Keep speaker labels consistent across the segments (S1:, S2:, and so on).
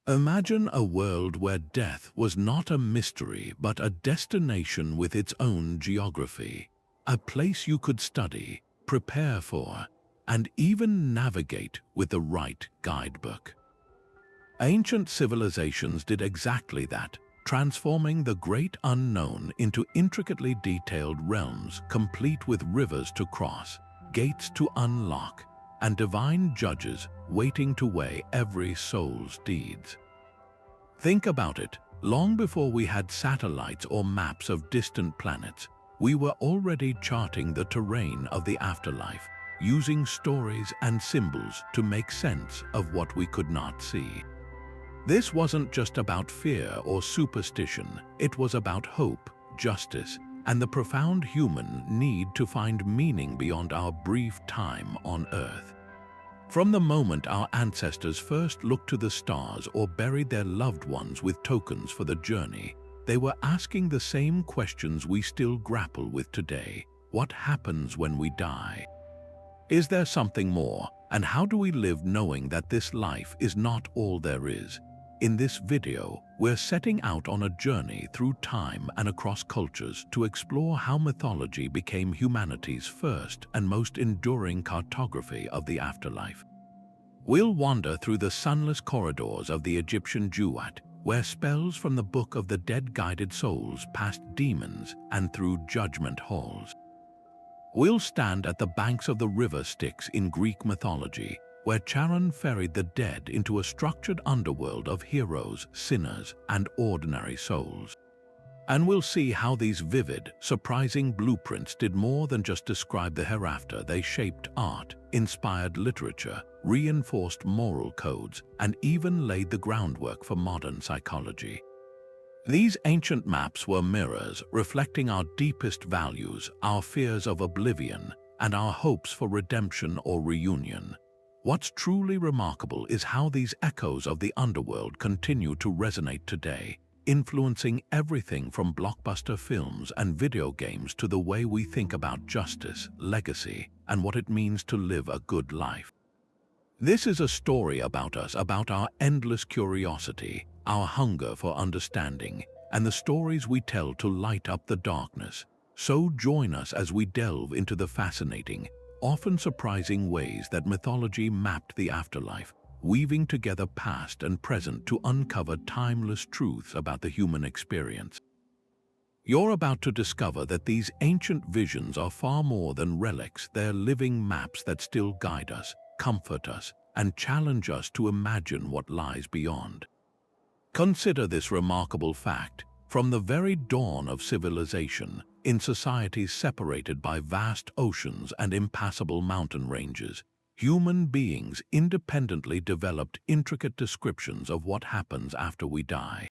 S1: Imagine a world where death was not a mystery but a destination with its own geography, a place you could study, prepare for, and even navigate with the right guidebook. Ancient civilizations did exactly that, transforming the great unknown into intricately detailed realms complete with rivers to cross, gates to unlock, and divine judges waiting to weigh every soul's deeds. Think about it, long before we had satellites or maps of distant planets, we were already charting the terrain of the afterlife, using stories and symbols to make sense of what we could not see. This wasn't just about fear or superstition, it was about hope, justice, and the profound human need to find meaning beyond our brief time on Earth. From the moment our ancestors first looked to the stars or buried their loved ones with tokens for the journey, they were asking the same questions we still grapple with today. What happens when we die? Is there something more? And how do we live knowing that this life is not all there is? In this video, we're setting out on a journey through time and across cultures to explore how mythology became humanity's first and most enduring cartography of the afterlife. We'll wander through the sunless corridors of the Egyptian Duat, where spells from the Book of the Dead guided souls past demons and through judgment halls. We'll stand at the banks of the river Styx in Greek mythology, where Charon ferried the dead into a structured underworld of heroes, sinners, and ordinary souls. And we'll see how these vivid, surprising blueprints did more than just describe the hereafter. They shaped art, inspired literature, reinforced moral codes, and even laid the groundwork for modern psychology. These ancient maps were mirrors reflecting our deepest values, our fears of oblivion, and our hopes for redemption or reunion. What's truly remarkable is how these echoes of the underworld continue to resonate today, influencing everything from blockbuster films and video games to the way we think about justice, legacy, and what it means to live a good life. This is a story about us, about our endless curiosity, our hunger for understanding, and the stories we tell to light up the darkness. So join us as we delve into the fascinating, often surprising ways that mythology mapped the afterlife, weaving together past and present to uncover timeless truths about the human experience. You're about to discover that these ancient visions are far more than relics. They're living maps that still guide us, comfort us, and challenge us to imagine what lies beyond. Consider this remarkable fact. From the very dawn of civilization, in societies separated by vast oceans and impassable mountain ranges, human beings independently developed intricate descriptions of what happens after we die.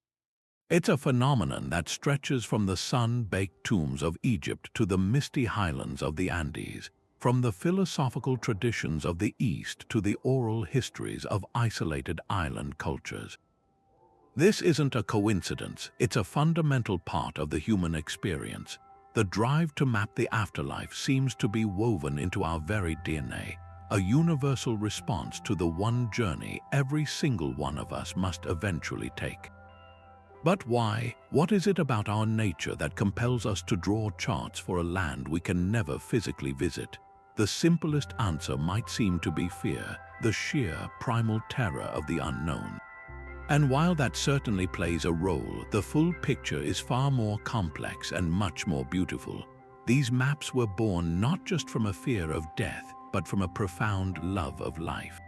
S1: It's a phenomenon that stretches from the sun-baked tombs of Egypt to the misty highlands of the Andes, from the philosophical traditions of the East to the oral histories of isolated island cultures. This isn't a coincidence, it's a fundamental part of the human experience. The drive to map the afterlife seems to be woven into our very DNA, a universal response to the one journey every single one of us must eventually take. But why? What is it about our nature that compels us to draw charts for a land we can never physically visit? The simplest answer might seem to be fear, the sheer primal terror of the unknown. And while that certainly plays a role, the full picture is far more complex and much more beautiful. These maps were born not just from a fear of death, but from a profound love of life.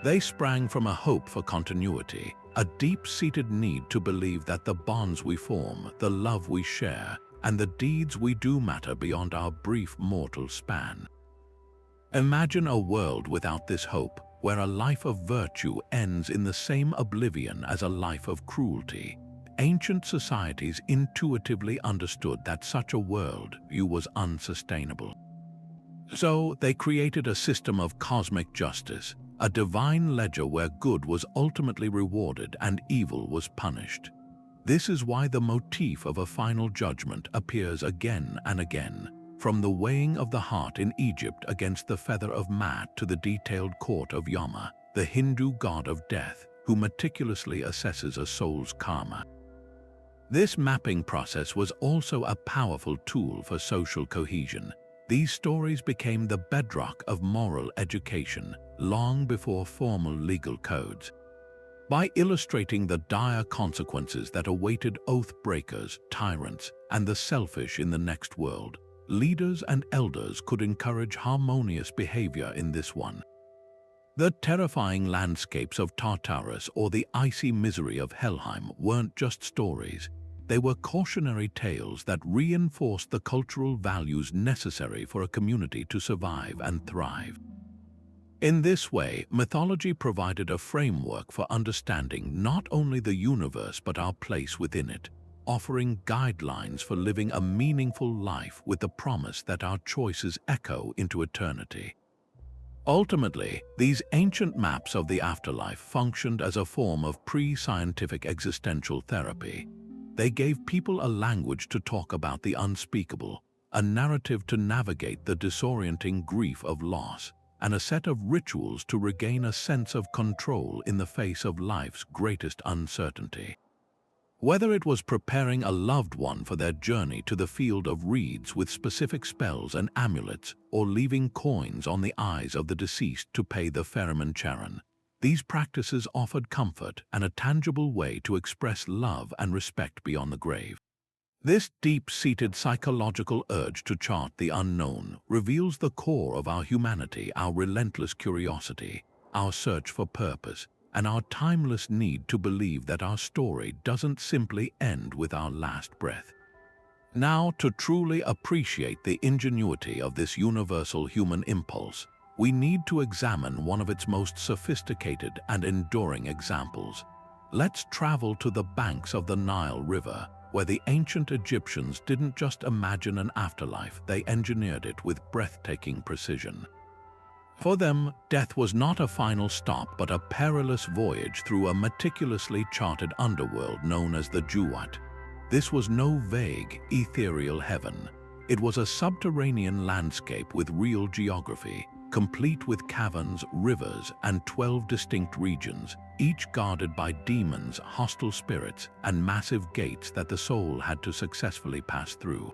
S1: They sprang from a hope for continuity, a deep-seated need to believe that the bonds we form, the love we share, and the deeds we do matter beyond our brief mortal span. Imagine a world without this hope, where a life of virtue ends in the same oblivion as a life of cruelty. Ancient societies intuitively understood that such a world view was unsustainable. So they created a system of cosmic justice, a divine ledger where good was ultimately rewarded and evil was punished. This is why the motif of a final judgment appears again and again, from the weighing of the heart in Egypt against the feather of Mat to the detailed court of Yama, the Hindu god of death. who meticulously assesses a soul's karma. This mapping process was also a powerful tool for social cohesion. These stories became the bedrock of moral education long before formal legal codes. By illustrating the dire consequences that awaited oath breakers, tyrants, and the selfish in the next world, leaders and elders could encourage harmonious behavior in this one. The terrifying landscapes of Tartarus or the icy misery of Helheim weren't just stories. They were cautionary tales that reinforced the cultural values necessary for a community to survive and thrive. In this way, mythology provided a framework for understanding not only the universe but our place within it, offering guidelines for living a meaningful life with the promise that our choices echo into eternity. Ultimately, these ancient maps of the afterlife functioned as a form of pre-scientific existential therapy. They gave people a language to talk about the unspeakable, a narrative to navigate the disorienting grief of loss, and a set of rituals to regain a sense of control in the face of life's greatest uncertainty. Whether it was preparing a loved one for their journey to the field of reeds with specific spells and amulets, or leaving coins on the eyes of the deceased to pay the Ferryman Charon, these practices offered comfort and a tangible way to express love and respect beyond the grave. This deep-seated psychological urge to chart the unknown reveals the core of our humanity, our relentless curiosity, our search for purpose, and our timeless need to believe that our story doesn't simply end with our last breath. Now, to truly appreciate the ingenuity of this universal human impulse, we need to examine one of its most sophisticated and enduring examples. Let's travel to the banks of the Nile River, where the ancient Egyptians didn't just imagine an afterlife, they engineered it with breathtaking precision. For them, death was not a final stop but a perilous voyage through a meticulously charted underworld known as the Duat. This was no vague, ethereal heaven. It was a subterranean landscape with real geography, complete with caverns, rivers, and 12 distinct regions, each guarded by demons, hostile spirits, and massive gates that the soul had to successfully pass through.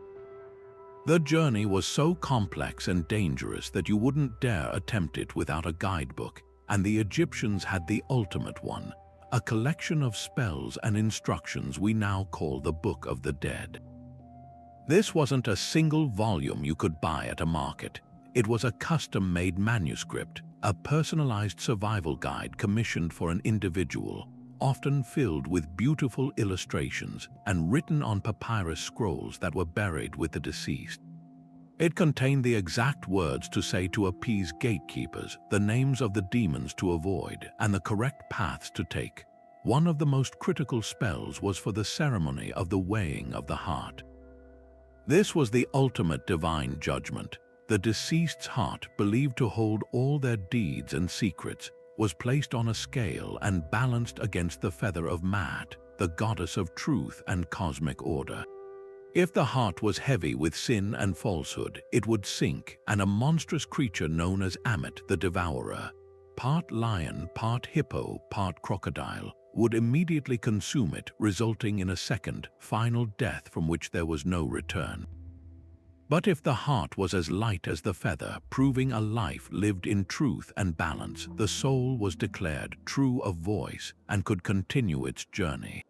S1: The journey was so complex and dangerous that you wouldn't dare attempt it without a guidebook, and the Egyptians had the ultimate one, a collection of spells and instructions we now call the Book of the Dead. This wasn't a single volume you could buy at a market. It was a custom-made manuscript, a personalized survival guide commissioned for an individual, often filled with beautiful illustrations and written on papyrus scrolls that were buried with the deceased. It contained the exact words to say to appease gatekeepers, the names of the demons to avoid, and the correct paths to take. One of the most critical spells was for the ceremony of the weighing of the heart. This was the ultimate divine judgment. The deceased's heart, believed to hold all their deeds and secrets, was placed on a scale and balanced against the feather of Maat, the goddess of truth and cosmic order. If the heart was heavy with sin and falsehood, it would sink, and a monstrous creature known as Ammit the Devourer, part lion, part hippo, part crocodile, would immediately consume it, resulting in a second, final death from which there was no return. But if the heart was as light as the feather, proving a life lived in truth and balance, the soul was declared true of voice and could continue its journey.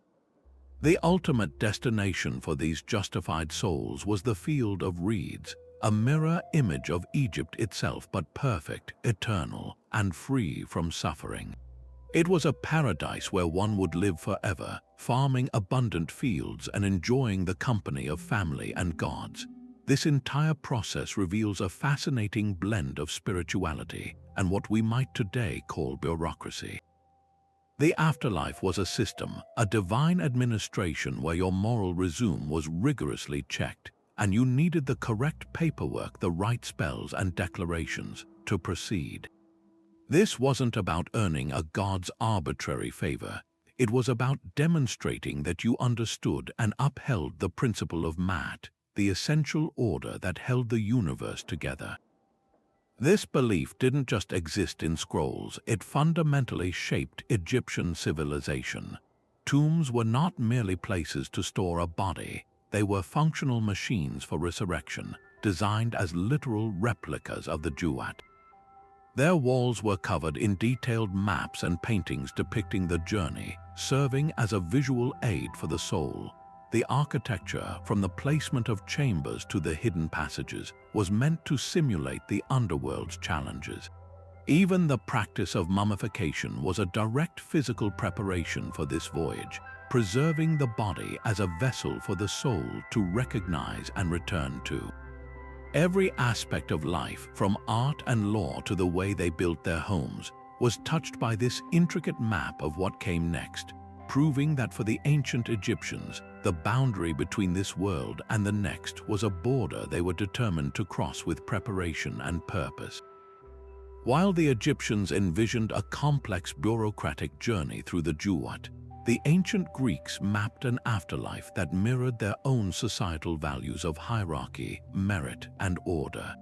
S1: The ultimate destination for these justified souls was the field of reeds, a mirror image of Egypt itself, but perfect, eternal, and free from suffering. It was a paradise where one would live forever, farming abundant fields and enjoying the company of family and gods. This entire process reveals a fascinating blend of spirituality and what we might today call bureaucracy. The afterlife was a system, a divine administration where your moral resume was rigorously checked, and you needed the correct paperwork, the right spells and declarations to proceed. This wasn't about earning a god's arbitrary favor. It was about demonstrating that you understood and upheld the principle of Maat, the essential order that held the universe together. This belief didn't just exist in scrolls, it fundamentally shaped Egyptian civilization. Tombs were not merely places to store a body, they were functional machines for resurrection, designed as literal replicas of the Duat. Their walls were covered in detailed maps and paintings depicting the journey, serving as a visual aid for the soul. The architecture, from the placement of chambers to the hidden passages, was meant to simulate the underworld's challenges. Even the practice of mummification was a direct physical preparation for this voyage, preserving the body as a vessel for the soul to recognize and return to. Every aspect of life, from art and law to the way they built their homes, was touched by this intricate map of what came next, proving that for the ancient Egyptians, the boundary between this world and the next was a border they were determined to cross with preparation and purpose. While the Egyptians envisioned a complex bureaucratic journey through the Duat, the ancient Greeks mapped an afterlife that mirrored their own societal values of hierarchy, merit, and order.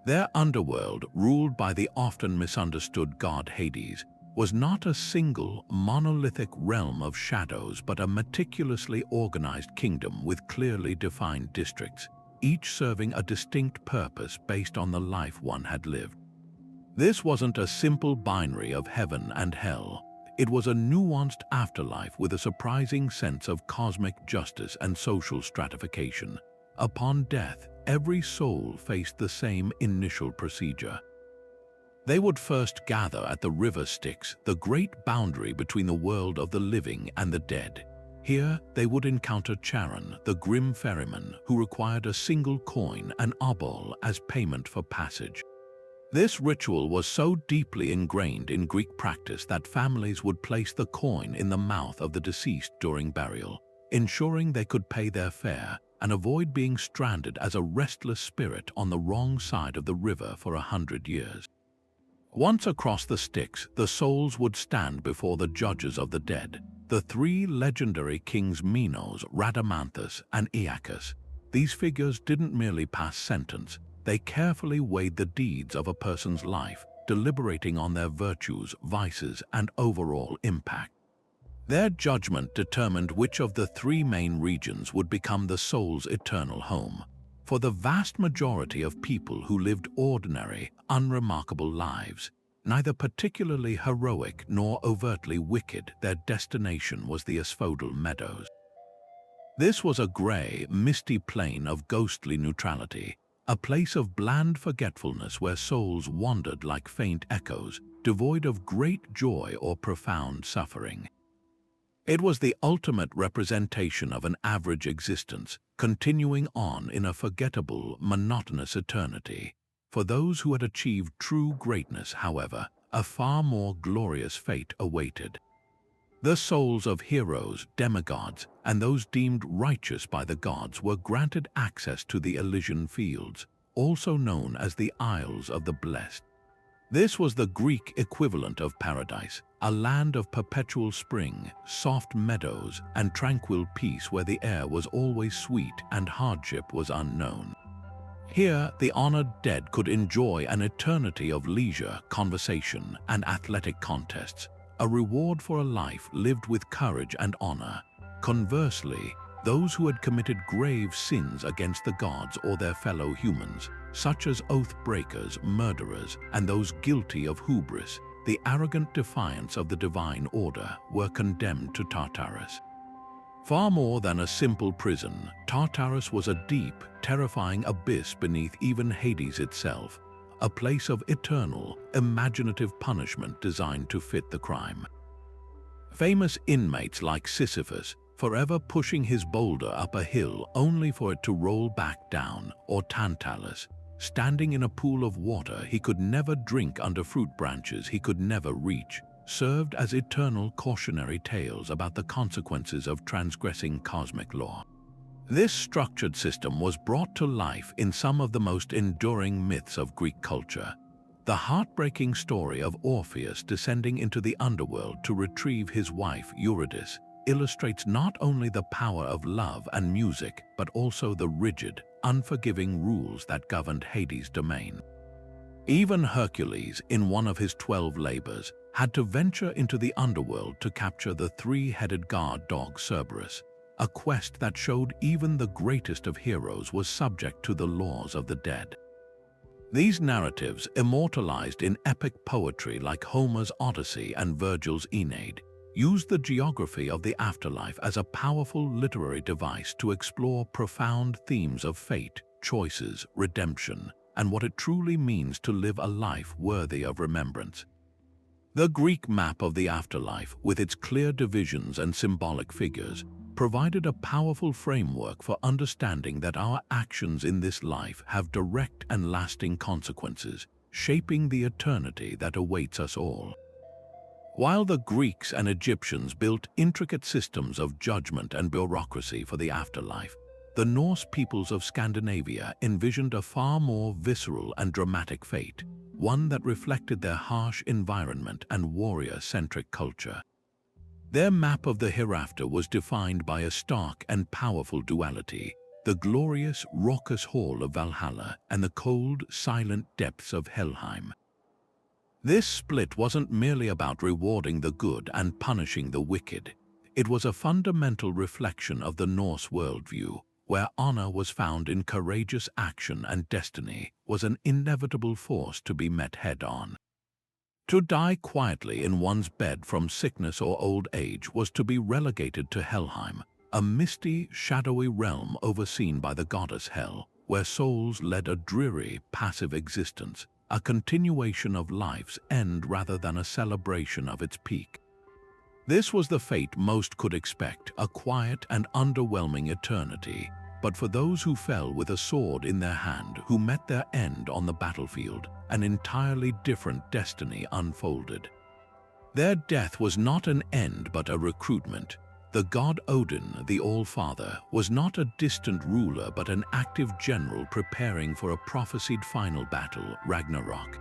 S1: Their underworld, ruled by the often misunderstood god Hades, was not a single, monolithic realm of shadows but a meticulously organized kingdom with clearly defined districts, each serving a distinct purpose based on the life one had lived. This wasn't a simple binary of heaven and hell. It was a nuanced afterlife with a surprising sense of cosmic justice and social stratification. Upon death, every soul faced the same initial procedure. They would first gather at the river Styx, the great boundary between the world of the living and the dead. Here, they would encounter Charon, the grim ferryman, who required a single coin, an obol, as payment for passage. This ritual was so deeply ingrained in Greek practice that families would place the coin in the mouth of the deceased during burial, ensuring they could pay their fare and avoid being stranded as a restless spirit on the wrong side of the river for 100 years. Once across the Styx, the souls would stand before the judges of the dead, the three legendary kings Meadows, Rhadamanthus, and Aeacus. These figures didn't merely pass sentence, they carefully weighed the deeds of a person's life, deliberating on their virtues, vices, and overall impact. Their judgment determined which of the three main regions would become the soul's eternal home. For the vast majority of people who lived ordinary, unremarkable lives, neither particularly heroic nor overtly wicked, their destination was the Asphodel Meadows. This was a gray, misty plain of ghostly neutrality, a place of bland forgetfulness where souls wandered like faint echoes, devoid of great joy or profound suffering. It was the ultimate representation of an average existence, continuing on in a forgettable, monotonous eternity. For those who had achieved true greatness, however, a far more glorious fate awaited. The souls of heroes, demigods, and those deemed righteous by the gods were granted access to the Elysian fields, also known as the Isles of the Blessed. This was the Greek equivalent of paradise, a land of perpetual spring, soft meadows, and tranquil peace where the air was always sweet and hardship was unknown. Here, the honored dead could enjoy an eternity of leisure, conversation, and athletic contests, a reward for a life lived with courage and honor. Conversely, those who had committed grave sins against the gods or their fellow humans, such as oath-breakers, murderers, and those guilty of hubris, the arrogant defiance of the divine order, were condemned to Tartarus. Far more than a simple prison, Tartarus was a deep, terrifying abyss beneath even Hades itself, a place of eternal, imaginative punishment designed to fit the crime. Famous inmates like Sisyphus, forever pushing his boulder up a hill only for it to roll back down, or Tantalus, standing in a pool of water he could never drink under fruit branches he could never reach, served as eternal cautionary tales about the consequences of transgressing cosmic law. This structured system was brought to life in some of the most enduring myths of Greek culture. The heartbreaking story of Orpheus descending into the underworld to retrieve his wife Eurydice illustrates not only the power of love and music, but also the rigid, unforgiving rules that governed Hades' domain. Even Hercules, in one of his 12 labors, had to venture into the underworld to capture the three-headed guard dog Cerberus, a quest that showed even the greatest of heroes was subject to the laws of the dead. These narratives, immortalized in epic poetry like Homer's Odyssey and Virgil's Aeneid, used the geography of the afterlife as a powerful literary device to explore profound themes of fate, choices, redemption, and what it truly means to live a life worthy of remembrance. The Greek map of the afterlife, with its clear divisions and symbolic figures, provided a powerful framework for understanding that our actions in this life have direct and lasting consequences, shaping the eternity that awaits us all. While the Greeks and Egyptians built intricate systems of judgment and bureaucracy for the afterlife, the Norse peoples of Scandinavia envisioned a far more visceral and dramatic fate, one that reflected their harsh environment and warrior-centric culture. Their map of the hereafter was defined by a stark and powerful duality: the glorious, raucous hall of Valhalla and the cold, silent depths of Helheim. This split wasn't merely about rewarding the good and punishing the wicked. It was a fundamental reflection of the Norse worldview, where honor was found in courageous action and destiny was an inevitable force to be met head-on. To die quietly in one's bed from sickness or old age was to be relegated to Helheim, a misty, shadowy realm overseen by the goddess Hel, where souls led a dreary, passive existence, a continuation of life's end rather than a celebration of its peak. This was the fate most could expect, a quiet and underwhelming eternity, but for those who fell with a sword in their hand, who met their end on the battlefield, an entirely different destiny unfolded. Their death was not an end but a recruitment. The god Odin, the All-Father, was not a distant ruler but an active general preparing for a prophesied final battle, Ragnarok.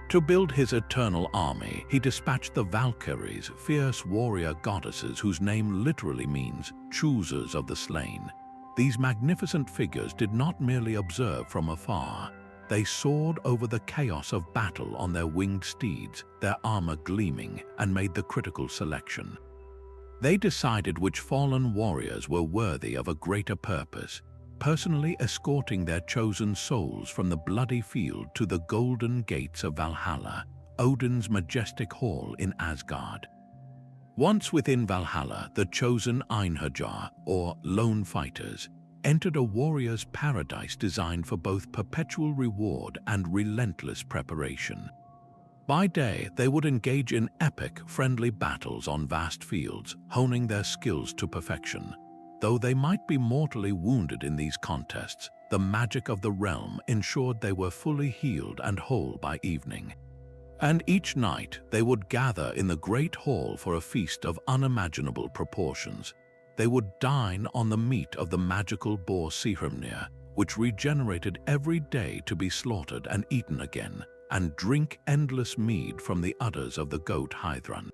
S1: To build his eternal army, he dispatched the Valkyries, fierce warrior goddesses whose name literally means choosers of the slain. These magnificent figures did not merely observe from afar. They soared over the chaos of battle on their winged steeds, their armor gleaming, and made the critical selection. They decided which fallen warriors were worthy of a greater purpose, personally escorting their chosen souls from the bloody field to the golden gates of Valhalla, Odin's majestic hall in Asgard. Once within Valhalla, the chosen Einherjar, or lone fighters, entered a warrior's paradise designed for both perpetual reward and relentless preparation. By day, they would engage in epic, friendly battles on vast fields, honing their skills to perfection. Though they might be mortally wounded in these contests, the magic of the realm ensured they were fully healed and whole by evening. And each night, they would gather in the great hall for a feast of unimaginable proportions. They would dine on the meat of the magical boar Sihrimnir, which regenerated every day to be slaughtered and eaten again, and drink endless mead from the udders of the goat Hythran.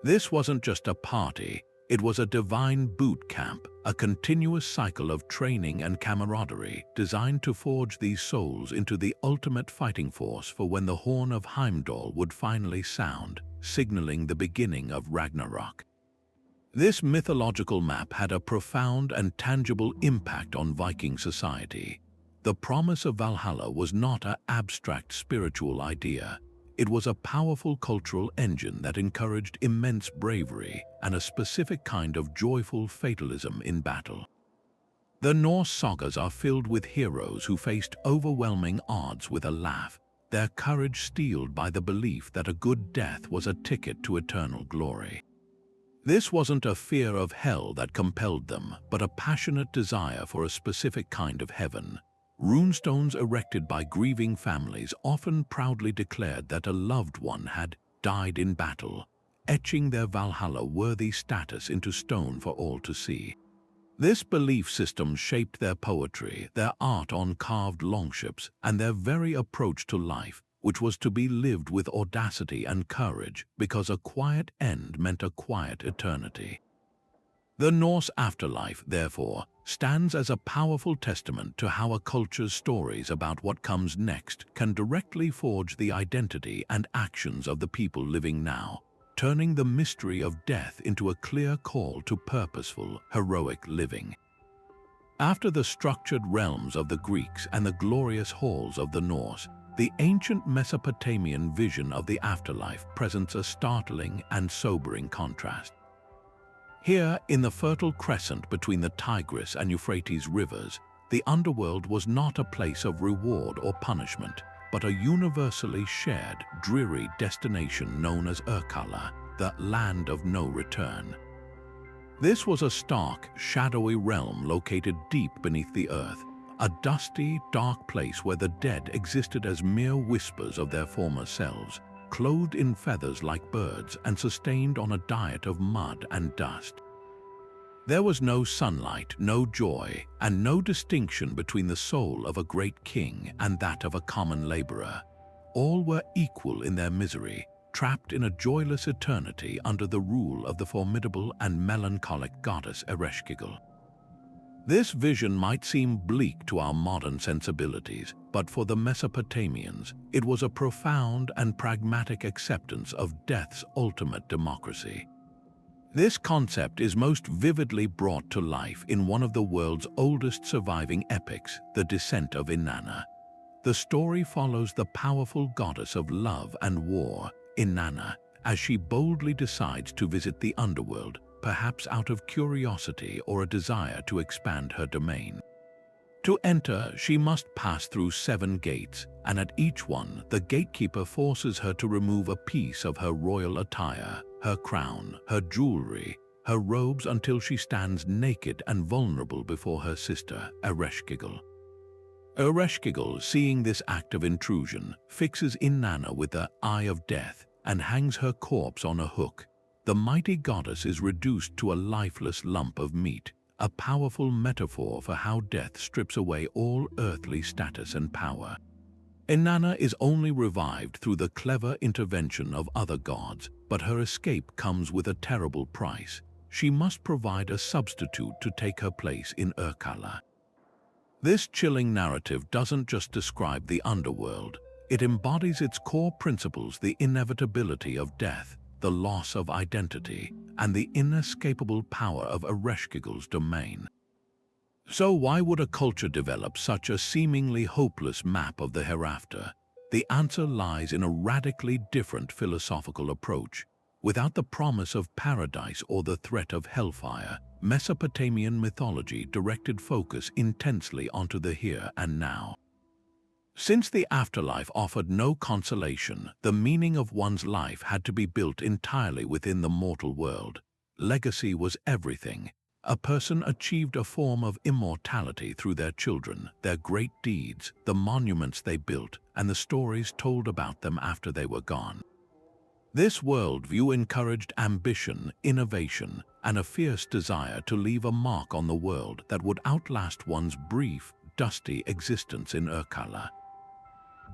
S1: This wasn't just a party, it was a divine boot camp, a continuous cycle of training and camaraderie designed to forge these souls into the ultimate fighting force for when the horn of Heimdall would finally sound, signaling the beginning of Ragnarok. This mythological map had a profound and tangible impact on Viking society. The promise of Valhalla was not an abstract spiritual idea. It was a powerful cultural engine that encouraged immense bravery and a specific kind of joyful fatalism in battle. The Norse sagas are filled with heroes who faced overwhelming odds with a laugh, their courage steeled by the belief that a good death was a ticket to eternal glory. This wasn't a fear of hell that compelled them, but a passionate desire for a specific kind of heaven. Runestones erected by grieving families often proudly declared that a loved one had died in battle, etching their Valhalla-worthy status into stone for all to see. This belief system shaped their poetry, their art on carved longships, and their very approach to life, which was to be lived with audacity and courage because a quiet end meant a quiet eternity. The Norse afterlife, therefore, stands as a powerful testament to how a culture's stories about what comes next can directly forge the identity and actions of the people living now, turning the mystery of death into a clear call to purposeful, heroic living. After the structured realms of the Greeks and the glorious halls of the Norse, the ancient Mesopotamian vision of the afterlife presents a startling and sobering contrast. Here, in the Fertile Crescent between the Tigris and Euphrates rivers, the underworld was not a place of reward or punishment, but a universally shared, dreary destination known as Urkala, the land of no return. This was a stark, shadowy realm located deep beneath the earth, a dusty, dark place where the dead existed as mere whispers of their former selves, clothed in feathers like birds and sustained on a diet of mud and dust. There was no sunlight, no joy, and no distinction between the soul of a great king and that of a common laborer. All were equal in their misery, trapped in a joyless eternity under the rule of the formidable and melancholic goddess Ereshkigal. This vision might seem bleak to our modern sensibilities, but for the Mesopotamians, it was a profound and pragmatic acceptance of death's ultimate democracy. This concept is most vividly brought to life in one of the world's oldest surviving epics, The Descent of Inanna. The story follows the powerful goddess of love and war, Inanna, as she boldly decides to visit the underworld, perhaps out of curiosity or a desire to expand her domain. To enter, she must pass through 7 gates, and at each one, the gatekeeper forces her to remove a piece of her royal attire, her crown, her jewelry, her robes until she stands naked and vulnerable before her sister, Ereshkigal. Ereshkigal, seeing this act of intrusion, fixes Inanna with the eye of death and hangs her corpse on a hook. The mighty goddess is reduced to a lifeless lump of meat, a powerful metaphor for how death strips away all earthly status and power. Inanna is only revived through the clever intervention of other gods, but her escape comes with a terrible price. She must provide a substitute to take her place in Urkala. This chilling narrative doesn't just describe the underworld, it embodies its core principles: the inevitability of death, the loss of identity, and the inescapable power of Ereshkigal's domain. So why would a culture develop such a seemingly hopeless map of the hereafter? The answer lies in a radically different philosophical approach. Without the promise of paradise or the threat of hellfire, Mesopotamian mythology directed focus intensely onto the here and now. Since the afterlife offered no consolation, the meaning of one's life had to be built entirely within the mortal world. Legacy was everything. A person achieved a form of immortality through their children, their great deeds, the monuments they built, and the stories told about them after they were gone. This worldview encouraged ambition, innovation, and a fierce desire to leave a mark on the world that would outlast one's brief, dusty existence in Urkala.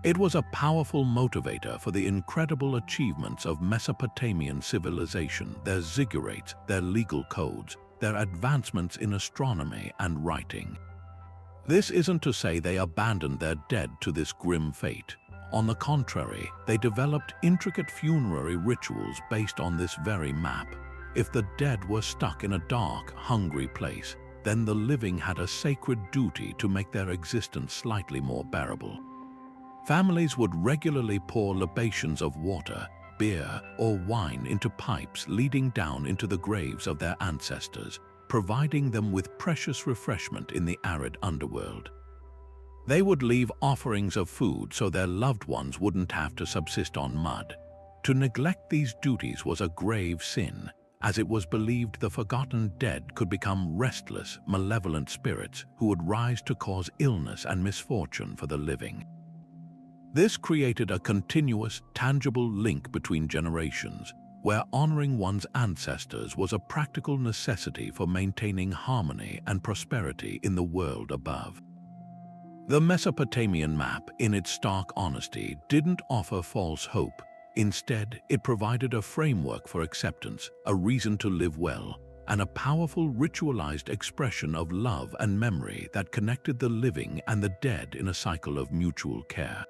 S1: It was a powerful motivator for the incredible achievements of Mesopotamian civilization, their ziggurats, their legal codes, their advancements in astronomy and writing. This isn't to say they abandoned their dead to this grim fate. On the contrary, they developed intricate funerary rituals based on this very map. If the dead were stuck in a dark, hungry place, then the living had a sacred duty to make their existence slightly more bearable. Families would regularly pour libations of water, beer, or wine into pipes leading down into the graves of their ancestors, providing them with precious refreshment in the arid underworld. They would leave offerings of food so their loved ones wouldn't have to subsist on mud. To neglect these duties was a grave sin, as it was believed the forgotten dead could become restless, malevolent spirits who would rise to cause illness and misfortune for the living. This created a continuous, tangible link between generations, where honoring one's ancestors was a practical necessity for maintaining harmony and prosperity in the world above. The Mesopotamian map, in its stark honesty, didn't offer false hope. Instead, it provided a framework for acceptance, a reason to live well, and a powerful ritualized expression of love and memory that connected the living and the dead in a cycle of mutual care.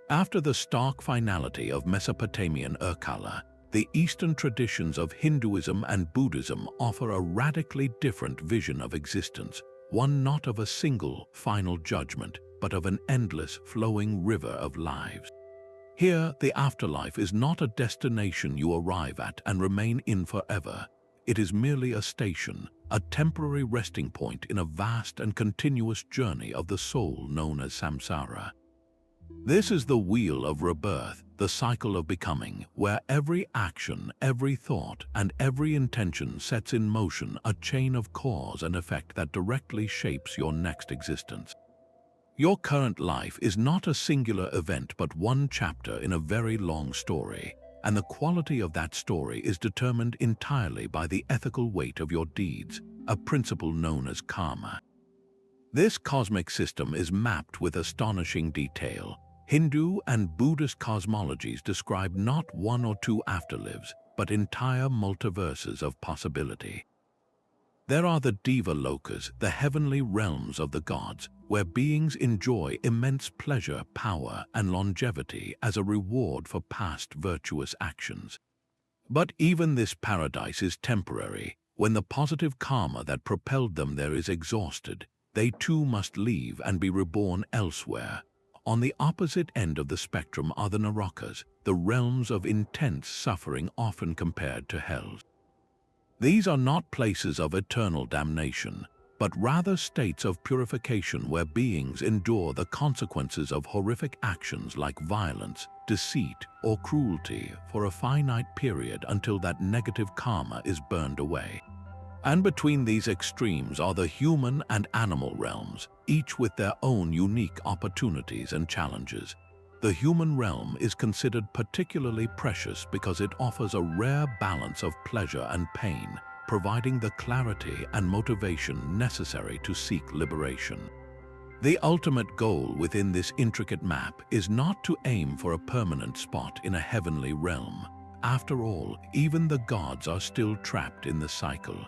S1: After the stark finality of Mesopotamian Urkala, the Eastern traditions of Hinduism and Buddhism offer a radically different vision of existence, one not of a single, final judgment, but of an endless, flowing river of lives. Here, the afterlife is not a destination you arrive at and remain in forever. It is merely a station, a temporary resting point in a vast and continuous journey of the soul known as samsara. This is the wheel of rebirth, the cycle of becoming, where every action, every thought, and every intention sets in motion a chain of cause and effect that directly shapes your next existence. Your current life is not a singular event but one chapter in a very long story, and the quality of that story is determined entirely by the ethical weight of your deeds, a principle known as karma. This cosmic system is mapped with astonishing detail. Hindu and Buddhist cosmologies describe not one or two afterlives, but entire multiverses of possibility. There are the Deva Lokas, the heavenly realms of the gods, where beings enjoy immense pleasure, power, and longevity as a reward for past virtuous actions. But even this paradise is temporary. When the positive karma that propelled them there is exhausted, they too must leave and be reborn elsewhere. On the opposite end of the spectrum are the Narakas, the realms of intense suffering often compared to hells. These are not places of eternal damnation, but rather states of purification where beings endure the consequences of horrific actions like violence, deceit, or cruelty for a finite period until that negative karma is burned away. And between these extremes are the human and animal realms, each with their own unique opportunities and challenges. The human realm is considered particularly precious because it offers a rare balance of pleasure and pain, providing the clarity and motivation necessary to seek liberation. The ultimate goal within this intricate map is not to aim for a permanent spot in a heavenly realm. After all, even the gods are still trapped in the cycle.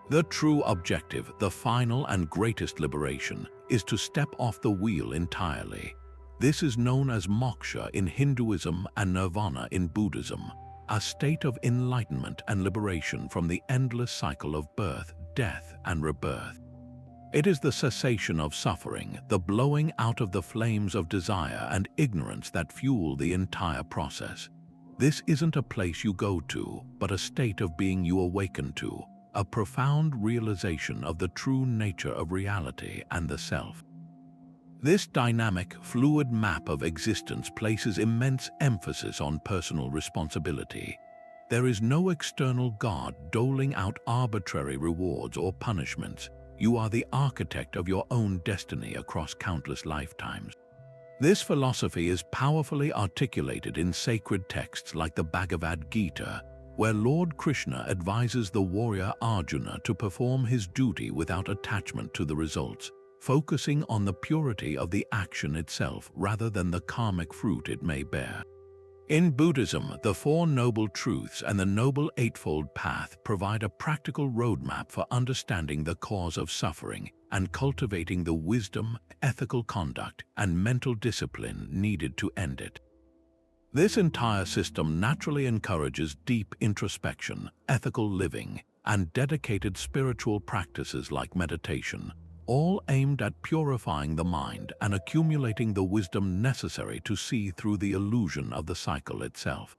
S1: The true objective, the final and greatest liberation, is to step off the wheel entirely. This is known as Moksha in Hinduism and Nirvana in Buddhism, a state of enlightenment and liberation from the endless cycle of birth, death, and rebirth. It is the cessation of suffering, the blowing out of the flames of desire and ignorance that fuel the entire process. This isn't a place you go to, but a state of being you awaken to, a profound realization of the true nature of reality and the self. This dynamic, fluid map of existence places immense emphasis on personal responsibility. There is no external God doling out arbitrary rewards or punishments. You are the architect of your own destiny across countless lifetimes. This philosophy is powerfully articulated in sacred texts like the Bhagavad Gita, where Lord Krishna advises the warrior Arjuna to perform his duty without attachment to the results, focusing on the purity of the action itself rather than the karmic fruit it may bear. In Buddhism, the Four Noble Truths and the Noble Eightfold Path provide a practical roadmap for understanding the cause of suffering and cultivating the wisdom, ethical conduct, and mental discipline needed to end it. This entire system naturally encourages deep introspection, ethical living, and dedicated spiritual practices like meditation, all aimed at purifying the mind and accumulating the wisdom necessary to see through the illusion of the cycle itself.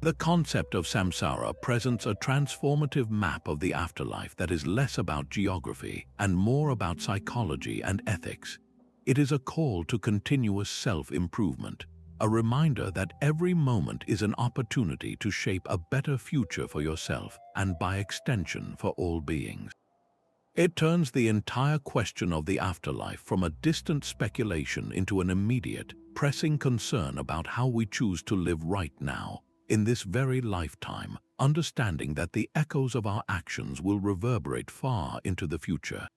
S1: The concept of samsara presents a transformative map of the afterlife that is less about geography and more about psychology and ethics. It is a call to continuous self-improvement, a reminder that every moment is an opportunity to shape a better future for yourself and, by extension, for all beings. It turns the entire question of the afterlife from a distant speculation into an immediate, pressing concern about how we choose to live right now, in this very lifetime, understanding that the echoes of our actions will reverberate far into the future.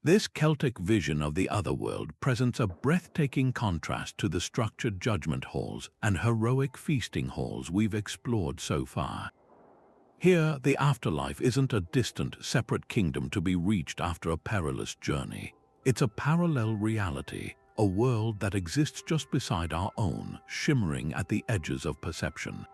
S1: This Celtic vision of the otherworld presents a breathtaking contrast to the structured judgment halls and heroic feasting halls we've explored so far. Here, the afterlife isn't a distant, separate kingdom to be reached after a perilous journey. It's a parallel reality, a world that exists just beside our own, shimmering at the edges of perception.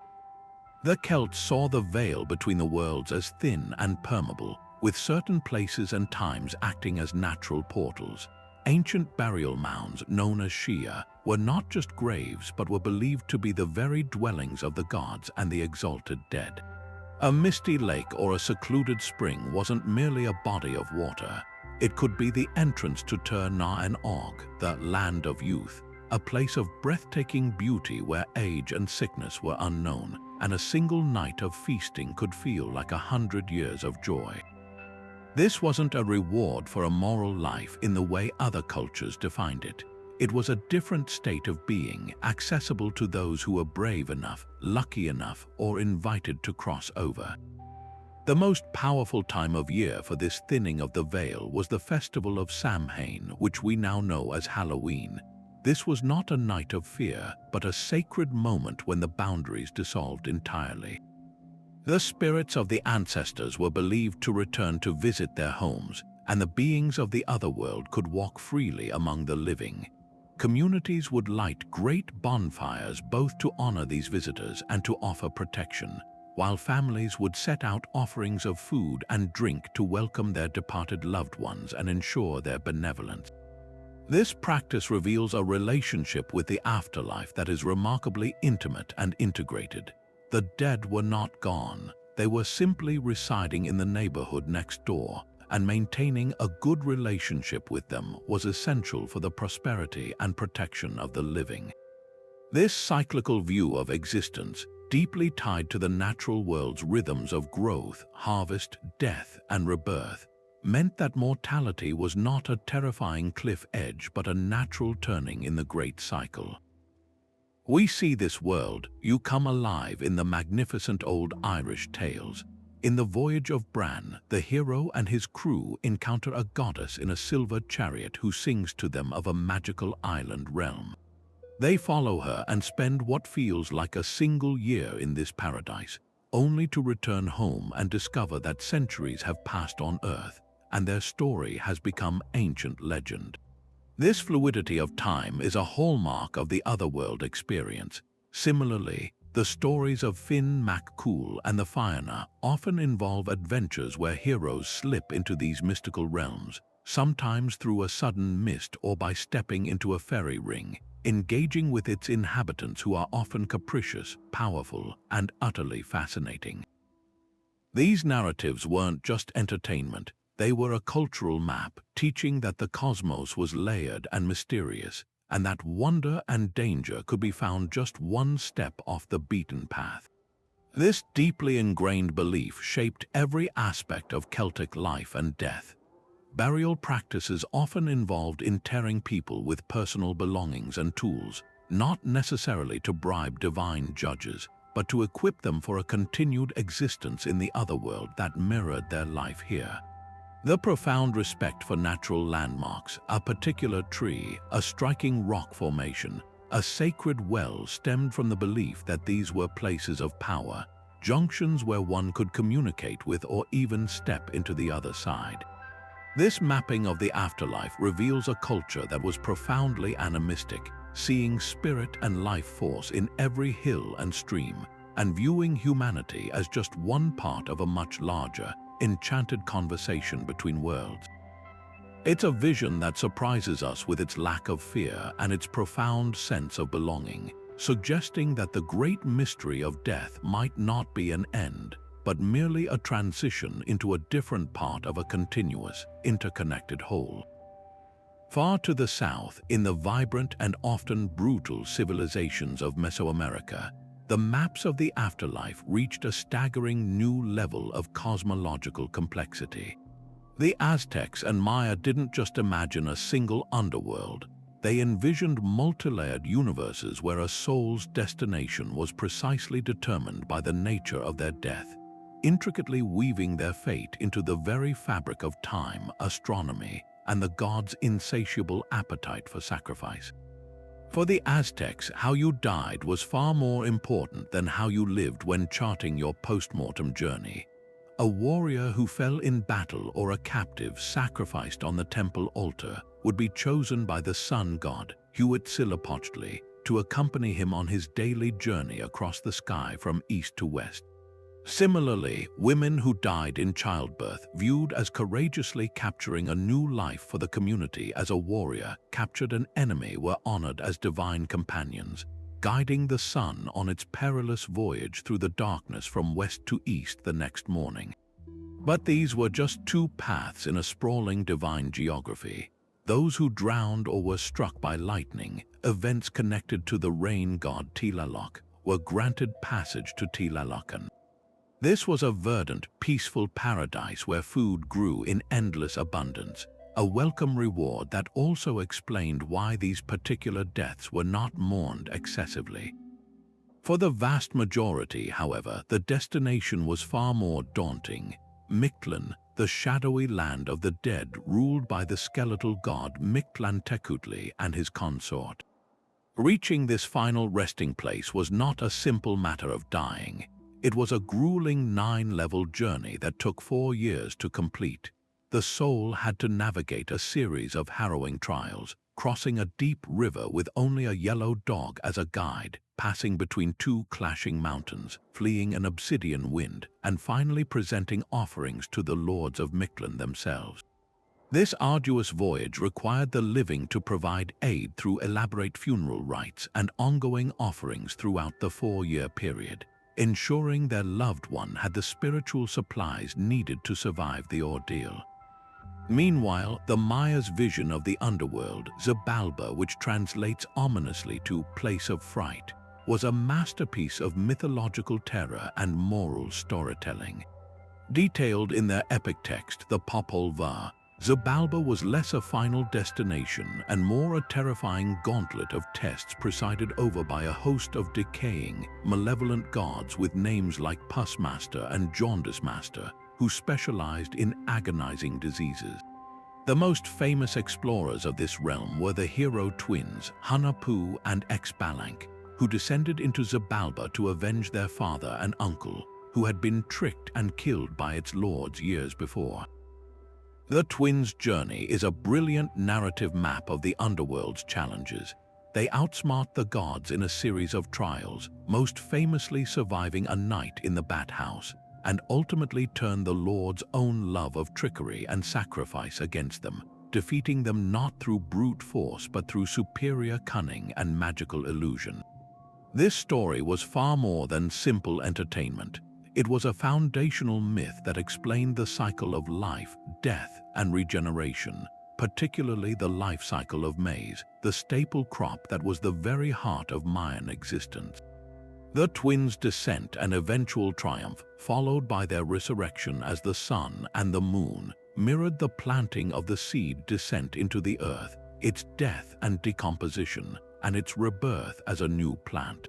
S1: The Celts saw the veil between the worlds as thin and permeable, with certain places and times acting as natural portals. Ancient burial mounds, known as Shia, were not just graves but were believed to be the very dwellings of the gods and the exalted dead. A misty lake or a secluded spring wasn't merely a body of water. It could be the entrance to Tir Na and Og, the land of youth, a place of breathtaking beauty where age and sickness were unknown, and a single night of feasting could feel like 100 years of joy. This wasn't a reward for a moral life in the way other cultures defined it. It was a different state of being, accessible to those who were brave enough, lucky enough, or invited to cross over. The most powerful time of year for this thinning of the veil was the festival of Samhain, which we now know as Halloween. This was not a night of fear, but a sacred moment when the boundaries dissolved entirely. The spirits of the ancestors were believed to return to visit their homes, and the beings of the otherworld could walk freely among the living. Communities would light great bonfires both to honor these visitors and to offer protection, while families would set out offerings of food and drink to welcome their departed loved ones and ensure their benevolence. This practice reveals a relationship with the afterlife that is remarkably intimate and integrated. The dead were not gone, they were simply residing in the neighborhood next door, and maintaining a good relationship with them was essential for the prosperity and protection of the living. This cyclical view of existence, deeply tied to the natural world's rhythms of growth, harvest, death, and rebirth, meant that mortality was not a terrifying cliff edge but a natural turning in the great cycle. We see this world, you come alive in the magnificent old Irish tales. In the Voyage of Bran, the hero and his crew encounter a goddess in a silver chariot who sings to them of a magical island realm. They follow her and spend what feels like a single year in this paradise, only to return home and discover that centuries have passed on Earth, and their story has become ancient legend. This fluidity of time is a hallmark of the otherworld experience. Similarly, the stories of Finn Mac Cool and the Fianna often involve adventures where heroes slip into these mystical realms, sometimes through a sudden mist or by stepping into a fairy ring, engaging with its inhabitants who are often capricious, powerful, and utterly fascinating. These narratives weren't just entertainment. They were a cultural map, teaching that the cosmos was layered and mysterious, and that wonder and danger could be found just one step off the beaten path. This deeply ingrained belief shaped every aspect of Celtic life and death. Burial practices often involved interring people with personal belongings and tools, not necessarily to bribe divine judges, but to equip them for a continued existence in the otherworld that mirrored their life here. The profound respect for natural landmarks, a particular tree, a striking rock formation, a sacred well stemmed from the belief that these were places of power, junctions where one could communicate with or even step into the other side. This mapping of the afterlife reveals a culture that was profoundly animistic, seeing spirit and life force in every hill and stream, and viewing humanity as just one part of a much larger, enchanted conversation between worlds. It's a vision that surprises us with its lack of fear and its profound sense of belonging, suggesting that the great mystery of death might not be an end, but merely a transition into a different part of a continuous, interconnected whole. Far to the south, in the vibrant and often brutal civilizations of Mesoamerica, the maps of the afterlife reached a staggering new level of cosmological complexity. The Aztecs and Maya didn't just imagine a single underworld. They envisioned multi-layered universes where a soul's destination was precisely determined by the nature of their death, intricately weaving their fate into the very fabric of time, astronomy, and the gods' insatiable appetite for sacrifice. For the Aztecs, how you died was far more important than how you lived when charting your post-mortem journey. A warrior who fell in battle or a captive sacrificed on the temple altar would be chosen by the sun god, Huitzilopochtli, to accompany him on his daily journey across the sky from east to west. Similarly, women who died in childbirth, viewed as courageously capturing a new life for the community as a warrior captured an enemy, were honored as divine companions, guiding the sun on its perilous voyage through the darkness from west to east the next morning. But these were just two paths in a sprawling divine geography. Those who drowned or were struck by lightning, events connected to the rain god Tlaloc, were granted passage to Tlalocan. This was a verdant, peaceful paradise where food grew in endless abundance, a welcome reward that also explained why these particular deaths were not mourned excessively. For the vast majority, however, the destination was far more daunting. Mictlan, the shadowy land of the dead ruled by the skeletal god Mictlantecuhtli and his consort. Reaching this final resting place was not a simple matter of dying. It was a grueling 9-level journey that took 4 years to complete. The soul had to navigate a series of harrowing trials, crossing a deep river with only a yellow dog as a guide, passing between 2 clashing mountains, fleeing an obsidian wind, and finally presenting offerings to the lords of Mictlan themselves. This arduous voyage required the living to provide aid through elaborate funeral rites and ongoing offerings throughout the 4-year period, ensuring their loved one had the spiritual supplies needed to survive the ordeal. Meanwhile, the Maya's vision of the underworld, Xibalba, which translates ominously to place of fright, was a masterpiece of mythological terror and moral storytelling. Detailed in their epic text, the Popol Vuh, Xibalba was less a final destination and more a terrifying gauntlet of tests presided over by a host of decaying, malevolent gods with names like Pus Master and Jaundice Master, who specialized in agonizing diseases. The most famous explorers of this realm were the hero twins, Hunahpu and Xbalanque, who descended into Xibalba to avenge their father and uncle, who had been tricked and killed by its lords years before. The twins' journey is a brilliant narrative map of the underworld's challenges. They outsmart the gods in a series of trials, most famously surviving a night in the Bat House, and ultimately turn the Lord's own love of trickery and sacrifice against them, defeating them not through brute force but through superior cunning and magical illusion. This story was far more than simple entertainment. It was a foundational myth that explained the cycle of life, death, and regeneration, particularly the life cycle of maize, the staple crop that was the very heart of Mayan existence. The twins' descent and eventual triumph, followed by their resurrection as the sun and the moon, mirrored the planting of the seed descent into the earth, its death and decomposition, and its rebirth as a new plant.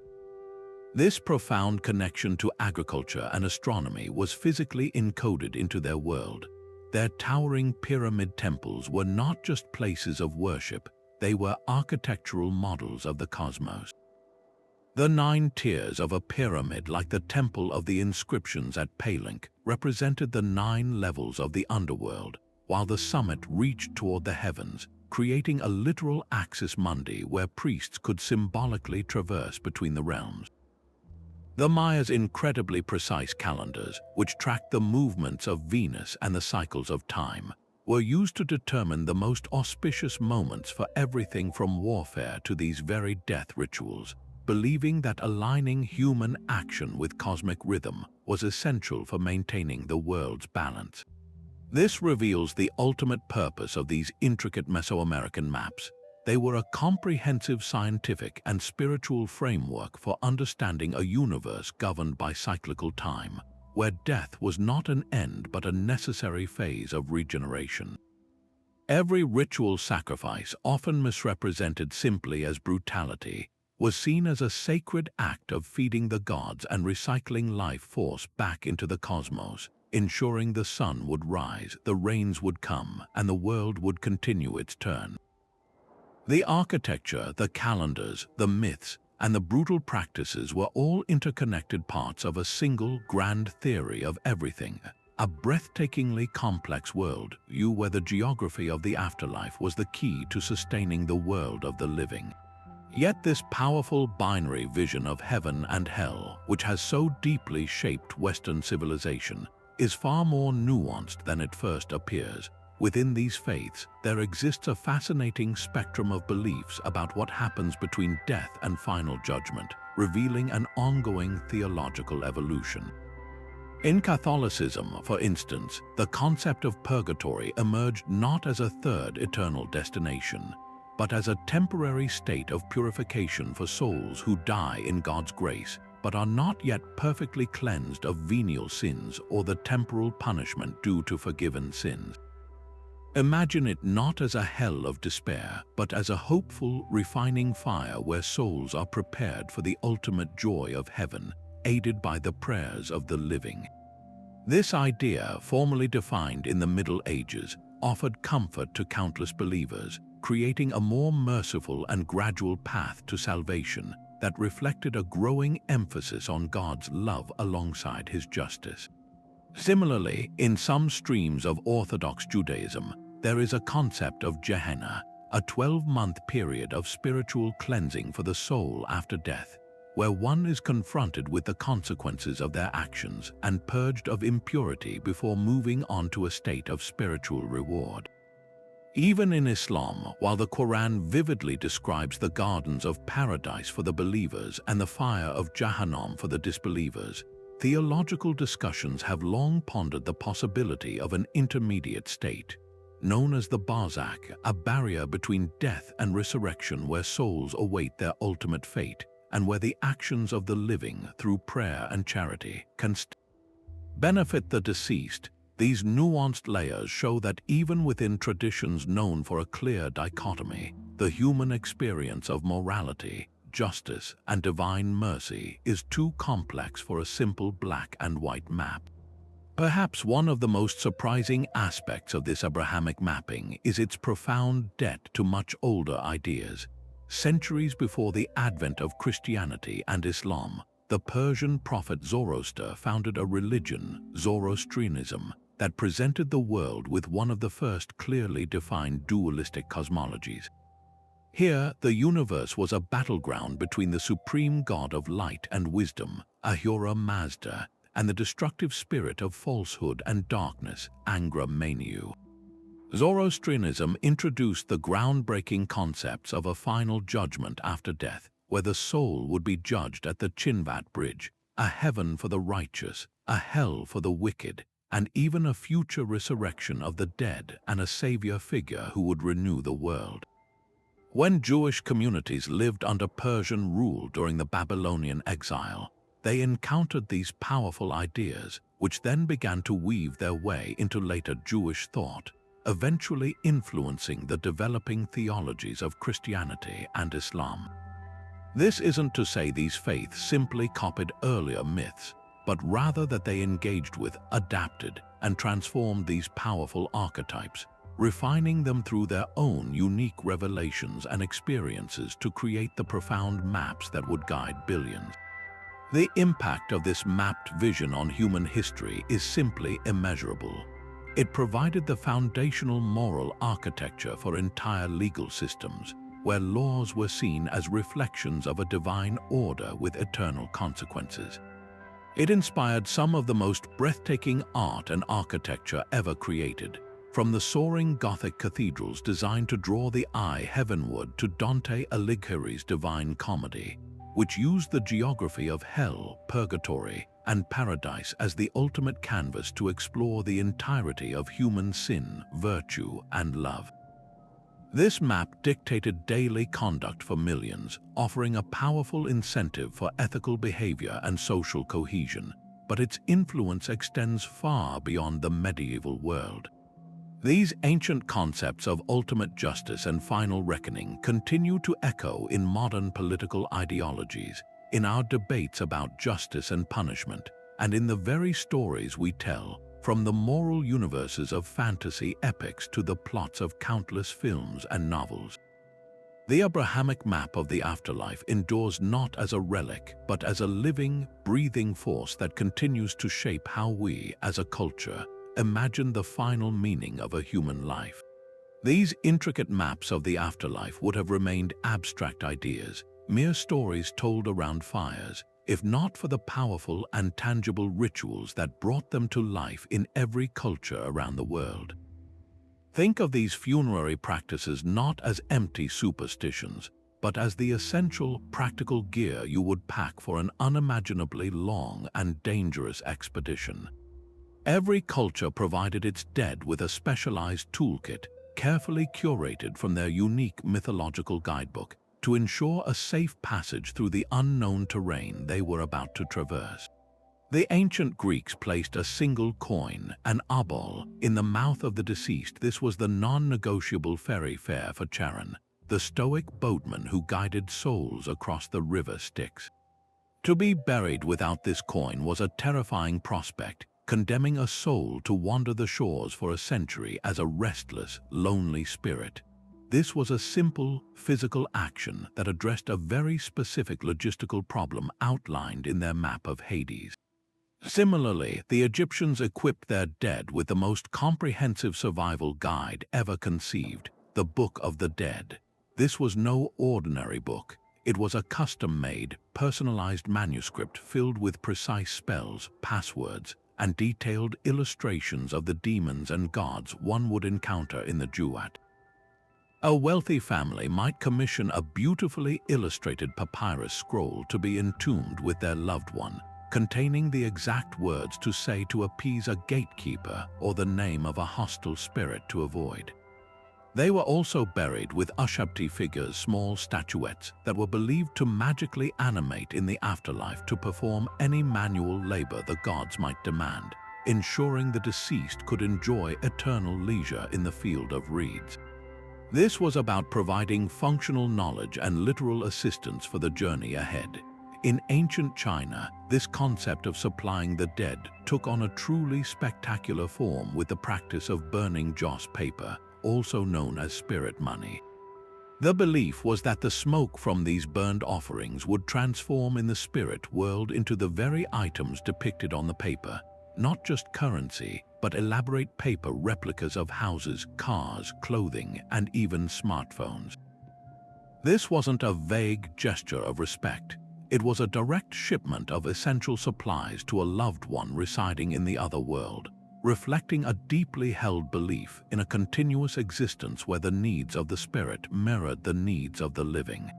S1: This profound connection to agriculture and astronomy was physically encoded into their world. Their towering pyramid temples were not just places of worship, they were architectural models of the cosmos. The 9 tiers of a pyramid, like the Temple of the Inscriptions at Palenque, represented the 9 levels of the underworld, while the summit reached toward the heavens, creating a literal axis mundi where priests could symbolically traverse between the realms. The Maya's incredibly precise calendars, which tracked the movements of Venus and the cycles of time, were used to determine the most auspicious moments for everything from warfare to these very death rituals, believing that aligning human action with cosmic rhythm was essential for maintaining the world's balance. This reveals the ultimate purpose of these intricate Mesoamerican maps. They were a comprehensive scientific and spiritual framework for understanding a universe governed by cyclical time, where death was not an end but a necessary phase of regeneration. Every ritual sacrifice, often misrepresented simply as brutality, was seen as a sacred act of feeding the gods and recycling life force back into the cosmos, ensuring the sun would rise, the rains would come, and the world would continue its turn. The architecture, the calendars, the myths, and the brutal practices were all interconnected parts of a single grand theory of everything, a breathtakingly complex world view where the geography of the afterlife was the key to sustaining the world of the living. Yet this powerful binary vision of heaven and hell, which has so deeply shaped Western civilization, is far more nuanced than it first appears. Within these faiths, there exists a fascinating spectrum of beliefs about what happens between death and final judgment, revealing an ongoing theological evolution. In Catholicism, for instance, the concept of purgatory emerged not as a third eternal destination, but as a temporary state of purification for souls who die in God's grace, but are not yet perfectly cleansed of venial sins or the temporal punishment due to forgiven sins. Imagine it not as a hell of despair, but as a hopeful, refining fire where souls are prepared for the ultimate joy of heaven, aided by the prayers of the living. This idea, formally defined in the Middle Ages, offered comfort to countless believers, creating a more merciful and gradual path to salvation that reflected a growing emphasis on God's love alongside His justice. Similarly, in some streams of Orthodox Judaism, there is a concept of Gehenna, a 12-month period of spiritual cleansing for the soul after death, where one is confronted with the consequences of their actions and purged of impurity before moving on to a state of spiritual reward. Even in Islam, while the Quran vividly describes the gardens of paradise for the believers and the fire of Jahannam for the disbelievers, theological discussions have long pondered the possibility of an intermediate state, known as the barzakh, a barrier between death and resurrection where souls await their ultimate fate and where the actions of the living, through prayer and charity, can benefit the deceased. These nuanced layers show that even within traditions known for a clear dichotomy, the human experience of morality, justice, and divine mercy is too complex for a simple black and white map. Perhaps one of the most surprising aspects of this Abrahamic mapping is its profound debt to much older ideas. Centuries before the advent of Christianity and Islam, the Persian prophet Zoroaster founded a religion, Zoroastrianism, that presented the world with one of the first clearly defined dualistic cosmologies. Here, the universe was a battleground between the supreme god of light and wisdom, Ahura Mazda, and the destructive spirit of falsehood and darkness, Angra Mainyu. Zoroastrianism introduced the groundbreaking concepts of a final judgment after death, where the soul would be judged at the Chinvat Bridge, a heaven for the righteous, a hell for the wicked, and even a future resurrection of the dead and a savior figure who would renew the world. When Jewish communities lived under Persian rule during the Babylonian exile, they encountered these powerful ideas, which then began to weave their way into later Jewish thought, eventually influencing the developing theologies of Christianity and Islam. This isn't to say these faiths simply copied earlier myths, but rather that they engaged with, adapted, and transformed these powerful archetypes, refining them through their own unique revelations and experiences to create the profound maps that would guide billions. The impact of this mapped vision on human history is simply immeasurable. It provided the foundational moral architecture for entire legal systems, where laws were seen as reflections of a divine order with eternal consequences. It inspired some of the most breathtaking art and architecture ever created, from the soaring Gothic cathedrals designed to draw the eye heavenward to Dante Alighieri's Divine Comedy, which used the geography of hell, purgatory, and paradise as the ultimate canvas to explore the entirety of human sin, virtue, and love. This map dictated daily conduct for millions, offering a powerful incentive for ethical behavior and social cohesion, but its influence extends far beyond the medieval world. These ancient concepts of ultimate justice and final reckoning continue to echo in modern political ideologies, in our debates about justice and punishment, and in the very stories we tell, from the moral universes of fantasy epics to the plots of countless films and novels. The Abrahamic map of the afterlife endures not as a relic, but as a living, breathing force that continues to shape how we, as a culture, imagine the final meaning of a human life. These intricate maps of the afterlife would have remained abstract ideas, mere stories told around fires, if not for the powerful and tangible rituals that brought them to life in every culture around the world. Think of these funerary practices not as empty superstitions, but as the essential, practical gear you would pack for an unimaginably long and dangerous expedition. Every culture provided its dead with a specialized toolkit, carefully curated from their unique mythological guidebook, to ensure a safe passage through the unknown terrain they were about to traverse. The ancient Greeks placed a single coin, an obol, in the mouth of the deceased. This was the non-negotiable ferry fare for Charon, the stoic boatman who guided souls across the river Styx. To be buried without this coin was a terrifying prospect, condemning a soul to wander the shores for a century as a restless, lonely spirit. This was a simple, physical action that addressed a very specific logistical problem outlined in their map of Hades. Similarly, the Egyptians equipped their dead with the most comprehensive survival guide ever conceived, the Book of the Dead. This was no ordinary book. It was a custom-made, personalized manuscript filled with precise spells, passwords, and detailed illustrations of the demons and gods one would encounter in the Duat. A wealthy family might commission a beautifully illustrated papyrus scroll to be entombed with their loved one, containing the exact words to say to appease a gatekeeper or the name of a hostile spirit to avoid. They were also buried with Ushabti figures, small statuettes that were believed to magically animate in the afterlife to perform any manual labor the gods might demand, ensuring the deceased could enjoy eternal leisure in the field of reeds. This was about providing functional knowledge and literal assistance for the journey ahead. In ancient China, this concept of supplying the dead took on a truly spectacular form with the practice of burning joss paper, also known as spirit money. The belief was that the smoke from these burned offerings would transform in the spirit world into the very items depicted on the paper, not just currency, but elaborate paper replicas of houses, cars, clothing, and even smartphones. This wasn't a vague gesture of respect. It was a direct shipment of essential supplies to a loved one residing in the other world, reflecting a deeply held belief in a continuous existence where the needs of the spirit mirrored the needs of the living.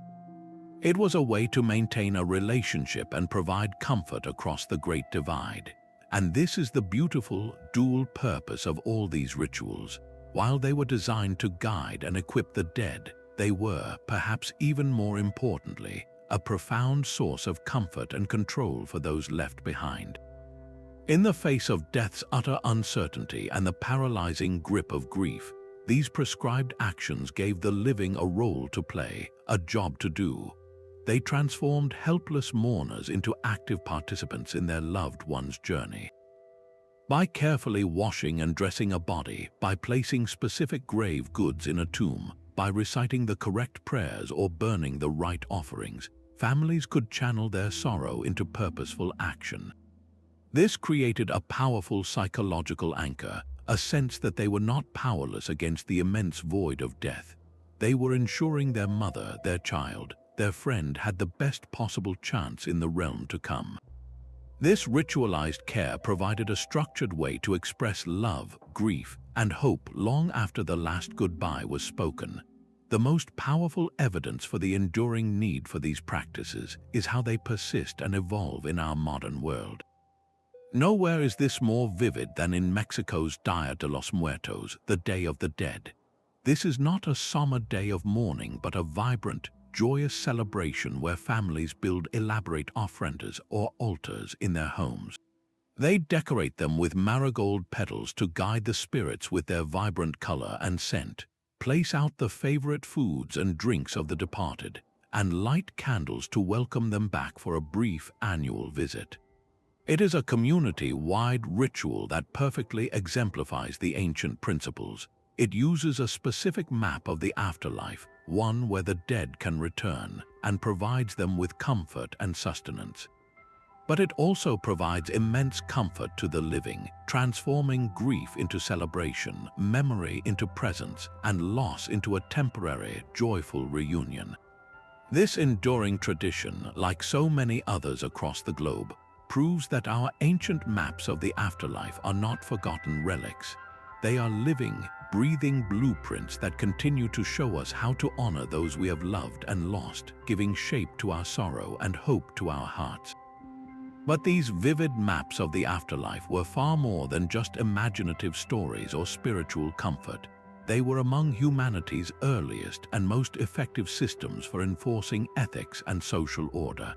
S1: It was a way to maintain a relationship and provide comfort across the Great Divide. And this is the beautiful, dual purpose of all these rituals. While they were designed to guide and equip the dead, they were, perhaps even more importantly, a profound source of comfort and control for those left behind. In the face of death's utter uncertainty and the paralyzing grip of grief, these prescribed actions gave the living a role to play, a job to do. They transformed helpless mourners into active participants in their loved one's journey. By carefully washing and dressing a body, by placing specific grave goods in a tomb, by reciting the correct prayers or burning the right offerings, families could channel their sorrow into purposeful action. This created a powerful psychological anchor, a sense that they were not powerless against the immense void of death. They were ensuring their mother, their child, their friend had the best possible chance in the realm to come. This ritualized care provided a structured way to express love, grief, and hope long after the last goodbye was spoken. The most powerful evidence for the enduring need for these practices is how they persist and evolve in our modern world. Nowhere is this more vivid than in Mexico's Dia de los Muertos, the Day of the Dead. This is not a somber day of mourning, but a vibrant, joyous celebration where families build elaborate ofrendas or altars in their homes. They decorate them with marigold petals to guide the spirits with their vibrant color and scent, place out the favorite foods and drinks of the departed, and light candles to welcome them back for a brief annual visit. It is a community-wide ritual that perfectly exemplifies the ancient principles. It uses a specific map of the afterlife, one where the dead can return, and provides them with comfort and sustenance. But it also provides immense comfort to the living, transforming grief into celebration, memory into presence, and loss into a temporary, joyful reunion. This enduring tradition, like so many others across the globe, proves that our ancient maps of the afterlife are not forgotten relics. They are living, breathing blueprints that continue to show us how to honor those we have loved and lost, giving shape to our sorrow and hope to our hearts. But these vivid maps of the afterlife were far more than just imaginative stories or spiritual comfort. They were among humanity's earliest and most effective systems for enforcing ethics and social order.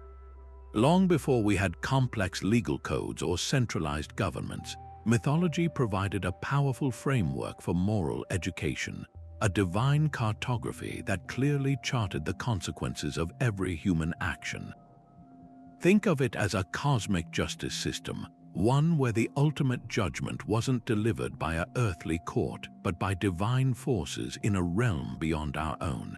S1: Long before we had complex legal codes or centralized governments, mythology provided a powerful framework for moral education, a divine cartography that clearly charted the consequences of every human action. Think of it as a cosmic justice system, one where the ultimate judgment wasn't delivered by an earthly court, but by divine forces in a realm beyond our own.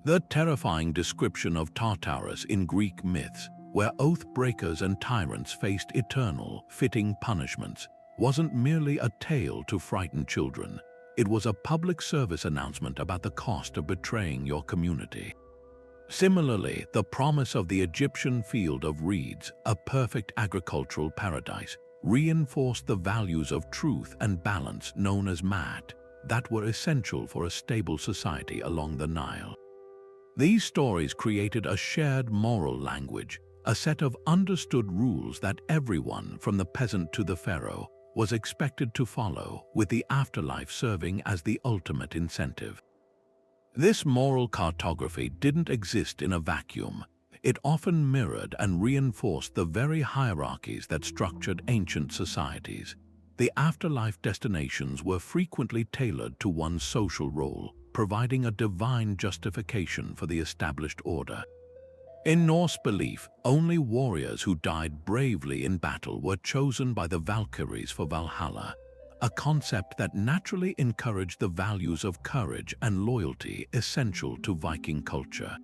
S1: The terrifying description of Tartarus in Greek myths, where oath breakers and tyrants faced eternal, fitting punishments, wasn't merely a tale to frighten children. It was a public service announcement about the cost of betraying your community. Similarly, the promise of the Egyptian field of reeds, a perfect agricultural paradise, reinforced the values of truth and balance known as Mat, that were essential for a stable society along the Nile. These stories created a shared moral language, a set of understood rules that everyone, from the peasant to the pharaoh, was expected to follow, with the afterlife serving as the ultimate incentive. This moral cartography didn't exist in a vacuum. It often mirrored and reinforced the very hierarchies that structured ancient societies. The afterlife destinations were frequently tailored to one's social role, providing a divine justification for the established order. In Norse belief, only warriors who died bravely in battle were chosen by the Valkyries for Valhalla, a concept that naturally encouraged the values of courage and loyalty essential to Viking culture.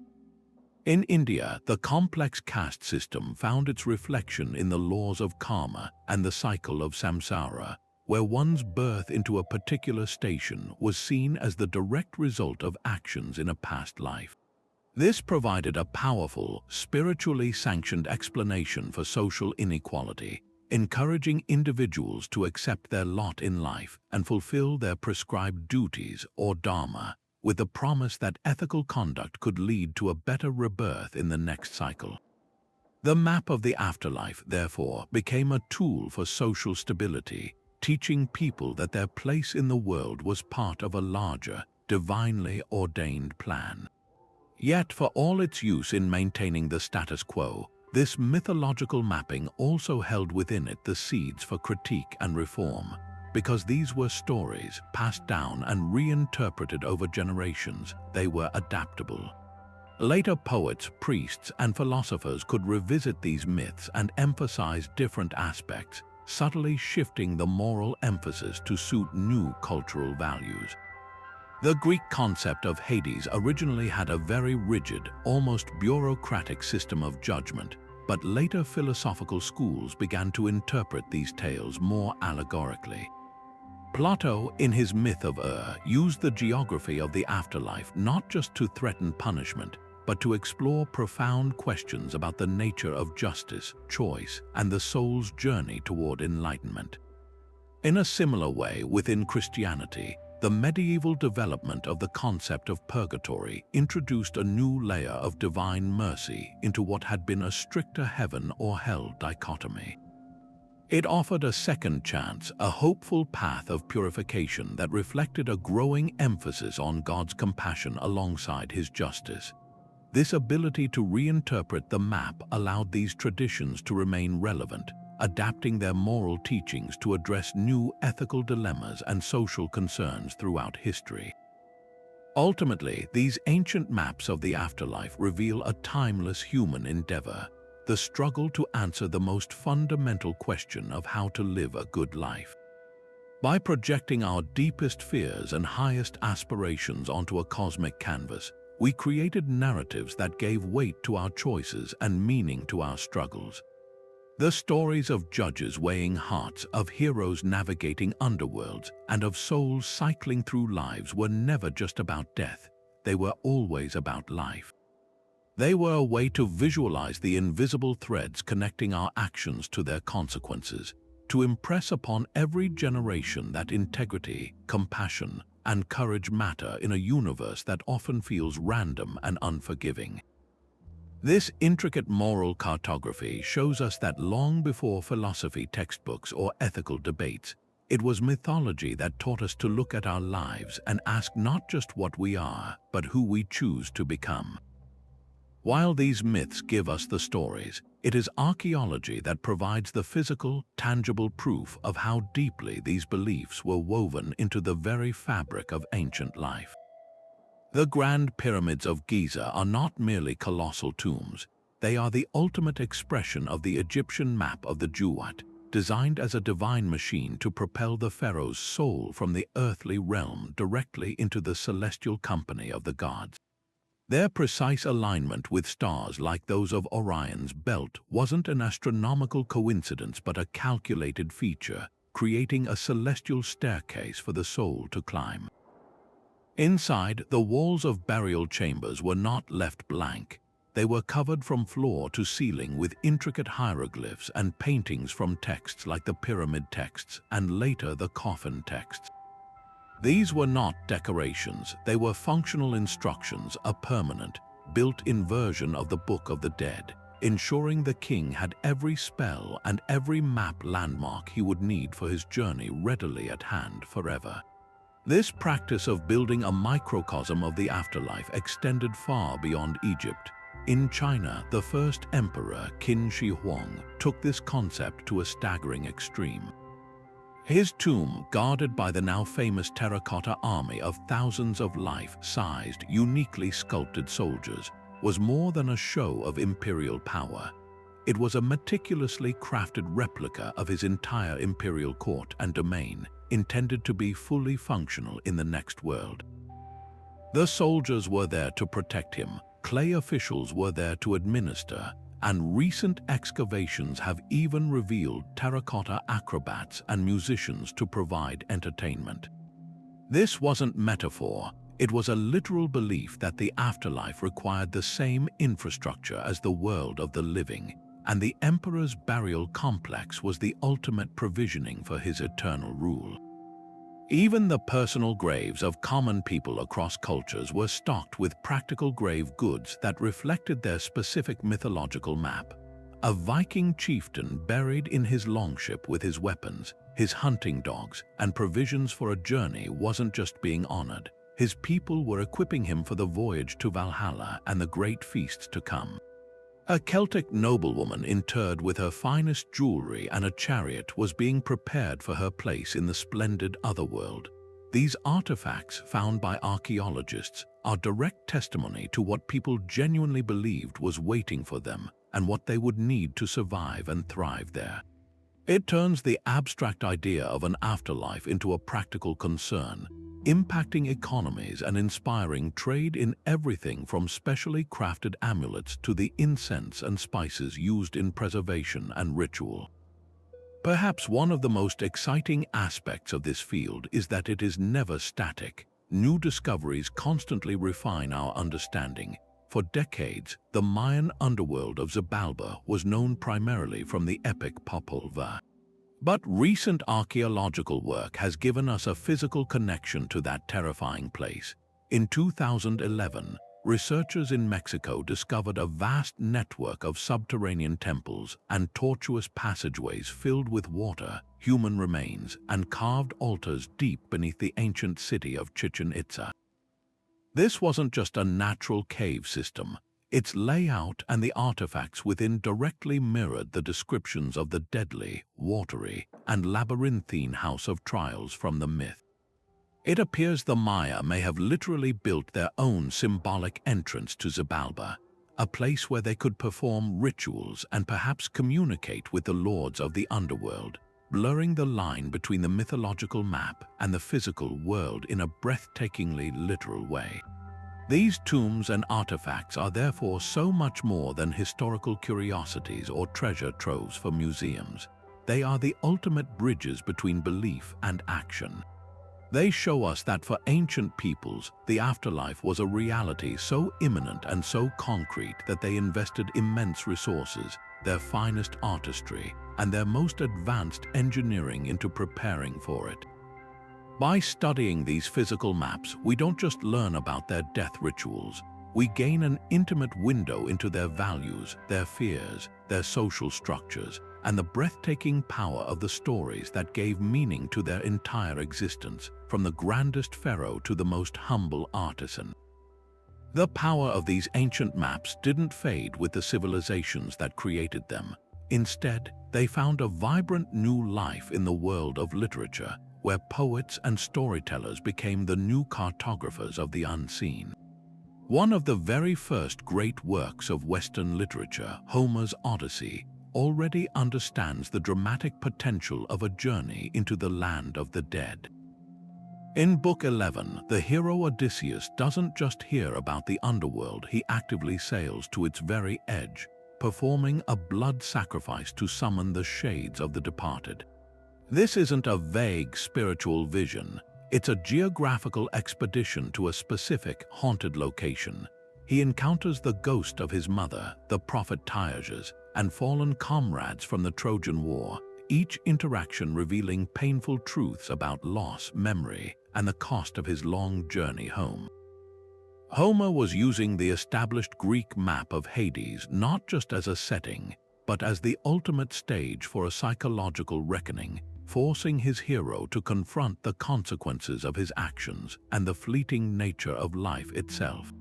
S1: In India, the complex caste system found its reflection in the laws of karma and the cycle of samsara, where one's birth into a particular station was seen as the direct result of actions in a past life. This provided a powerful, spiritually sanctioned explanation for social inequality, encouraging individuals to accept their lot in life and fulfill their prescribed duties or dharma, with the promise that ethical conduct could lead to a better rebirth in the next cycle. The map of the afterlife, therefore, became a tool for social stability, teaching people that their place in the world was part of a larger, divinely ordained plan. Yet, for all its use in maintaining the status quo, this mythological mapping also held within it the seeds for critique and reform, because these were stories passed down and reinterpreted over generations. They were adaptable. Later poets, priests, and philosophers could revisit these myths and emphasize different aspects, subtly shifting the moral emphasis to suit new cultural values. The Greek concept of Hades originally had a very rigid, almost bureaucratic system of judgment, but later philosophical schools began to interpret these tales more allegorically. Plato, in his myth of used the geography of the afterlife not just to threaten punishment, but to explore profound questions about the nature of justice, choice, and the soul's journey toward enlightenment. In a similar way, within Christianity, the medieval development of the concept of purgatory introduced a new layer of divine mercy into what had been a stricter heaven or hell dichotomy. It offered a second chance, a hopeful path of purification that reflected a growing emphasis on God's compassion alongside His justice. This ability to reinterpret the map allowed these traditions to remain relevant, adapting their moral teachings to address new ethical dilemmas and social concerns throughout history. Ultimately, these ancient maps of the afterlife reveal a timeless human endeavor, the struggle to answer the most fundamental question of how to live a good life. By projecting our deepest fears and highest aspirations onto a cosmic canvas, we created narratives that gave weight to our choices and meaning to our struggles. The stories of judges weighing hearts, of heroes navigating underworlds, and of souls cycling through lives were never just about death. They were always about life. They were a way to visualize the invisible threads connecting our actions to their consequences, to impress upon every generation that integrity, compassion, and courage matter in a universe that often feels random and unforgiving. This intricate moral cartography shows us that long before philosophy textbooks or ethical debates, it was mythology that taught us to look at our lives and ask not just what we are, but who we choose to become. While these myths give us the stories, it is archaeology that provides the physical, tangible proof of how deeply these beliefs were woven into the very fabric of ancient life. The Grand Pyramids of Giza are not merely colossal tombs. They are the ultimate expression of the Egyptian map of the Duat, designed as a divine machine to propel the pharaoh's soul from the earthly realm directly into the celestial company of the gods. Their precise alignment with stars like those of Orion's belt wasn't an astronomical coincidence but a calculated feature, creating a celestial staircase for the soul to climb. Inside, the walls of burial chambers were not left blank. They were covered from floor to ceiling with intricate hieroglyphs and paintings from texts like the pyramid texts and later the coffin texts. These were not decorations, they were functional instructions, a permanent, built-in version of the Book of the Dead, ensuring the king had every spell and every map landmark he would need for his journey readily at hand forever. This practice of building a microcosm of the afterlife extended far beyond Egypt. In China, the first emperor, Qin Shi Huang, took this concept to a staggering extreme. His tomb, guarded by the now famous terracotta army of thousands of life-sized, uniquely sculpted soldiers, was more than a show of imperial power. It was a meticulously crafted replica of his entire imperial court and domain, intended to be fully functional in the next world. The soldiers were there to protect him, clay officials were there to administer, and recent excavations have even revealed terracotta acrobats and musicians to provide entertainment. This wasn't metaphor, it was a literal belief that the afterlife required the same infrastructure as the world of the living, and the emperor's burial complex was the ultimate provisioning for his eternal rule. Even the personal graves of common people across cultures were stocked with practical grave goods that reflected their specific mythological map. A Viking chieftain buried in his longship with his weapons, his hunting dogs, and provisions for a journey wasn't just being honored. His people were equipping him for the voyage to Valhalla and the great feasts to come. A Celtic noblewoman interred with her finest jewelry and a chariot was being prepared for her place in the splendid otherworld. These artifacts, found by archaeologists, are direct testimony to what people genuinely believed was waiting for them and what they would need to survive and thrive there. It turns the abstract idea of an afterlife into a practical concern, impacting economies and inspiring trade in everything from specially crafted amulets to the incense and spices used in preservation and ritual. Perhaps one of the most exciting aspects of this field is that it is never static. New discoveries constantly refine our understanding. For decades, the Mayan underworld of Xibalba was known primarily from the epic Popol Vuh. But recent archaeological work has given us a physical connection to that terrifying place. In 2011, researchers in Mexico discovered a vast network of subterranean temples and tortuous passageways filled with water, human remains, and carved altars deep beneath the ancient city of Chichen Itza. This wasn't just a natural cave system. Its layout and the artifacts within directly mirrored the descriptions of the deadly, watery, and labyrinthine House of Trials from the myth. It appears the Maya may have literally built their own symbolic entrance to Xibalba, a place where they could perform rituals and perhaps communicate with the lords of the underworld. blurring the line between the mythological map and the physical world in a breathtakingly literal way. These tombs and artifacts are therefore so much more than historical curiosities or treasure troves for museums. They are the ultimate bridges between belief and action. They show us that for ancient peoples, the afterlife was a reality so imminent and so concrete that they invested immense resources, their finest artistry, and their most advanced engineering into preparing for it. By studying these physical maps, we don't just learn about their death rituals. We gain an intimate window into their values, their fears, their social structures, and the breathtaking power of the stories that gave meaning to their entire existence, from the grandest pharaoh to the most humble artisan. The power of these ancient maps didn't fade with the civilizations that created them. Instead, they found a vibrant new life in the world of literature, where poets and storytellers became the new cartographers of the unseen. One of the very first great works of Western literature, Homer's Odyssey, already understands the dramatic potential of a journey into the land of the dead. In Book 11, the hero Odysseus doesn't just hear about the underworld, he actively sails to its very edge, performing a blood sacrifice to summon the shades of the departed. This isn't a vague spiritual vision, it's a geographical expedition to a specific haunted location. He encounters the ghost of his mother, the prophet Tyreus, and fallen comrades from the Trojan War, each interaction revealing painful truths about loss, memory, and the cost of his long journey home. Homer was using the established Greek map of Hades not just as a setting, but as the ultimate stage for a psychological reckoning, forcing his hero to confront the consequences of his actions and the fleeting nature of life itself.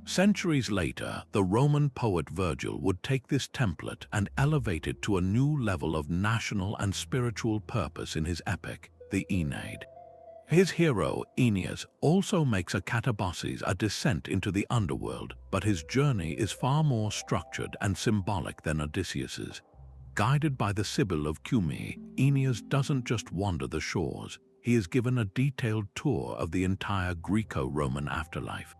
S1: Centuries later, the Roman poet Virgil would take this template and elevate it to a new level of national and spiritual purpose in his epic, the Aeneid. His hero, Aeneas, also makes a katabasis, a descent into the underworld, but his journey is far more structured and symbolic than Odysseus's. Guided by the Sibyl of Cumae, Aeneas doesn't just wander the shores, he is given a detailed tour of the entire Greco-Roman afterlife.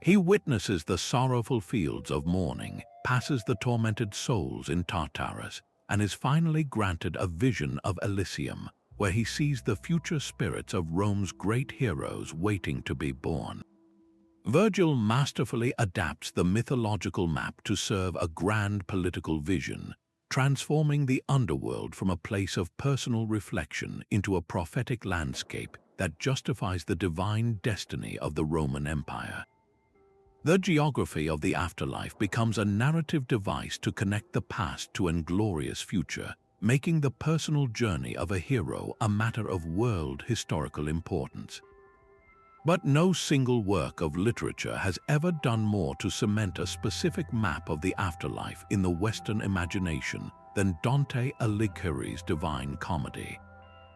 S1: He witnesses the sorrowful fields of mourning, passes the tormented souls in Tartarus, and is finally granted a vision of Elysium, where he sees the future spirits of Rome's great heroes waiting to be born. Virgil masterfully adapts the mythological map to serve a grand political vision, transforming the underworld from a place of personal reflection into a prophetic landscape that justifies the divine destiny of the Roman Empire. The geography of the afterlife becomes a narrative device to connect the past to an inglorious future, making the personal journey of a hero a matter of world historical importance. But no single work of literature has ever done more to cement a specific map of the afterlife in the Western imagination than Dante Alighieri's Divine Comedy.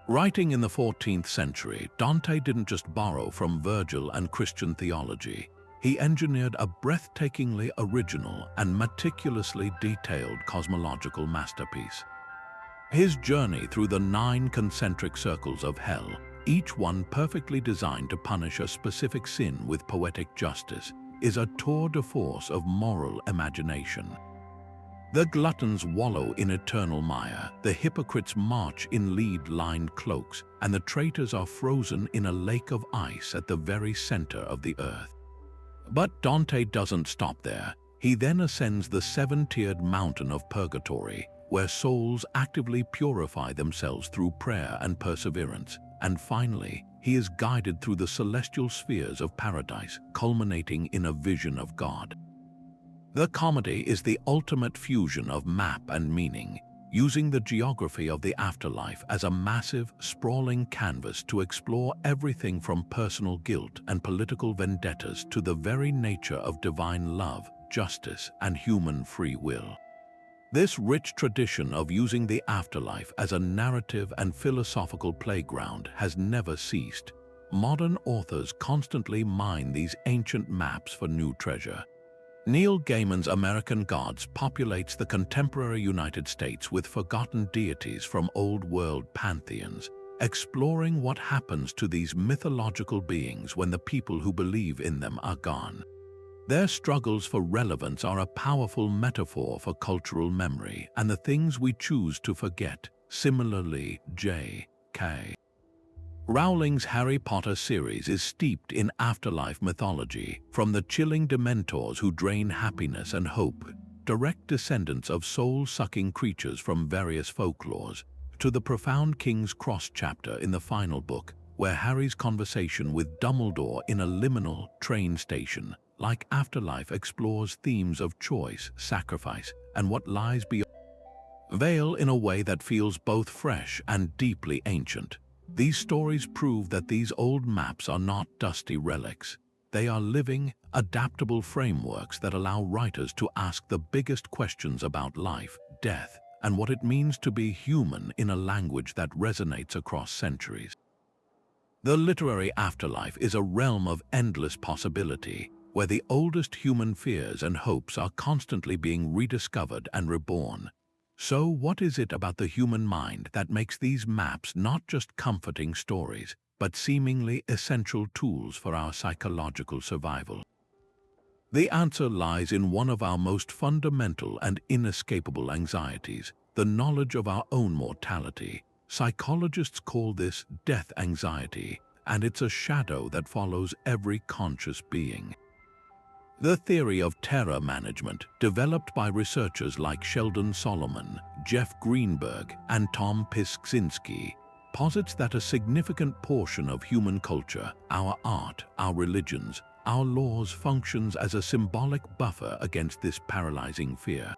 S1: Writing in the 14th century, Dante didn't just borrow from Virgil and Christian theology. He engineered a breathtakingly original and meticulously detailed cosmological masterpiece. His journey through the 9 concentric circles of hell, each one perfectly designed to punish a specific sin with poetic justice, is a tour de force of moral imagination. The gluttons wallow in eternal mire, the hypocrites march in lead-lined cloaks, and the traitors are frozen in a lake of ice at the very center of the earth. But Dante doesn't stop there. He then ascends the 7-tiered mountain of purgatory, where souls actively purify themselves through prayer and perseverance, and finally, he is guided through the celestial spheres of paradise, culminating in a vision of God. The comedy is the ultimate fusion of map and meaning, using the geography of the afterlife as a massive, sprawling canvas to explore everything from personal guilt and political vendettas to the very nature of divine love, justice, and human free will. This rich tradition of using the afterlife as a narrative and philosophical playground has never ceased. Modern authors constantly mine these ancient maps for new treasure. Neil Gaiman's American Gods populates the contemporary United States with forgotten deities from old world pantheons, exploring what happens to these mythological beings when the people who believe in them are gone. Their struggles for relevance are a powerful metaphor for cultural memory and the things we choose to forget. Similarly, J.K. Rowling's Harry Potter series is steeped in afterlife mythology, from the chilling dementors who drain happiness and hope, direct descendants of soul-sucking creatures from various folklores, to the profound King's Cross chapter in the final book, where Harry's conversation with Dumbledore in a liminal train station, like Afterlife, explores themes of choice, sacrifice, and what lies beyond veil in a way that feels both fresh and deeply ancient. These stories prove that these old maps are not dusty relics. They are living, adaptable frameworks that allow writers to ask the biggest questions about life, death, and what it means to be human in a language that resonates across centuries. The literary afterlife is a realm of endless possibility, where the oldest human fears and hopes are constantly being rediscovered and reborn. So what is it about the human mind that makes these maps not just comforting stories, but seemingly essential tools for our psychological survival? The answer lies in one of our most fundamental and inescapable anxieties, the knowledge of our own mortality. Psychologists call this death anxiety, and it's a shadow that follows every conscious being. The theory of terror management, developed by researchers like Sheldon Solomon, Jeff Greenberg, and Tom Pisczynski, posits that a significant portion of human culture, our art, our religions, our laws, functions as a symbolic buffer against this paralyzing fear.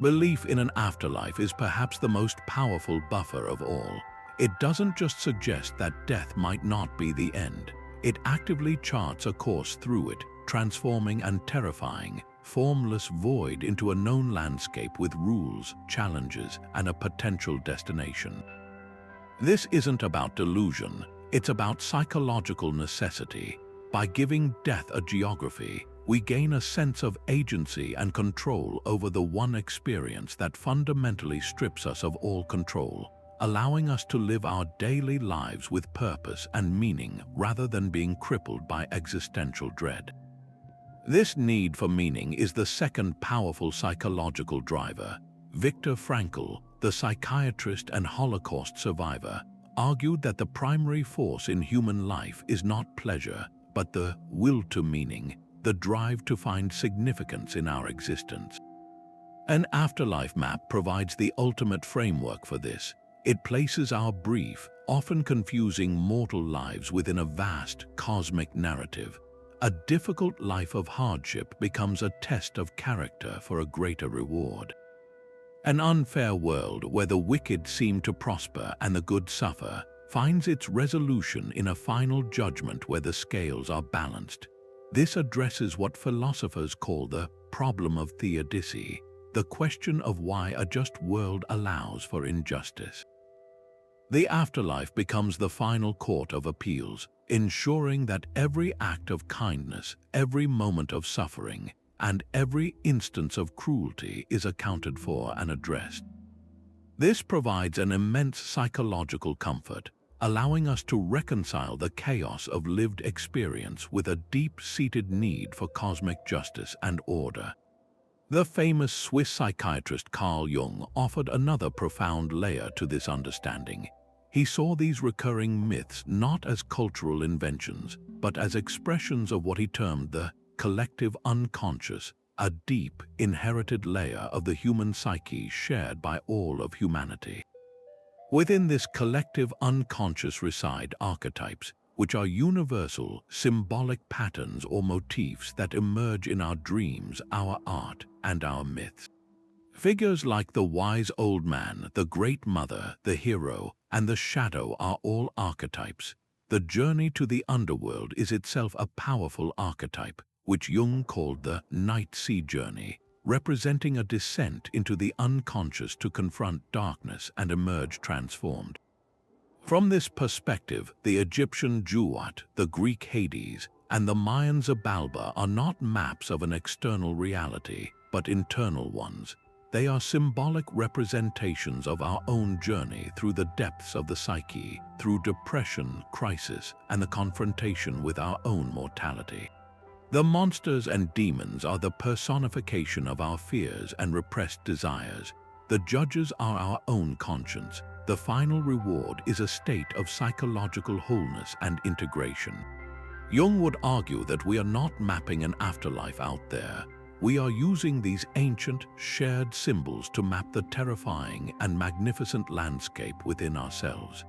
S1: Belief in an afterlife is perhaps the most powerful buffer of all. It doesn't just suggest that death might not be the end. It actively charts a course through it, transforming and terrifying, formless void into a known landscape with rules, challenges, and a potential destination. This isn't about delusion, it's about psychological necessity. By giving death a geography, we gain a sense of agency and control over the one experience that fundamentally strips us of all control, allowing us to live our daily lives with purpose and meaning rather than being crippled by existential dread. This need for meaning is the second powerful psychological driver. Viktor Frankl, the psychiatrist and Holocaust survivor, argued that the primary force in human life is not pleasure, but the will to meaning, the drive to find significance in our existence. An afterlife map provides the ultimate framework for this. It places our brief, often confusing mortal lives within a vast, cosmic narrative. A difficult life of hardship becomes a test of character for a greater reward. An unfair world where the wicked seem to prosper and the good suffer finds its resolution in a final judgment where the scales are balanced. This addresses what philosophers call the problem of theodicy, the question of why a just world allows for injustice. The afterlife becomes the final court of appeals, ensuring that every act of kindness, every moment of suffering, and every instance of cruelty is accounted for and addressed. This provides an immense psychological comfort, allowing us to reconcile the chaos of lived experience with a deep-seated need for cosmic justice and order. The famous Swiss psychiatrist Carl Jung offered another profound layer to this understanding. He saw these recurring myths not as cultural inventions, but as expressions of what he termed the collective unconscious, a deep, inherited layer of the human psyche shared by all of humanity. Within this collective unconscious reside archetypes, which are universal, symbolic patterns or motifs that emerge in our dreams, our art, and our myths. Figures like the wise old man, the great mother, the hero, and the shadow are all archetypes. The journey to the underworld is itself a powerful archetype, which Jung called the night sea journey, representing a descent into the unconscious to confront darkness and emerge transformed. From this perspective, the Egyptian Duat, the Greek Hades, and the Mayan Zabalba are not maps of an external reality, but internal ones. They are symbolic representations of our own journey through the depths of the psyche, through depression, crisis, and the confrontation with our own mortality. The monsters and demons are the personification of our fears and repressed desires. The judges are our own conscience. The final reward is a state of psychological wholeness and integration. Jung would argue that we are not mapping an afterlife out there. We are using these ancient, shared symbols to map the terrifying and magnificent landscape within ourselves.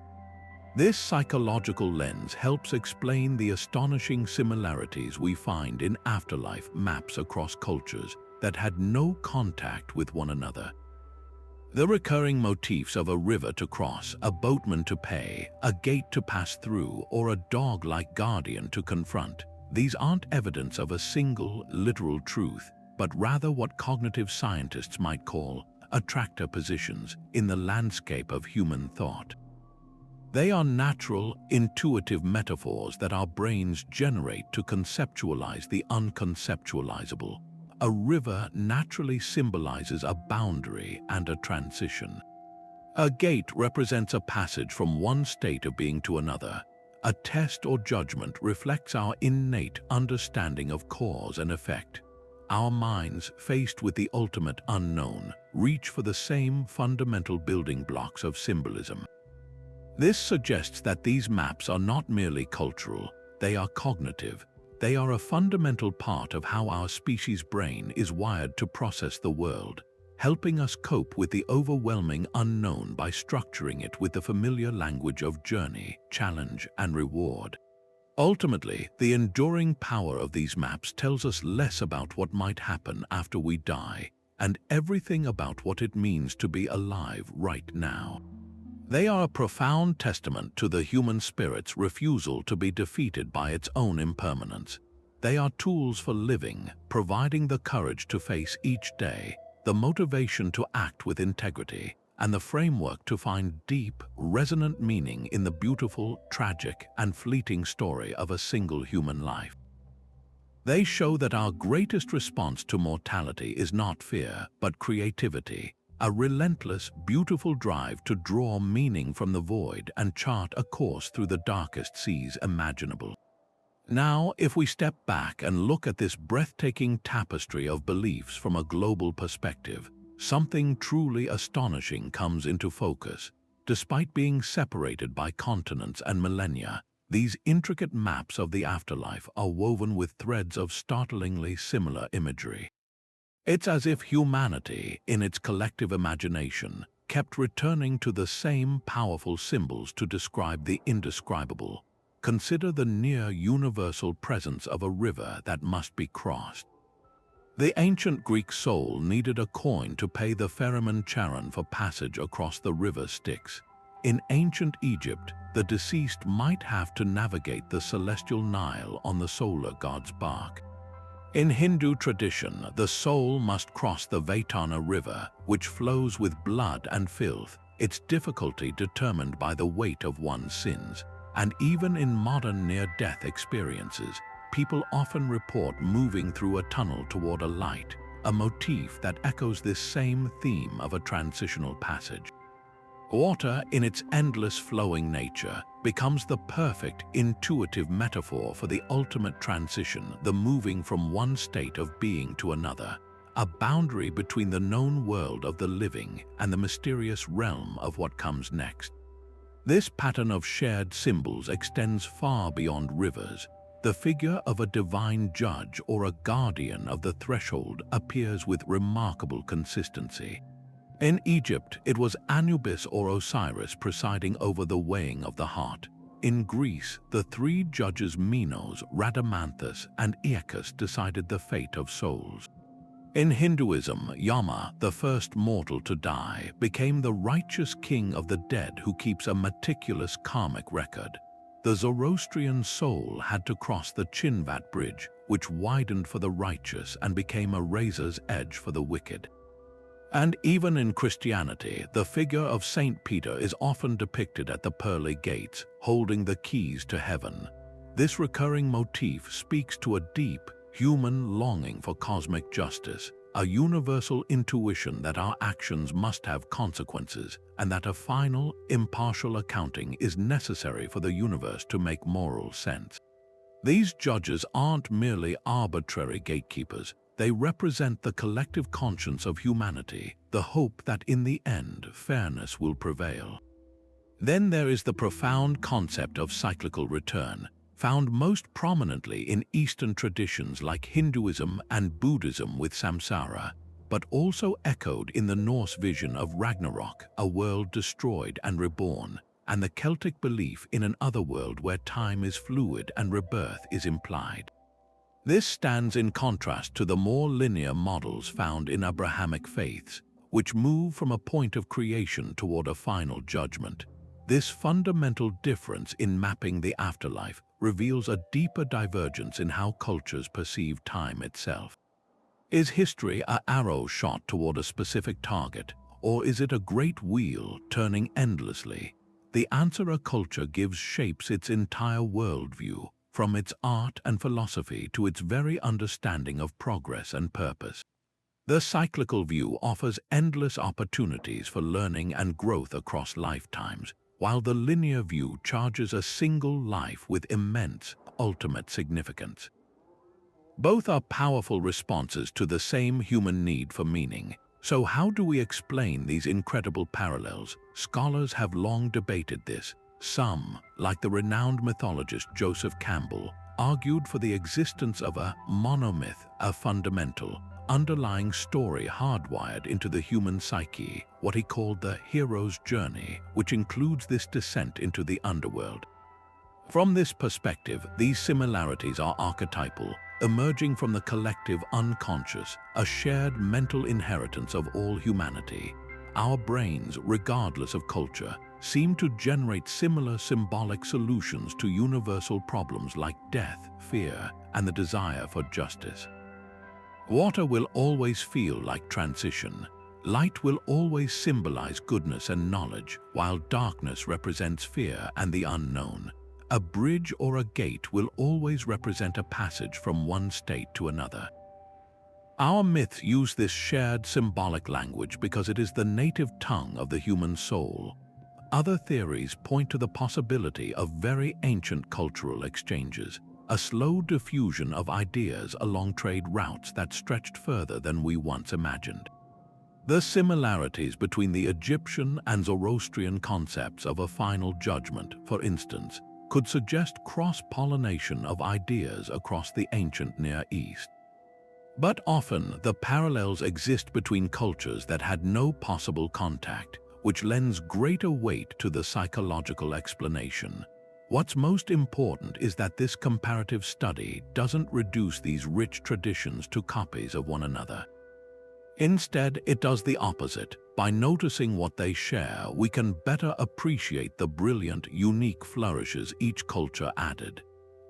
S1: This psychological lens helps explain the astonishing similarities we find in afterlife maps across cultures that had no contact with one another. The recurring motifs of a river to cross, a boatman to pay, a gate to pass through, or a dog-like guardian to confront, these aren't evidence of a single, literal truth, but rather what cognitive scientists might call attractor positions in the landscape of human thought. They are natural, intuitive metaphors that our brains generate to conceptualize the unconceptualizable. A river naturally symbolizes a boundary and a transition. A gate represents a passage from one state of being to another. A test or judgment reflects our innate understanding of cause and effect. Our minds, faced with the ultimate unknown, reach for the same fundamental building blocks of symbolism. This suggests that these maps are not merely cultural, they are cognitive. They are a fundamental part of how our species' brain is wired to process the world, helping us cope with the overwhelming unknown by structuring it with the familiar language of journey, challenge, and reward. Ultimately, the enduring power of these maps tells us less about what might happen after we die, and everything about what it means to be alive right now. They are a profound testament to the human spirit's refusal to be defeated by its own impermanence. They are tools for living, providing the courage to face each day, the motivation to act with integrity, and the framework to find deep, resonant meaning in the beautiful, tragic, and fleeting story of a single human life. They show that our greatest response to mortality is not fear, but creativity, a relentless, beautiful drive to draw meaning from the void and chart a course through the darkest seas imaginable. Now, if we step back and look at this breathtaking tapestry of beliefs from a global perspective, something truly astonishing comes into focus. Despite being separated by continents and millennia, these intricate maps of the afterlife are woven with threads of startlingly similar imagery. It's as if humanity, in its collective imagination, kept returning to the same powerful symbols to describe the indescribable. Consider the near-universal presence of a river that must be crossed. The ancient Greek soul needed a coin to pay the ferryman Charon for passage across the river Styx. In ancient Egypt, the deceased might have to navigate the celestial Nile on the solar god's bark. In Hindu tradition, the soul must cross the Vaitana River, which flows with blood and filth, its difficulty determined by the weight of one's sins. And even in modern near-death experiences, people often report moving through a tunnel toward a light, a motif that echoes this same theme of a transitional passage. Water, in its endless flowing nature, becomes the perfect, intuitive metaphor for the ultimate transition, the moving from one state of being to another, a boundary between the known world of the living and the mysterious realm of what comes next. This pattern of shared symbols extends far beyond rivers. The figure of a divine judge or a guardian of the threshold appears with remarkable consistency. In Egypt, it was Anubis or Osiris presiding over the weighing of the heart. In Greece, the three judges Meadows, Rhadamanthus, and Aeacus decided the fate of souls. In Hinduism, Yama, the first mortal to die, became the righteous king of the dead who keeps a meticulous karmic record. The Zoroastrian soul had to cross the Chinvat Bridge, which widened for the righteous and became a razor's edge for the wicked. And even in Christianity, the figure of Saint Peter is often depicted at the pearly gates, holding the keys to heaven. This recurring motif speaks to a deep, human longing for cosmic justice, a universal intuition that our actions must have consequences and that a final, impartial accounting is necessary for the universe to make moral sense. These judges aren't merely arbitrary gatekeepers. They represent the collective conscience of humanity, the hope that in the end, fairness will prevail. Then there is the profound concept of cyclical return, found most prominently in Eastern traditions like Hinduism and Buddhism with samsara, but also echoed in the Norse vision of Ragnarok, a world destroyed and reborn, and the Celtic belief in an otherworld where time is fluid and rebirth is implied. This stands in contrast to the more linear models found in Abrahamic faiths, which move from a point of creation toward a final judgment. This fundamental difference in mapping the afterlife reveals a deeper divergence in how cultures perceive time itself. Is history an arrow shot toward a specific target, or is it a great wheel turning endlessly? The answer a culture gives shapes its entire worldview, from its art and philosophy to its very understanding of progress and purpose. The cyclical view offers endless opportunities for learning and growth across lifetimes, while the linear view charges a single life with immense, ultimate significance. Both are powerful responses to the same human need for meaning. So how do we explain these incredible parallels? Scholars have long debated this. Some, like the renowned mythologist Joseph Campbell, argued for the existence of a monomyth, a fundamental, underlying story hardwired into the human psyche, what he called the hero's journey, which includes this descent into the underworld. From this perspective, these similarities are archetypal, emerging from the collective unconscious, a shared mental inheritance of all humanity. Our brains, regardless of culture, seem to generate similar symbolic solutions to universal problems like death, fear, and the desire for justice. Water will always feel like transition. Light will always symbolize goodness and knowledge, while darkness represents fear and the unknown. A bridge or a gate will always represent a passage from one state to another. Our myths use this shared symbolic language because it is the native tongue of the human soul. Other theories point to the possibility of very ancient cultural exchanges, a slow diffusion of ideas along trade routes that stretched further than we once imagined. The similarities between the Egyptian and Zoroastrian concepts of a final judgment, for instance, could suggest cross-pollination of ideas across the ancient Near East. But often, the parallels exist between cultures that had no possible contact, which lends greater weight to the psychological explanation. What's most important is that this comparative study doesn't reduce these rich traditions to copies of one another. Instead, it does the opposite. By noticing what they share, we can better appreciate the brilliant, unique flourishes each culture added.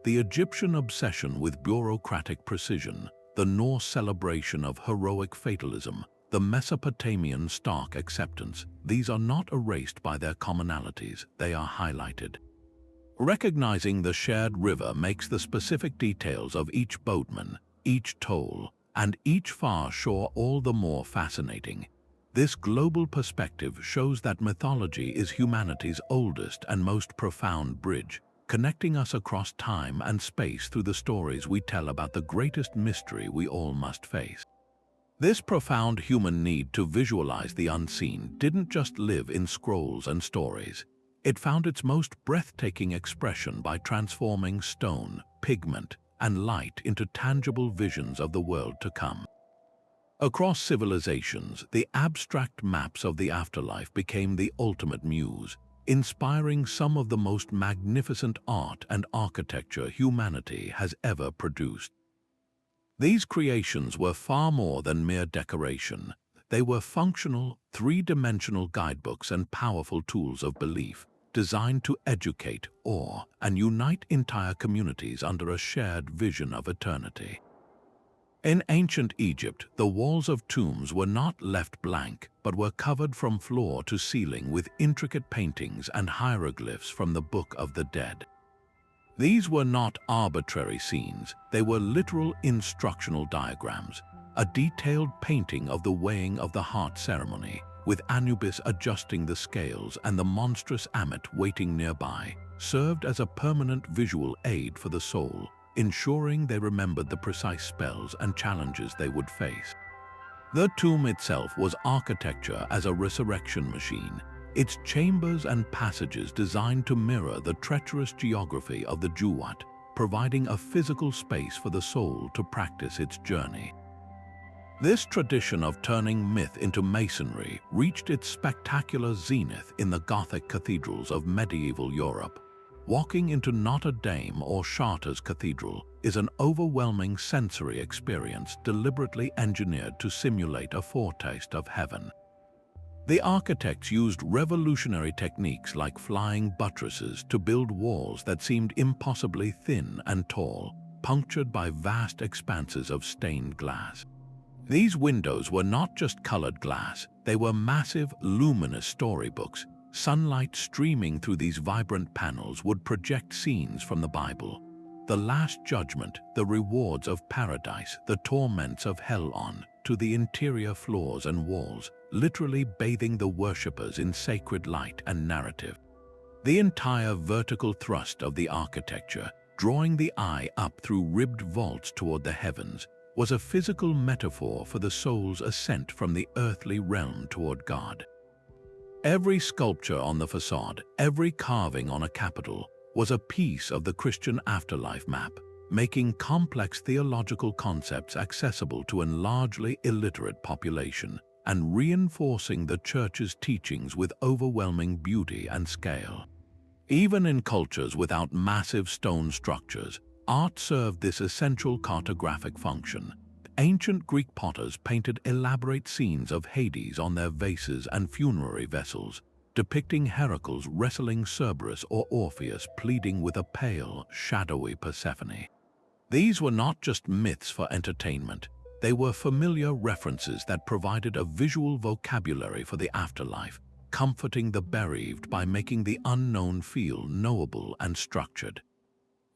S1: The Egyptian obsession with bureaucratic precision, the Norse celebration of heroic fatalism, the Mesopotamian stark acceptance, these are not erased by their commonalities, they are highlighted. Recognizing the shared river makes the specific details of each boatman, each toll, and each far shore all the more fascinating. This global perspective shows that mythology is humanity's oldest and most profound bridge, connecting us across time and space through the stories we tell about the greatest mystery we all must face. This profound human need to visualize the unseen didn't just live in scrolls and stories. It found its most breathtaking expression by transforming stone, pigment, and light into tangible visions of the world to come. Across civilizations, the abstract maps of the afterlife became the ultimate muse, inspiring some of the most magnificent art and architecture humanity has ever produced. These creations were far more than mere decoration. They were functional, three-dimensional guidebooks and powerful tools of belief, designed to educate, awe, and unite entire communities under a shared vision of eternity. In ancient Egypt, the walls of tombs were not left blank, but were covered from floor to ceiling with intricate paintings and hieroglyphs from the Book of the Dead. These were not arbitrary scenes, they were literal instructional diagrams, a detailed painting of the weighing of the heart ceremony, with Anubis adjusting the scales and the monstrous Ammit waiting nearby, served as a permanent visual aid for the soul, ensuring they remembered the precise spells and challenges they would face. The tomb itself was architecture as a resurrection machine, its chambers and passages designed to mirror the treacherous geography of the Duat, providing a physical space for the soul to practice its journey. This tradition of turning myth into masonry reached its spectacular zenith in the Gothic cathedrals of medieval Europe. Walking into Notre Dame or Chartres Cathedral is an overwhelming sensory experience deliberately engineered to simulate a foretaste of heaven. The architects used revolutionary techniques like flying buttresses to build walls that seemed impossibly thin and tall, punctured by vast expanses of stained glass. These windows were not just colored glass, they were massive, luminous storybooks. Sunlight streaming through these vibrant panels would project scenes from the Bible. The Last Judgment, the rewards of paradise, the torments of hell on, to the interior floors and walls, literally bathing the worshippers in sacred light and narrative. The entire vertical thrust of the architecture, drawing the eye up through ribbed vaults toward the heavens, was a physical metaphor for the soul's ascent from the earthly realm toward God. Every sculpture on the facade, every carving on a capital, was a piece of the Christian afterlife map, making complex theological concepts accessible to a largely illiterate population and reinforcing the Church's teachings with overwhelming beauty and scale. Even in cultures without massive stone structures, art served this essential cartographic function. Ancient Greek potters painted elaborate scenes of Hades on their vases and funerary vessels, depicting Heracles wrestling Cerberus or Orpheus pleading with a pale, shadowy Persephone. These were not just myths for entertainment, they were familiar references that provided a visual vocabulary for the afterlife, comforting the bereaved by making the unknown feel knowable and structured.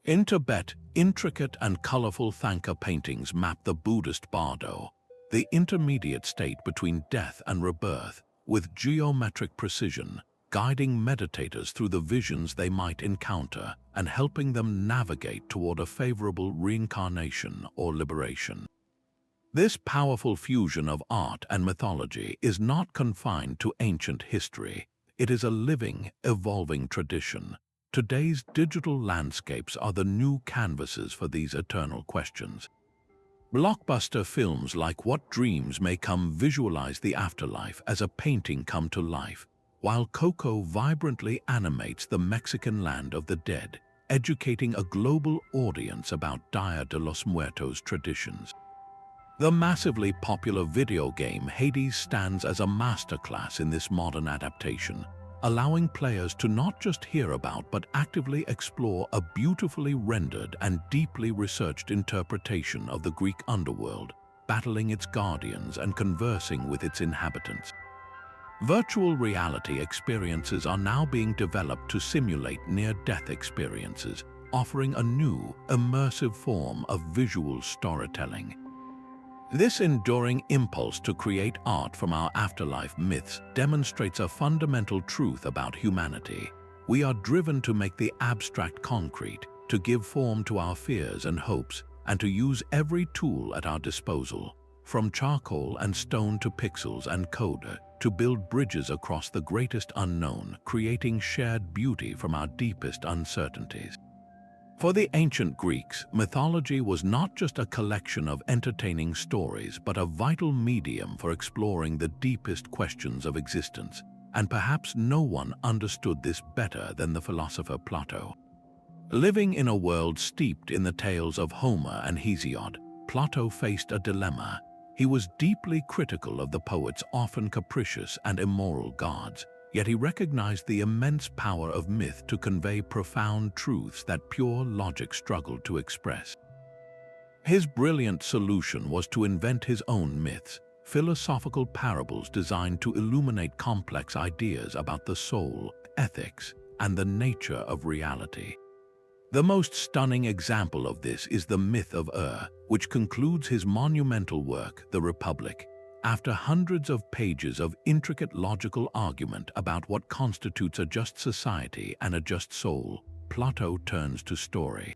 S1: In Tibet, intricate and colorful Thangka paintings map the Buddhist bardo, the intermediate state between death and rebirth, with geometric precision, guiding meditators through the visions they might encounter and helping them navigate toward a favorable reincarnation or liberation. This powerful fusion of art and mythology is not confined to ancient history. It is a living, evolving tradition. Today's digital landscapes are the new canvases for these eternal questions. Blockbuster films like What Dreams May Come visualize the afterlife as a painting come to life, while Coco vibrantly animates the Mexican land of the dead, educating a global audience about Dia de los Muertos traditions. The massively popular video game Hades stands as a masterclass in this modern adaptation, allowing players to not just hear about but actively explore a beautifully rendered and deeply researched interpretation of the Greek underworld, battling its guardians and conversing with its inhabitants. Virtual reality experiences are now being developed to simulate near-death experiences, offering a new, immersive form of visual storytelling. This enduring impulse to create art from our afterlife myths demonstrates a fundamental truth about humanity. We are driven to make the abstract concrete, to give form to our fears and hopes, and to use every tool at our disposal, from charcoal and stone to pixels and code, to build bridges across the greatest unknown, creating shared beauty from our deepest uncertainties. For the ancient Greeks, mythology was not just a collection of entertaining stories, but a vital medium for exploring the deepest questions of existence, and perhaps no one understood this better than the philosopher Plato. Living in a world steeped in the tales of Homer and Hesiod, Plato faced a dilemma. He was deeply critical of the poet's often capricious and immoral gods, yet he recognized the immense power of myth to convey profound truths that pure logic struggled to express. His brilliant solution was to invent his own myths, philosophical parables designed to illuminate complex ideas about the soul, ethics, and the nature of reality. The most stunning example of this is the myth of which concludes his monumental work, The Republic. After hundreds of pages of intricate logical argument about what constitutes a just society and a just soul, Plato turns to story.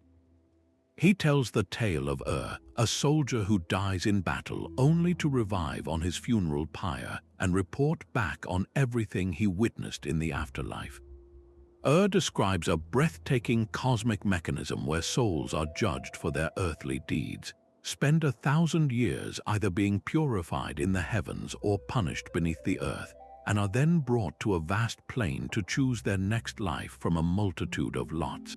S1: He tells the tale of a soldier who dies in battle only to revive on his funeral pyre and report back on everything he witnessed in the afterlife. Describes a breathtaking cosmic mechanism where souls are judged for their earthly deeds, spend 1,000 years either being purified in the heavens or punished beneath the earth, and are then brought to a vast plain to choose their next life from a multitude of lots.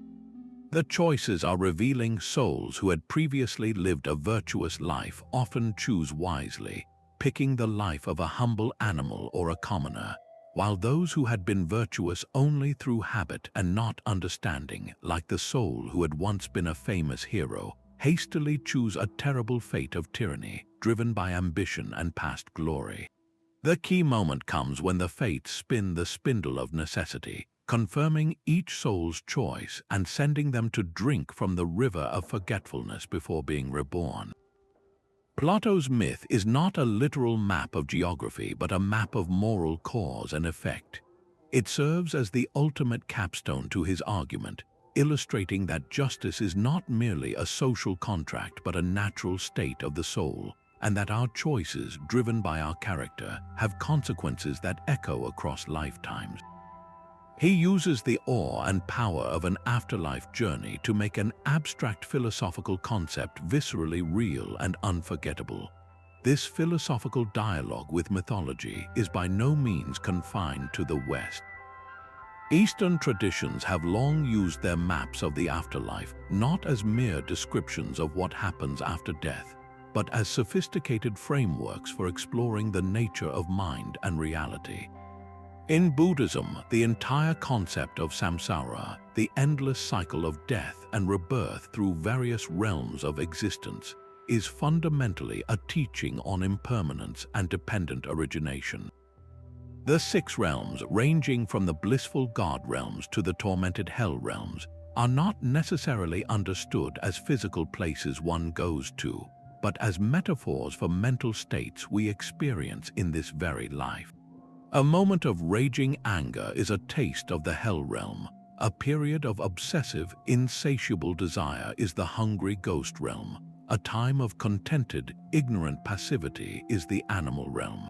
S1: The choices are revealing. Souls who had previously lived a virtuous life often choose wisely, picking the life of a humble animal or a commoner, while those who had been virtuous only through habit and not understanding, like the soul who had once been a famous hero, hastily choose a terrible fate of tyranny, driven by ambition and past glory. The key moment comes when the fates spin the spindle of necessity, confirming each soul's choice and sending them to drink from the river of forgetfulness before being reborn. Plato's myth is not a literal map of geography, but a map of moral cause and effect. It serves as the ultimate capstone to his argument, illustrating that justice is not merely a social contract but a natural state of the soul, and that our choices, driven by our character, have consequences that echo across lifetimes. He uses the awe and power of an afterlife journey to make an abstract philosophical concept viscerally real and unforgettable. This philosophical dialogue with mythology is by no means confined to the West. Eastern traditions have long used their maps of the afterlife not as mere descriptions of what happens after death, but as sophisticated frameworks for exploring the nature of mind and reality. In Buddhism, the entire concept of samsara, the endless cycle of death and rebirth through various realms of existence, is fundamentally a teaching on impermanence and dependent origination. The 6 realms, ranging from the blissful God realms to the tormented hell realms, are not necessarily understood as physical places one goes to, but as metaphors for mental states we experience in this very life. A moment of raging anger is a taste of the hell realm. A period of obsessive, insatiable desire is the hungry ghost realm. A time of contented, ignorant passivity is the animal realm.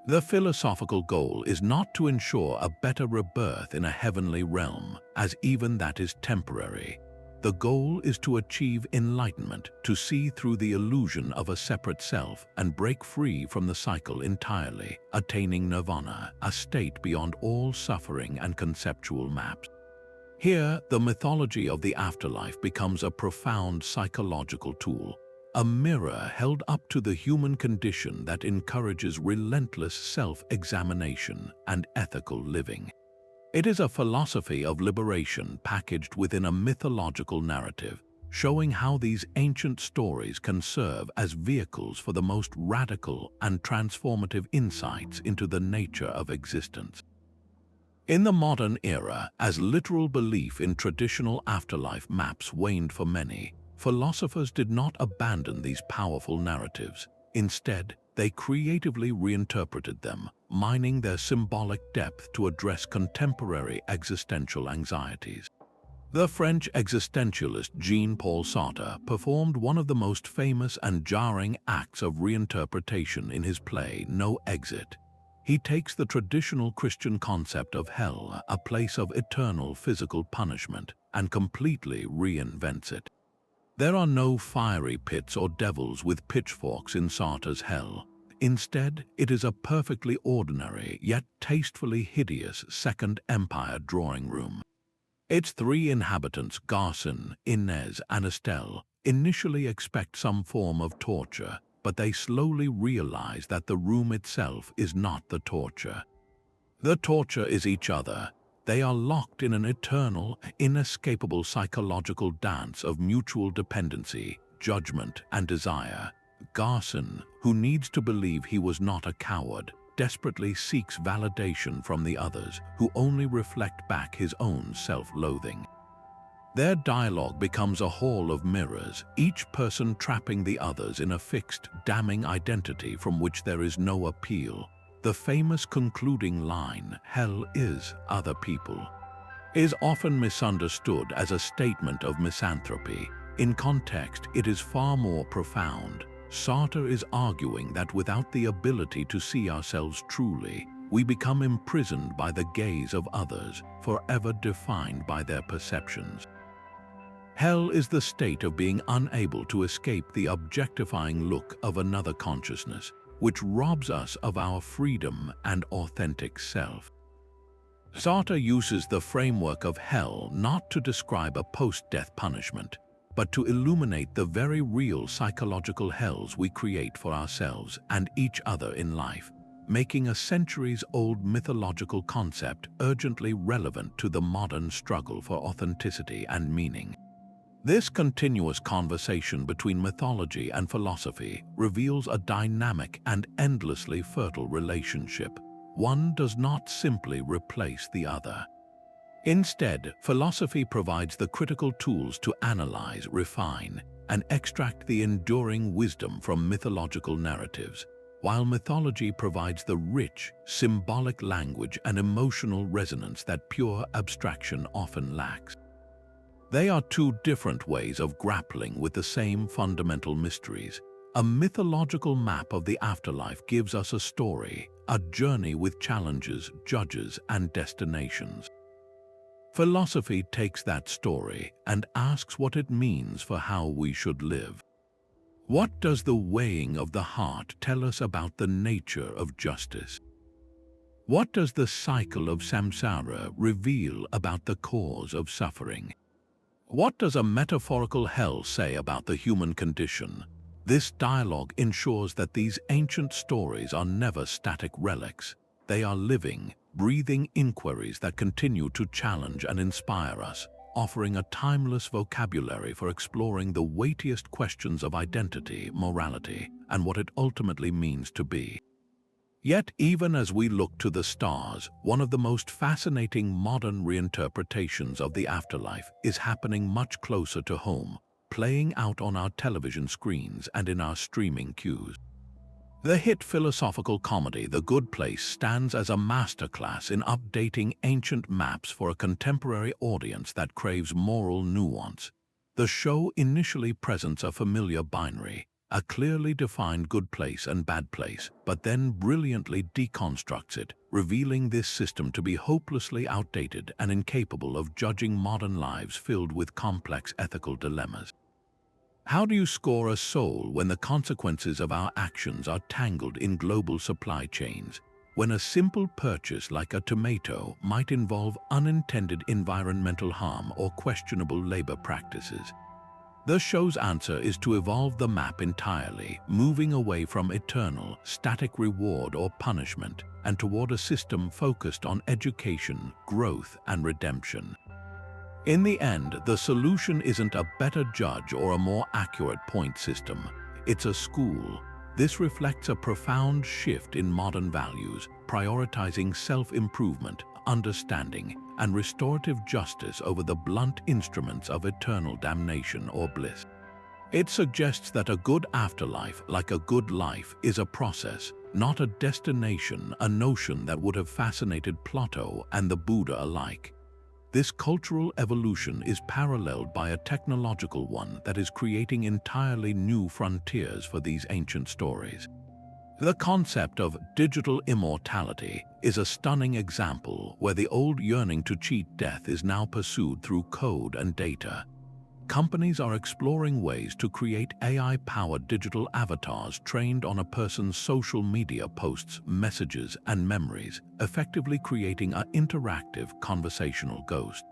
S1: The philosophical goal is not to ensure a better rebirth in a heavenly realm, as even that is temporary. The goal is to achieve enlightenment, to see through the illusion of a separate self and break free from the cycle entirely, attaining Nirvana, a state beyond all suffering and conceptual maps. Here, the mythology of the afterlife becomes a profound psychological tool, a mirror held up to the human condition that encourages relentless self-examination and ethical living. It is a philosophy of liberation packaged within a mythological narrative, showing how these ancient stories can serve as vehicles for the most radical and transformative insights into the nature of existence. In the modern era, as literal belief in traditional afterlife maps waned for many, philosophers did not abandon these powerful narratives. Instead, they creatively reinterpreted them, mining their symbolic depth to address contemporary existential anxieties. The French existentialist Jean-Paul Sartre performed one of the most famous and jarring acts of reinterpretation in his play No Exit. He takes the traditional Christian concept of hell, a place of eternal physical punishment, and completely reinvents it. There are no fiery pits or devils with pitchforks in Sartre's hell. Instead, it is a perfectly ordinary yet tastefully hideous Second Empire drawing room. Its 3 inhabitants, Garcin, Inez, and Estelle, initially expect some form of torture, but they slowly realize that the room itself is not the torture. The torture is each other. They are locked in an eternal, inescapable psychological dance of mutual dependency, judgment, and desire. Garcin, who needs to believe he was not a coward, desperately seeks validation from the others, who only reflect back his own self-loathing. Their dialogue becomes a hall of mirrors, each person trapping the others in a fixed, damning identity from which there is no appeal. The famous concluding line, "Hell is other people," is often misunderstood as a statement of misanthropy. In context, it is far more profound. Sartre is arguing that without the ability to see ourselves truly, we become imprisoned by the gaze of others, forever defined by their perceptions. Hell is the state of being unable to escape the objectifying look of another consciousness, which robs us of our freedom and authentic self. Sartre uses the framework of hell not to describe a post-death punishment, but to illuminate the very real psychological hells we create for ourselves and each other in life, making a centuries-old mythological concept urgently relevant to the modern struggle for authenticity and meaning. This continuous conversation between mythology and philosophy reveals a dynamic and endlessly fertile relationship. One does not simply replace the other. Instead, philosophy provides the critical tools to analyze, refine, and extract the enduring wisdom from mythological narratives, while mythology provides the rich, symbolic language and emotional resonance that pure abstraction often lacks. They are two different ways of grappling with the same fundamental mysteries. A mythological map of the afterlife gives us a story, a journey with challenges, judges, and destinations. Philosophy takes that story and asks what it means for how we should live. What does the weighing of the heart tell us about the nature of justice? What does the cycle of samsara reveal about the cause of suffering? What does a metaphorical hell say about the human condition? This dialogue ensures that these ancient stories are never static relics. They are living, breathing inquiries that continue to challenge and inspire us, offering a timeless vocabulary for exploring the weightiest questions of identity, morality, and what it ultimately means to be. Yet, even as we look to the stars, one of the most fascinating modern reinterpretations of the afterlife is happening much closer to home, playing out on our television screens and in our streaming queues. The hit philosophical comedy The Good Place stands as a masterclass in updating ancient maps for a contemporary audience that craves moral nuance. The show initially presents a familiar binary, a clearly defined good place and bad place, but then brilliantly deconstructs it, revealing this system to be hopelessly outdated and incapable of judging modern lives filled with complex ethical dilemmas. How do you score a soul when the consequences of our actions are tangled in global supply chains? When a simple purchase like a tomato might involve unintended environmental harm or questionable labor practices? The show's answer is to evolve the map entirely, moving away from eternal, static reward or punishment and toward a system focused on education, growth, and redemption. In the end, the solution isn't a better judge or a more accurate point system. It's a school. This reflects a profound shift in modern values, prioritizing self-improvement, understanding, and restorative justice over the blunt instruments of eternal damnation or bliss. It suggests that a good afterlife, like a good life, is a process, not a destination, a notion that would have fascinated Plato and the Buddha alike. This cultural evolution is paralleled by a technological one that is creating entirely new frontiers for these ancient stories. The concept of digital immortality is a stunning example where the old yearning to cheat death is now pursued through code and data. Companies are exploring ways to create AI-powered digital avatars trained on a person's social media posts, messages, and memories, effectively creating an interactive conversational ghost.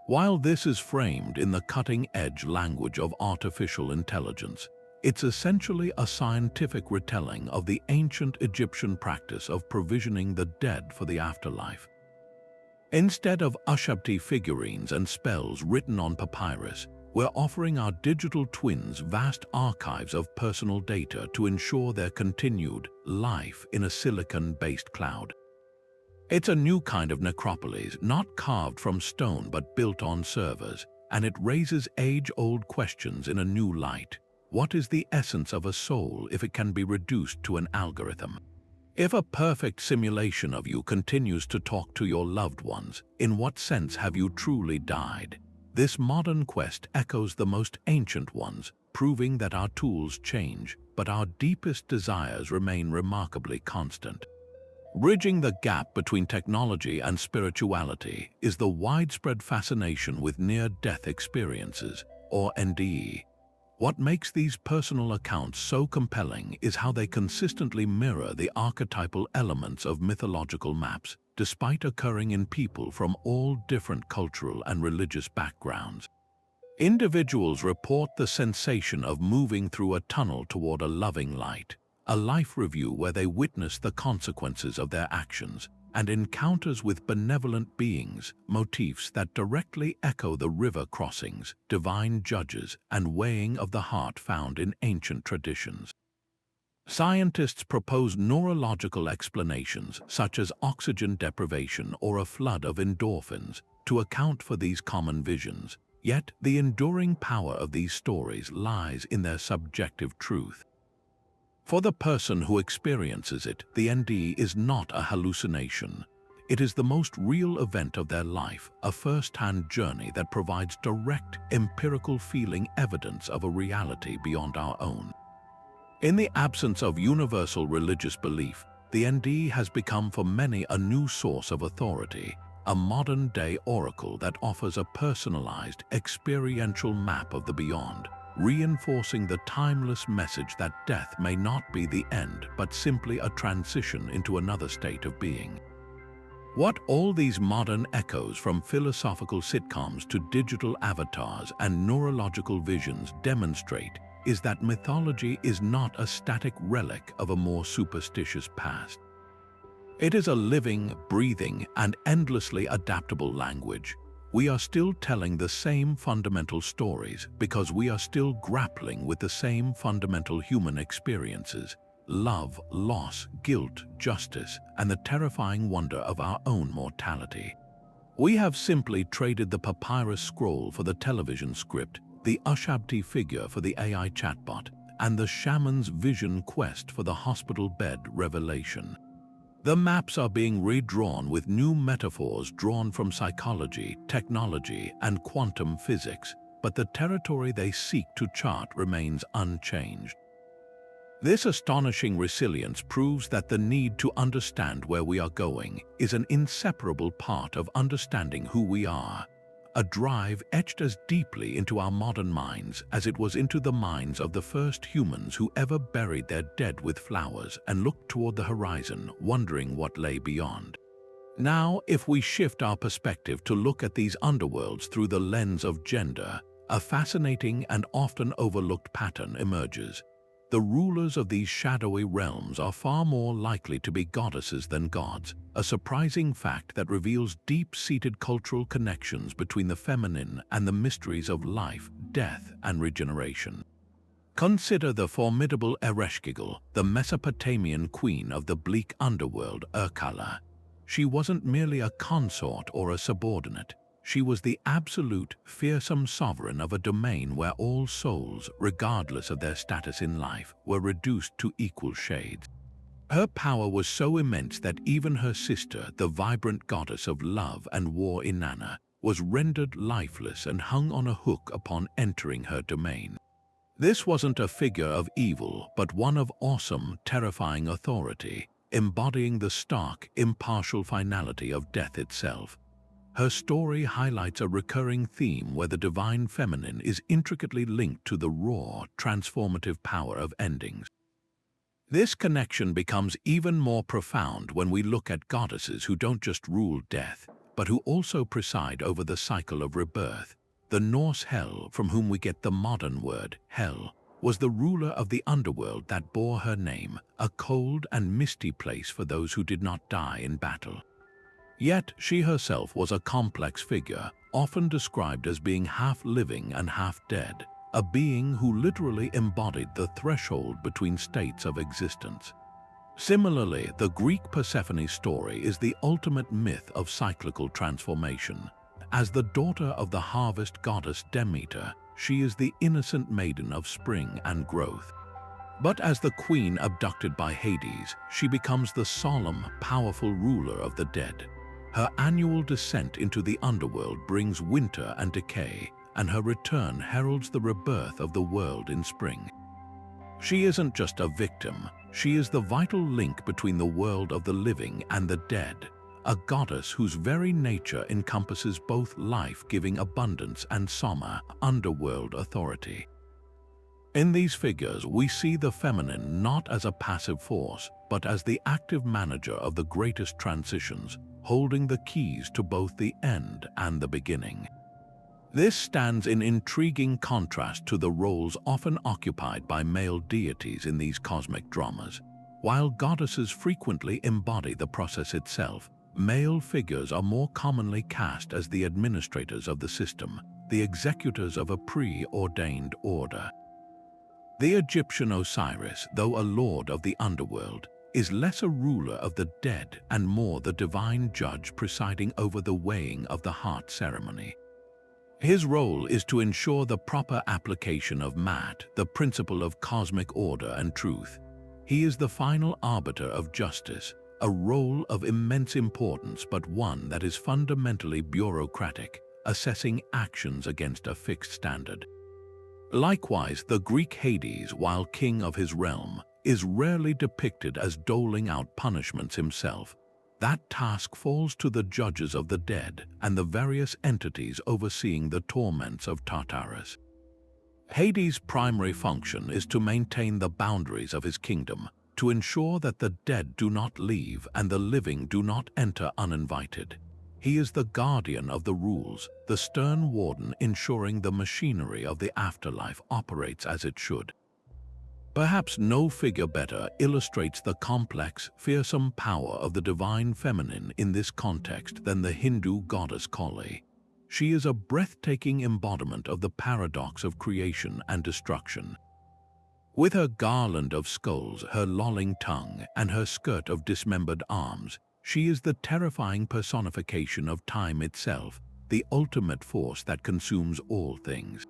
S1: While this is framed in the cutting-edge language of artificial intelligence, it's essentially a scientific retelling of the ancient Egyptian practice of provisioning the dead for the afterlife. Instead of Ushabti figurines and spells written on papyrus, we're offering our digital twins vast archives of personal data to ensure their continued life in a silicon-based cloud. It's a new kind of necropolis, not carved from stone but built on servers, and it raises age-old questions in a new light. What is the essence of a soul if it can be reduced to an algorithm? If a perfect simulation of you continues to talk to your loved ones, in what sense have you truly died? This modern quest echoes the most ancient ones, proving that our tools change, but our deepest desires remain remarkably constant. Bridging the gap between technology and spirituality is the widespread fascination with near-death experiences, or NDE. What makes these personal accounts so compelling is how they consistently mirror the archetypal elements of mythological maps, despite occurring in people from all different cultural and religious backgrounds. Individuals report the sensation of moving through a tunnel toward a loving light, a life review where they witness the consequences of their actions, and encounters with benevolent beings, motifs that directly echo the river crossings, divine judges, and weighing of the heart found in ancient traditions. Scientists propose neurological explanations, such as oxygen deprivation or a flood of endorphins, to account for these common visions. Yet, the enduring power of these stories lies in their subjective truth. For the person who experiences it, the ND is not a hallucination. It is the most real event of their life, a first-hand journey that provides direct, empirical feeling evidence of a reality beyond our own. In the absence of universal religious belief, the ND has become for many a new source of authority, a modern-day oracle that offers a personalized, experiential map of the beyond, reinforcing the timeless message that death may not be the end but simply a transition into another state of being. What all these modern echoes from philosophical sitcoms to digital avatars and neurological visions demonstrate is that mythology is not a static relic of a more superstitious past. It is a living, breathing, and endlessly adaptable language. We are still telling the same fundamental stories because we are still grappling with the same fundamental human experiences: love, loss, guilt, justice, and the terrifying wonder of our own mortality. We have simply traded the papyrus scroll for the television script, the Ushabti figure for the AI chatbot, and the shaman's vision quest for the hospital bed revelation. The maps are being redrawn with new metaphors drawn from psychology, technology, and quantum physics, but the territory they seek to chart remains unchanged. This astonishing resilience proves that the need to understand where we are going is an inseparable part of understanding who we are, a drive etched as deeply into our modern minds as it was into the minds of the first humans who ever buried their dead with flowers and looked toward the horizon, wondering what lay beyond. Now, if we shift our perspective to look at these underworlds through the lens of gender, a fascinating and often overlooked pattern emerges. The rulers of these shadowy realms are far more likely to be goddesses than gods, a surprising fact that reveals deep-seated cultural connections between the feminine and the mysteries of life, death, and regeneration. Consider the formidable Ereshkigal, the Mesopotamian queen of the bleak underworld, Urkala. She wasn't merely a consort or a subordinate. She was the absolute, fearsome sovereign of a domain where all souls, regardless of their status in life, were reduced to equal shades. Her power was so immense that even her sister, the vibrant goddess of love and war Inanna, was rendered lifeless and hung on a hook upon entering her domain. This wasn't a figure of evil, but one of awesome, terrifying authority, embodying the stark, impartial finality of death itself. Her story highlights a recurring theme where the divine feminine is intricately linked to the raw, transformative power of endings. This connection becomes even more profound when we look at goddesses who don't just rule death, but who also preside over the cycle of rebirth. The Norse Hel, from whom we get the modern word Hel, was the ruler of the underworld that bore her name, a cold and misty place for those who did not die in battle. Yet she herself was a complex figure, often described as being half living and half dead, a being who literally embodied the threshold between states of existence. Similarly, the Greek Persephone story is the ultimate myth of cyclical transformation. As the daughter of the harvest goddess Demeter, she is the innocent maiden of spring and growth. But as the queen abducted by Hades, she becomes the solemn, powerful ruler of the dead. Her annual descent into the underworld brings winter and decay, and her return heralds the rebirth of the world in spring. She isn't just a victim, she is the vital link between the world of the living and the dead, a goddess whose very nature encompasses both life-giving abundance and Soma, underworld authority. In these figures, we see the feminine not as a passive force, but as the active manager of the greatest transitions, holding the keys to both the end and the beginning. This stands in intriguing contrast to the roles often occupied by male deities in these cosmic dramas. While goddesses frequently embody the process itself, male figures are more commonly cast as the administrators of the system, the executors of a preordained order. The Egyptian Osiris, though a lord of the underworld, is less a ruler of the dead and more the divine judge presiding over the weighing of the heart ceremony. His role is to ensure the proper application of Mat, the principle of cosmic order and truth. He is the final arbiter of justice, a role of immense importance but one that is fundamentally bureaucratic, assessing actions against a fixed standard. Likewise, the Greek Hades, while king of his realm, is rarely depicted as doling out punishments himself. That task falls to the judges of the dead and the various entities overseeing the torments of Tartarus. Hades' primary function is to maintain the boundaries of his kingdom, to ensure that the dead do not leave and the living do not enter uninvited. He is the guardian of the rules, the stern warden ensuring the machinery of the afterlife operates as it should. Perhaps no figure better illustrates the complex, fearsome power of the divine feminine in this context than the Hindu goddess Kali. She is a breathtaking embodiment of the paradox of creation and destruction. With her garland of skulls, her lolling tongue, and her skirt of dismembered arms, she is the terrifying personification of time itself, the ultimate force that consumes all things.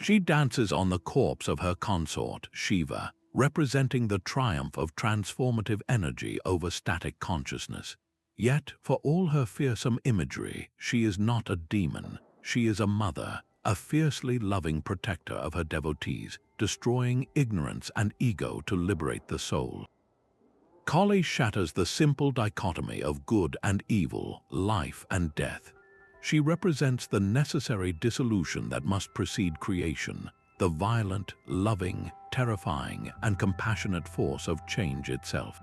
S1: She dances on the corpse of her consort, Shiva, representing the triumph of transformative energy over static consciousness. Yet, for all her fearsome imagery, she is not a demon. She is a mother, a fiercely loving protector of her devotees, destroying ignorance and ego to liberate the soul. Kali shatters the simple dichotomy of good and evil, life and death. She represents the necessary dissolution that must precede creation, the violent, loving, terrifying, and compassionate force of change itself.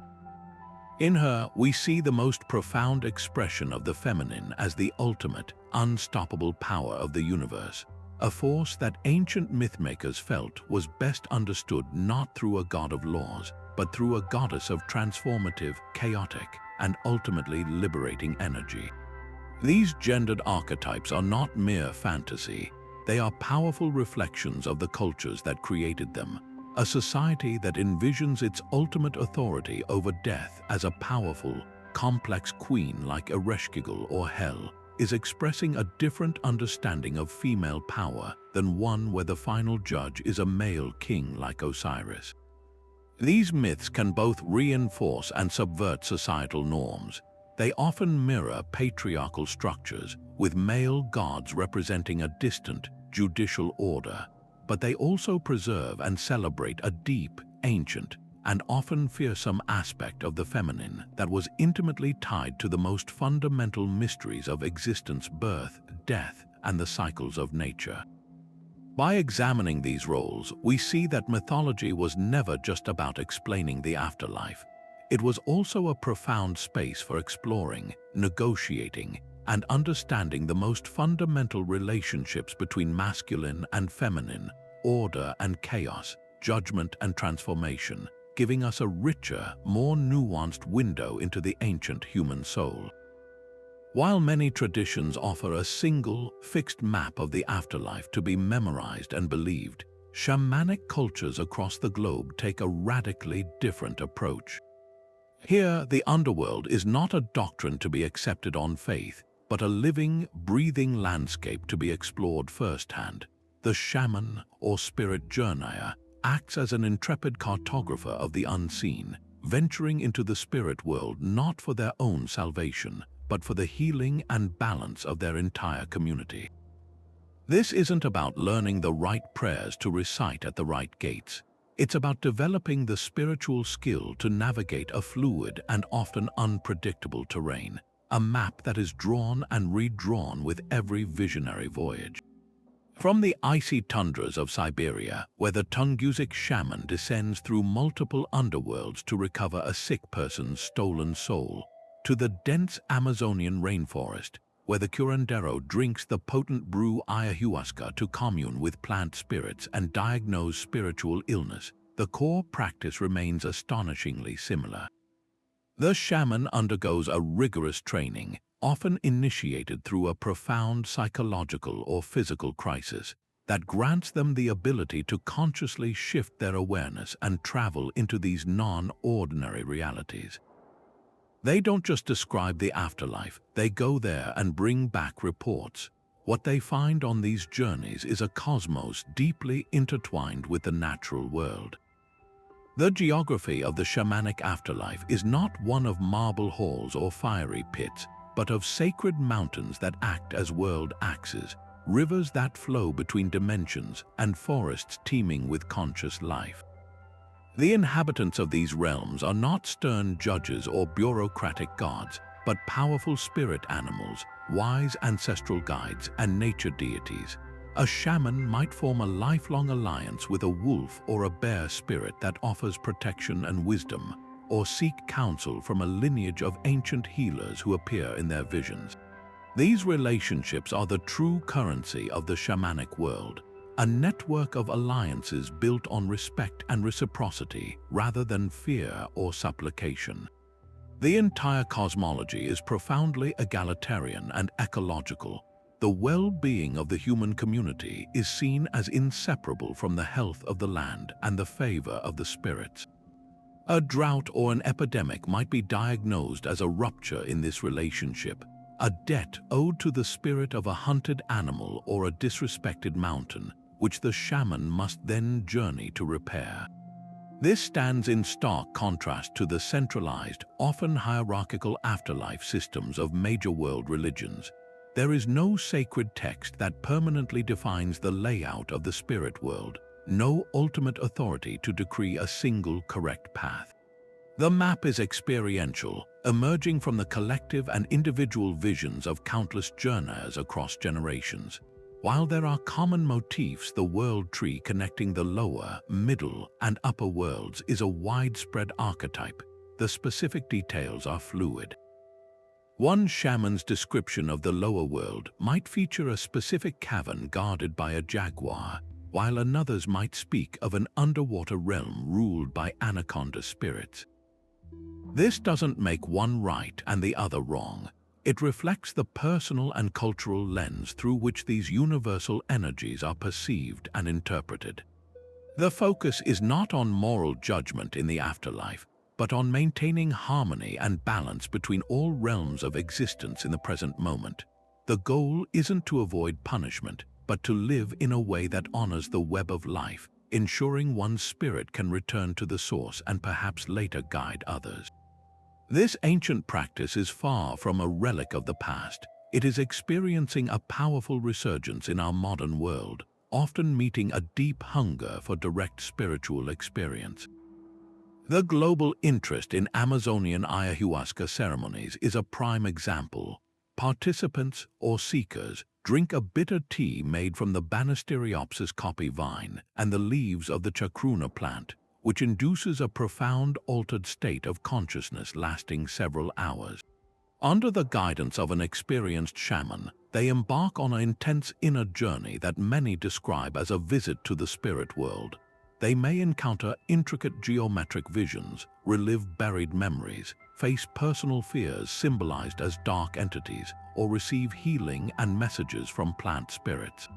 S1: In her, we see the most profound expression of the feminine as the ultimate, unstoppable power of the universe, a force that ancient mythmakers felt was best understood not through a god of laws, but through a goddess of transformative, chaotic, and ultimately liberating energy. These gendered archetypes are not mere fantasy. They are powerful reflections of the cultures that created them, a society that envisions its ultimate authority over death as a powerful, complex queen like Ereshkigal or Hel, is expressing a different understanding of female power than one where the final judge is a male king like Osiris. These myths can both reinforce and subvert societal norms. They often mirror patriarchal structures, with male gods representing a distant, judicial order, but they also preserve and celebrate a deep, ancient, and often fearsome aspect of the feminine that was intimately tied to the most fundamental mysteries of existence, birth, death, and the cycles of nature. By examining these roles, we see that mythology was never just about explaining the afterlife. It was also a profound space for exploring, negotiating, and understanding the most fundamental relationships between masculine and feminine, order and chaos, judgment and transformation, giving us a richer, more nuanced window into the ancient human soul. While many traditions offer a single, fixed map of the afterlife to be memorized and believed, shamanic cultures across the globe take a radically different approach. Here, the underworld is not a doctrine to be accepted on faith. but a living, breathing landscape to be explored firsthand. The shaman, or spirit journeyer, acts as an intrepid cartographer of the unseen, venturing into the spirit world not for their own salvation, but for the healing and balance of their entire community. This isn't about learning the right prayers to recite at the right gates. It's about developing the spiritual skill to navigate a fluid and often unpredictable terrain, a map that is drawn and redrawn with every visionary voyage. From the icy tundras of Siberia, where the Tungusic shaman descends through multiple underworlds to recover a sick person's stolen soul, to the dense Amazonian rainforest, where the curandero drinks the potent brew ayahuasca to commune with plant spirits and diagnose spiritual illness, the core practice remains astonishingly similar. The shaman undergoes a rigorous training, often initiated through a profound psychological or physical crisis, that grants them the ability to consciously shift their awareness and travel into these non-ordinary realities. They don't just describe the afterlife, they go there and bring back reports. What they find on these journeys is a cosmos deeply intertwined with the natural world. The geography of the shamanic afterlife is not one of marble halls or fiery pits, but of sacred mountains that act as world axes, rivers that flow between dimensions, and forests teeming with conscious life. The inhabitants of these realms are not stern judges or bureaucratic gods, but powerful spirit animals, wise ancestral guides, and nature deities. A shaman might form a lifelong alliance with a wolf or a bear spirit that offers protection and wisdom, or seek counsel from a lineage of ancient healers who appear in their visions. These relationships are the true currency of the shamanic world, a network of alliances built on respect and reciprocity rather than fear or supplication. The entire cosmology is profoundly egalitarian and ecological. The well-being of the human community is seen as inseparable from the health of the land and the favor of the spirits. A drought or an epidemic might be diagnosed as a rupture in this relationship, a debt owed to the spirit of a hunted animal or a disrespected mountain, which the shaman must then journey to repair. This stands in stark contrast to the centralized, often hierarchical afterlife systems of major world religions. There is no sacred text that permanently defines the layout of the spirit world, no ultimate authority to decree a single correct path. The map is experiential, emerging from the collective and individual visions of countless journeyers across generations. While there are common motifs, the world tree connecting the lower, middle, and upper worlds is a widespread archetype. The specific details are fluid. One shaman's description of the lower world might feature a specific cavern guarded by a jaguar, while another's might speak of an underwater realm ruled by anaconda spirits. This doesn't make one right and the other wrong. It reflects the personal and cultural lens through which these universal energies are perceived and interpreted. The focus is not on moral judgment in the afterlife, but on maintaining harmony and balance between all realms of existence in the present moment. The goal isn't to avoid punishment, but to live in a way that honors the web of life, ensuring one's spirit can return to the source and perhaps later guide others. This ancient practice is far from a relic of the past. It is experiencing a powerful resurgence in our modern world, often meeting a deep hunger for direct spiritual experience. The global interest in Amazonian ayahuasca ceremonies is a prime example. Participants, or seekers, drink a bitter tea made from the Banisteriopsis copy vine and the leaves of the chacruna plant, which induces a profound altered state of consciousness lasting several hours. Under the guidance of an experienced shaman, they embark on an intense inner journey that many describe as a visit to the spirit world. They may encounter intricate geometric visions, relive buried memories, face personal fears symbolized as dark entities, or receive healing and messages from plant spirits.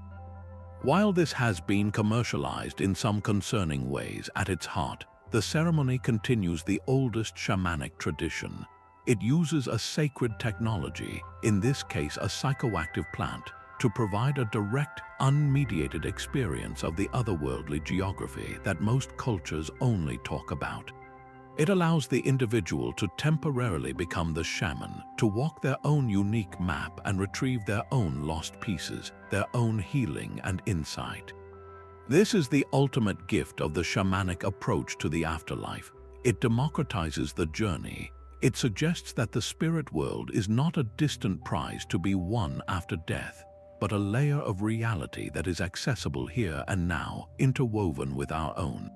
S1: While this has been commercialized in some concerning ways, at its heart, the ceremony continues the oldest shamanic tradition. It uses a sacred technology, in this case a psychoactive plant, to provide a direct, unmediated experience of the otherworldly geography that most cultures only talk about. It allows the individual to temporarily become the shaman, to walk their own unique map and retrieve their own lost pieces, their own healing and insight. This is the ultimate gift of the shamanic approach to the afterlife. It democratizes the journey. It suggests that the spirit world is not a distant prize to be won after death, but a layer of reality that is accessible here and now, interwoven with our own.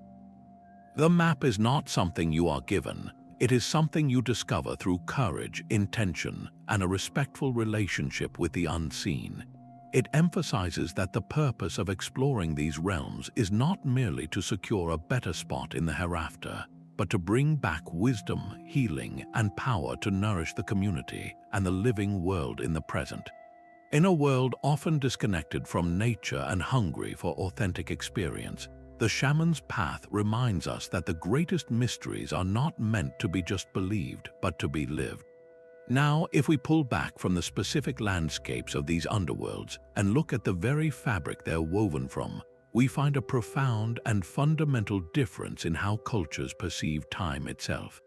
S1: The map is not something you are given. It is something you discover through courage, intention, and a respectful relationship with the unseen. It emphasizes that the purpose of exploring these realms is not merely to secure a better spot in the hereafter, but to bring back wisdom, healing, and power to nourish the community and the living world in the present. In a world often disconnected from nature and hungry for authentic experience, the shaman's path reminds us that the greatest mysteries are not meant to be just believed, but to be lived. Now, if we pull back from the specific landscapes of these underworlds and look at the very fabric they're woven from, we find a profound and fundamental difference in how cultures perceive time itself.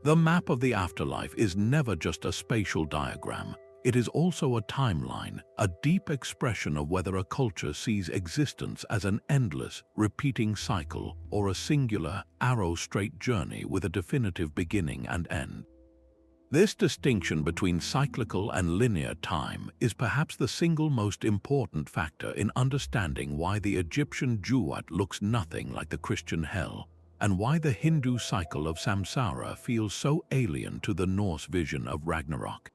S1: The map of the afterlife is never just a spatial diagram. It is also a timeline, a deep expression of whether a culture sees existence as an endless, repeating cycle or a singular, arrow-straight journey with a definitive beginning and end. This distinction between cyclical and linear time is perhaps the single most important factor in understanding why the Egyptian Duat looks nothing like the Christian hell, and why the Hindu cycle of samsara feels so alien to the Norse vision of Ragnarok.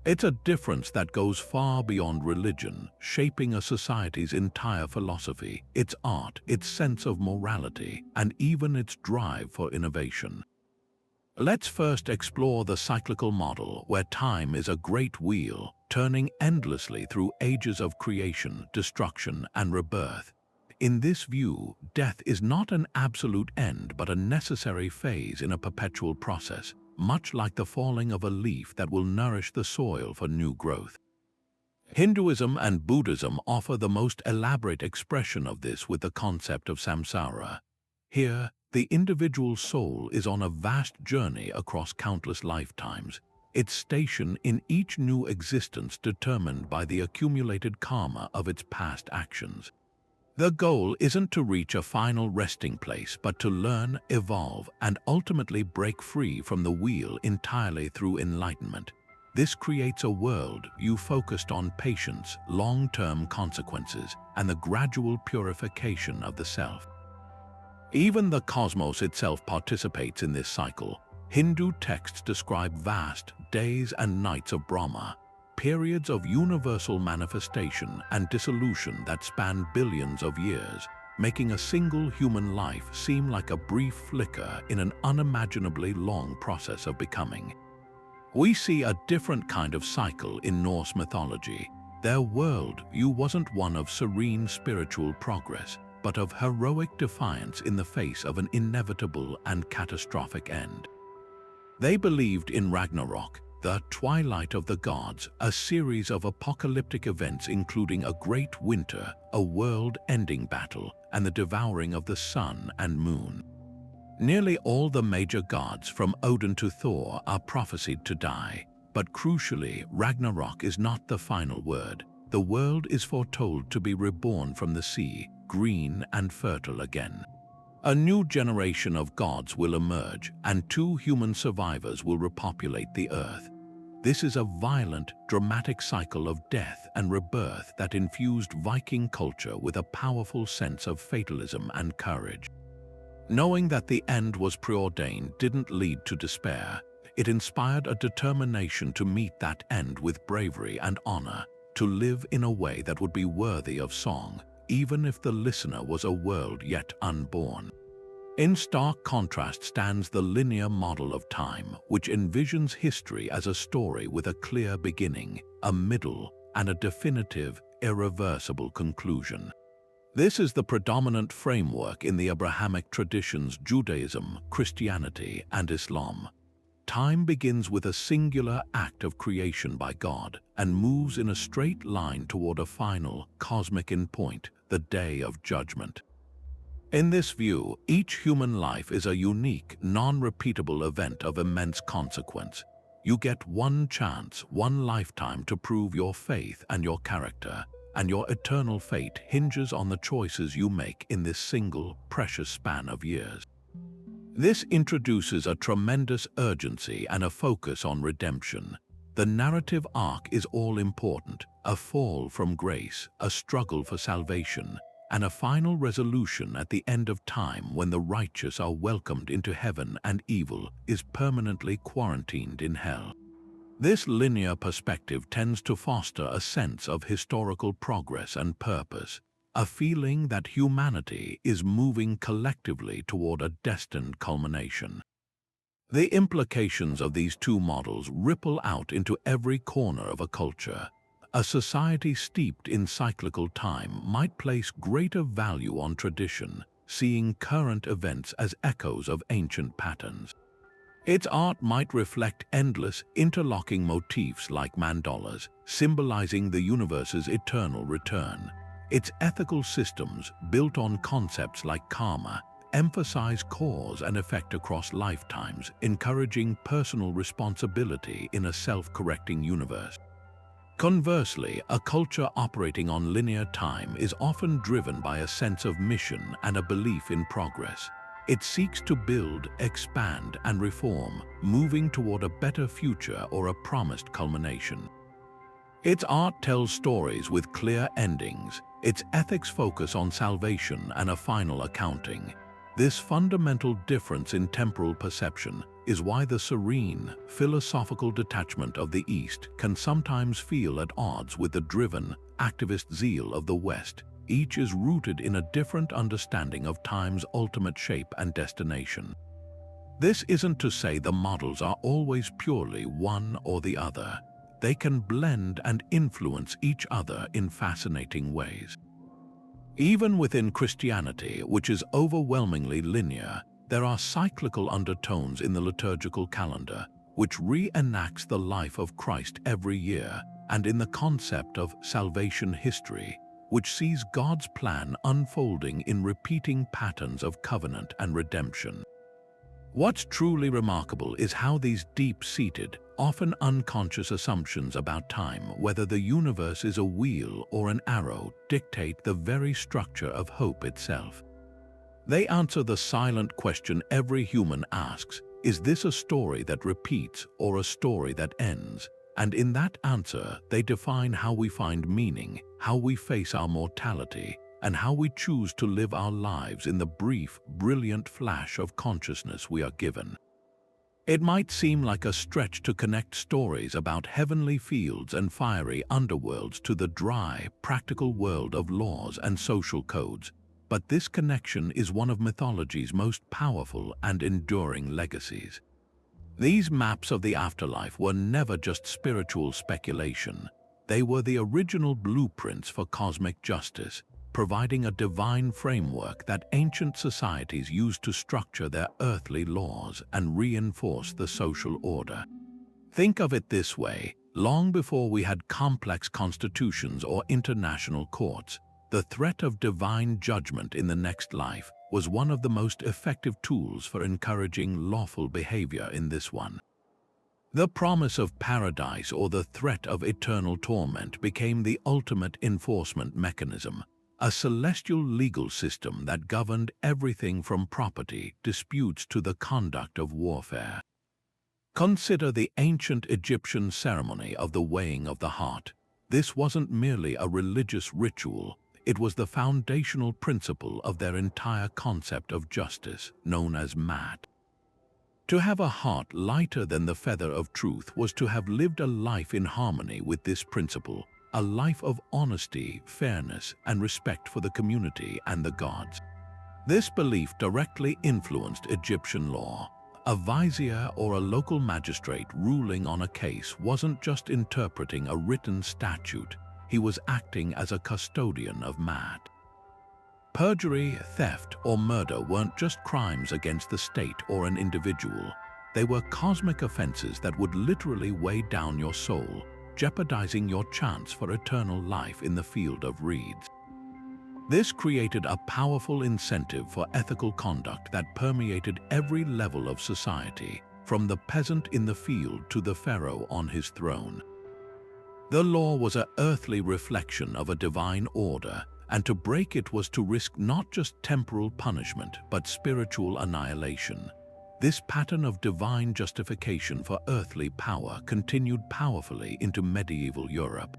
S1: It's a difference that goes far beyond religion, shaping a society's entire philosophy, its art, its sense of morality, and even its drive for innovation. Let's first explore the cyclical model, where time is a great wheel, turning endlessly through ages of creation, destruction, and rebirth. In this view, death is not an absolute end but a necessary phase in a perpetual process, much like the falling of a leaf that will nourish the soil for new growth. Hinduism and Buddhism offer the most elaborate expression of this with the concept of samsara. Here, the individual soul is on a vast journey across countless lifetimes, its station in each new existence determined by the accumulated karma of its past actions. The goal isn't to reach a final resting place, but to learn, evolve, and ultimately break free from the wheel entirely through enlightenment. This creates a world focused on patience, long-term consequences, and the gradual purification of the self. Even the cosmos itself participates in this cycle. Hindu texts describe vast days and nights of Brahma, periods of universal manifestation and dissolution that span billions of years, making a single human life seem like a brief flicker in an unimaginably long process of becoming. We see a different kind of cycle in Norse mythology. Their worldview wasn't one of serene spiritual progress, but of heroic defiance in the face of an inevitable and catastrophic end. They believed in Ragnarok, the twilight of the gods, a series of apocalyptic events including a great winter, a world-ending battle, and the devouring of the sun and moon. Nearly all the major gods, from Odin to Thor, are prophesied to die, but crucially, Ragnarok is not the final word. The world is foretold to be reborn from the sea, green and fertile again. A new generation of gods will emerge, and 2 human survivors will repopulate the earth. This is a violent, dramatic cycle of death and rebirth that infused Viking culture with a powerful sense of fatalism and courage. Knowing that the end was preordained didn't lead to despair. It inspired a determination to meet that end with bravery and honor, to live in a way that would be worthy of song, even if the listener was a world yet unborn. In stark contrast stands the linear model of time, which envisions history as a story with a clear beginning, a middle, and a definitive, irreversible conclusion. This is the predominant framework in the Abrahamic traditions, Judaism, Christianity, and Islam. time begins with a singular act of creation by God and moves in a straight line toward a final, cosmic endpoint, the Day of Judgment. In this view, each human life is a unique, non-repeatable event of immense consequence. You get one chance, one lifetime to prove your faith and your character, and your eternal fate hinges on the choices you make in this single, precious span of years. This introduces a tremendous urgency and a focus on redemption. The narrative arc is all-important, a fall from grace, a struggle for salvation, and a final resolution at the end of time when the righteous are welcomed into heaven and evil is permanently quarantined in hell. This linear perspective tends to foster a sense of historical progress and purpose, a feeling that humanity is moving collectively toward a destined culmination. The implications of these two models ripple out into every corner of a culture. A society steeped in cyclical time might place greater value on tradition, seeing current events as echoes of ancient patterns. Its art might reflect endless, interlocking motifs like mandalas, symbolizing the universe's eternal return. Its ethical systems, built on concepts like karma, emphasize cause and effect across lifetimes, encouraging personal responsibility in a self-correcting universe. Conversely, a culture operating on linear time is often driven by a sense of mission and a belief in progress. It seeks to build, expand, and reform, moving toward a better future or a promised culmination. Its art tells stories with clear endings. Its ethics focus on salvation and a final accounting. This fundamental difference in temporal perception is why the serene, philosophical detachment of the East can sometimes feel at odds with the driven, activist zeal of the West. Each is rooted in a different understanding of time's ultimate shape and destination. This isn't to say the models are always purely one or the other. They can blend and influence each other in fascinating ways. Even within Christianity, which is overwhelmingly linear, there are cyclical undertones in the liturgical calendar, which reenacts the life of Christ every year, and in the concept of salvation history, which sees God's plan unfolding in repeating patterns of covenant and redemption. What's truly remarkable is how these deep-seated, often unconscious assumptions about time, whether the universe is a wheel or an arrow, dictate the very structure of hope itself. They answer the silent question every human asks: is this a story that repeats or a story that ends? And in that answer, they define how we find meaning, how we face our mortality, and how we choose to live our lives in the brief, brilliant flash of consciousness we are given. It might seem like a stretch to connect stories about heavenly fields and fiery underworlds to the dry, practical world of laws and social codes, but this connection is one of mythology's most powerful and enduring legacies. These maps of the afterlife were never just spiritual speculation. They were the original blueprints for cosmic justice, providing a divine framework that ancient societies used to structure their earthly laws and reinforce the social order. Think of it this way: long before we had complex constitutions or international courts, the threat of divine judgment in the next life was one of the most effective tools for encouraging lawful behavior in this one. The promise of paradise or the threat of eternal torment became the ultimate enforcement mechanism, a celestial legal system that governed everything from property disputes to the conduct of warfare. Consider the ancient Egyptian ceremony of the weighing of the heart. This wasn't merely a religious ritual. It was the foundational principle of their entire concept of justice, known as Mat. To have a heart lighter than the feather of truth was to have lived a life in harmony with this principle, a life of honesty, fairness, and respect for the community and the gods. This belief directly influenced Egyptian law. A vizier or a local magistrate ruling on a case wasn't just interpreting a written statute. He was acting as a custodian of Mat. Perjury, theft, or murder weren't just crimes against the state or an individual. They were cosmic offenses that would literally weigh down your soul, jeopardizing your chance for eternal life in the field of reeds. This created a powerful incentive for ethical conduct that permeated every level of society, from the peasant in the field to the pharaoh on his throne. The law was an earthly reflection of a divine order, and to break it was to risk not just temporal punishment but spiritual annihilation. This pattern of divine justification for earthly power continued powerfully into medieval Europe.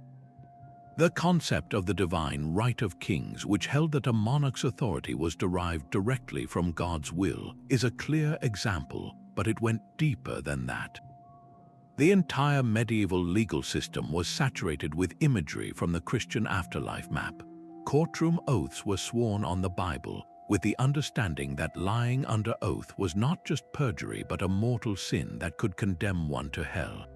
S1: The concept of the divine right of kings, which held that a monarch's authority was derived directly from God's will, is a clear example, but it went deeper than that. The entire medieval legal system was saturated with imagery from the Christian afterlife map. Courtroom oaths were sworn on the Bible, with the understanding that lying under oath was not just perjury but a mortal sin that could condemn one to hell.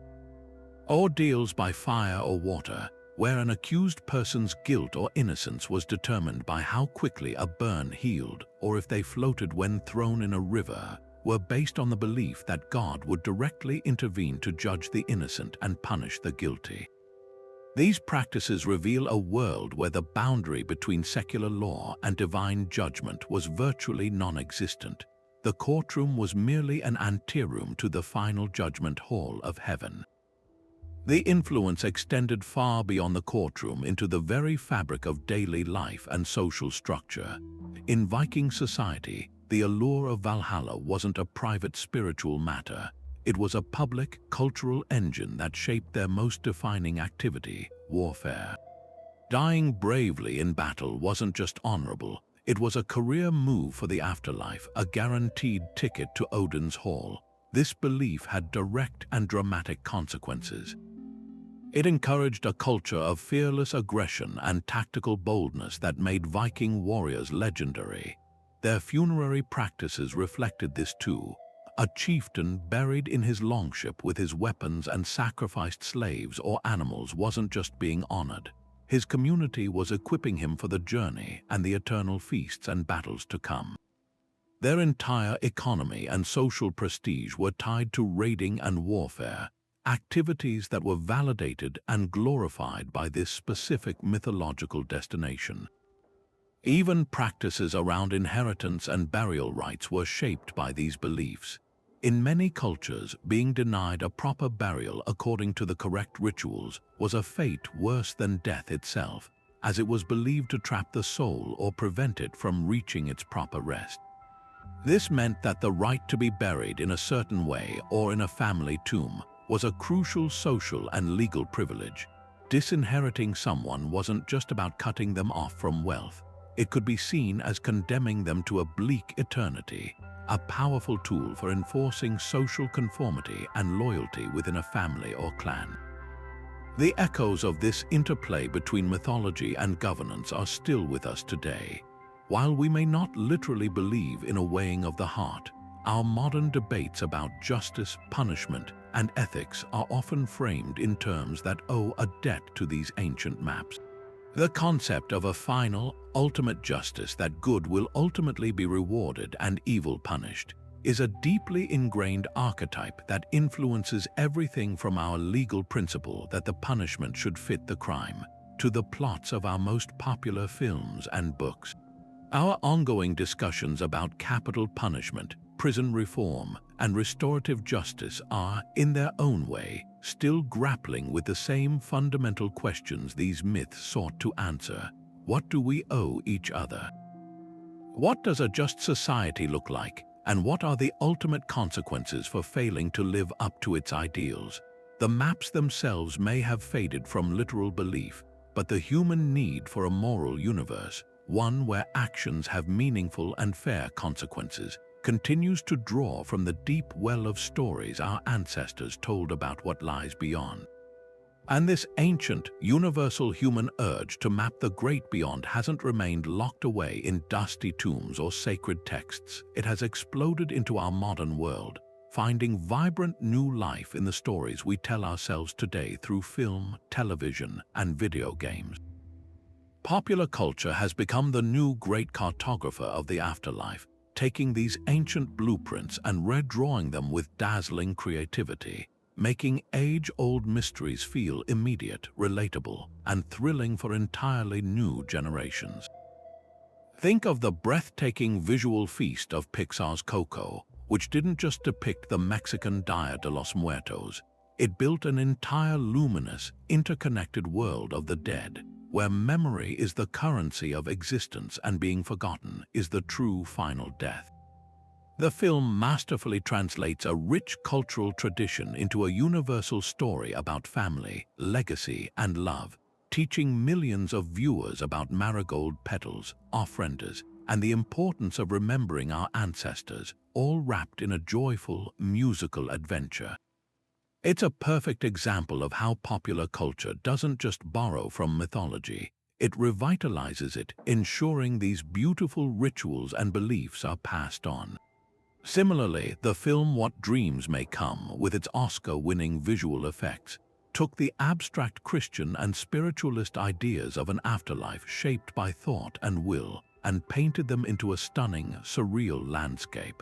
S1: Ordeals by fire or water, where an accused person's guilt or innocence was determined by how quickly a burn healed or if they floated when thrown in a river, were based on the belief that God would directly intervene to judge the innocent and punish the guilty. These practices reveal a world where the boundary between secular law and divine judgment was virtually non-existent. The courtroom was merely an anteroom to the final judgment hall of heaven. The influence extended far beyond the courtroom into the very fabric of daily life and social structure. In Viking society, the allure of Valhalla wasn't a private spiritual matter. It was a public, cultural engine that shaped their most defining activity, warfare. Dying bravely in battle wasn't just honorable, it was a career move for the afterlife, a guaranteed ticket to Odin's Hall. This belief had direct and dramatic consequences. It encouraged a culture of fearless aggression and tactical boldness that made Viking warriors legendary. Their funerary practices reflected this too. A chieftain buried in his longship with his weapons and sacrificed slaves or animals wasn't just being honored. His community was equipping him for the journey and the eternal feasts and battles to come. Their entire economy and social prestige were tied to raiding and warfare, activities that were validated and glorified by this specific mythological destination. Even practices around inheritance and burial rites were shaped by these beliefs. In many cultures, being denied a proper burial according to the correct rituals was a fate worse than death itself, as it was believed to trap the soul or prevent it from reaching its proper rest. This meant that the right to be buried in a certain way or in a family tomb was a crucial social and legal privilege. Disinheriting someone wasn't just about cutting them off from wealth. It could be seen as condemning them to a bleak eternity, a powerful tool for enforcing social conformity and loyalty within a family or clan. The echoes of this interplay between mythology and governance are still with us today. While we may not literally believe in a weighing of the heart, our modern debates about justice, punishment, and ethics are often framed in terms that owe a debt to these ancient maps. The concept of a final, ultimate justice, that good will ultimately be rewarded and evil punished, is a deeply ingrained archetype that influences everything from our legal principle that the punishment should fit the crime, to the plots of our most popular films and books. Our ongoing discussions about capital punishment, prison reform, and restorative justice are, in their own way, still grappling with the same fundamental questions these myths sought to answer. What do we owe each other? What does a just society look like? And what are the ultimate consequences for failing to live up to its ideals? The maps themselves may have faded from literal belief, but the human need for a moral universe, one where actions have meaningful and fair consequences, continues to draw from the deep well of stories our ancestors told about what lies beyond. And this ancient, universal human urge to map the great beyond hasn't remained locked away in dusty tombs or sacred texts. It has exploded into our modern world, finding vibrant new life in the stories we tell ourselves today through film, television, and video games. Popular culture has become the new great cartographer of the afterlife, taking these ancient blueprints and redrawing them with dazzling creativity, making age-old mysteries feel immediate, relatable, and thrilling for entirely new generations. Think of the breathtaking visual feast of Pixar's Coco, which didn't just depict the Mexican Dia de los Muertos. It built an entire luminous, interconnected world of the dead, where memory is the currency of existence and being forgotten is the true final death. The film masterfully translates a rich cultural tradition into a universal story about family, legacy, and love, teaching millions of viewers about marigold petals, ofrendas, and the importance of remembering our ancestors, all wrapped in a joyful, musical adventure. It's a perfect example of how popular culture doesn't just borrow from mythology, it revitalizes it, ensuring these beautiful rituals and beliefs are passed on. Similarly, the film What Dreams May Come, with its Oscar-winning visual effects, took the abstract Christian and spiritualist ideas of an afterlife shaped by thought and will and painted them into a stunning, surreal landscape.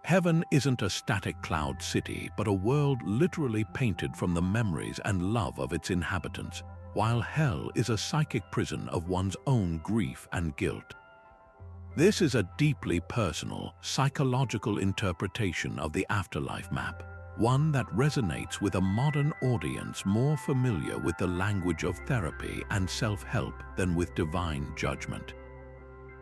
S1: Heaven isn't a static cloud city, but a world literally painted from the memories and love of its inhabitants, while hell is a psychic prison of one's own grief and guilt. This is a deeply personal, psychological interpretation of the afterlife map, one that resonates with a modern audience more familiar with the language of therapy and self-help than with divine judgment.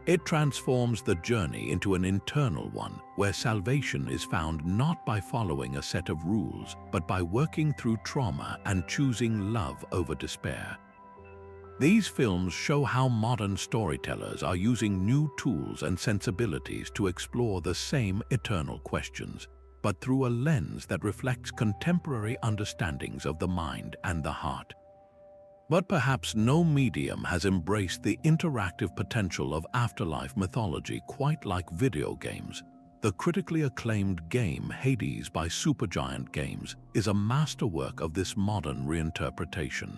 S1: It transforms the journey into an internal one where salvation is found not by following a set of rules, but by working through trauma and choosing love over despair. These films show how modern storytellers are using new tools and sensibilities to explore the same eternal questions, but through a lens that reflects contemporary understandings of the mind and the heart. But perhaps no medium has embraced the interactive potential of afterlife mythology quite like video games. The critically acclaimed game Hades by Supergiant Games is a masterwork of this modern reinterpretation.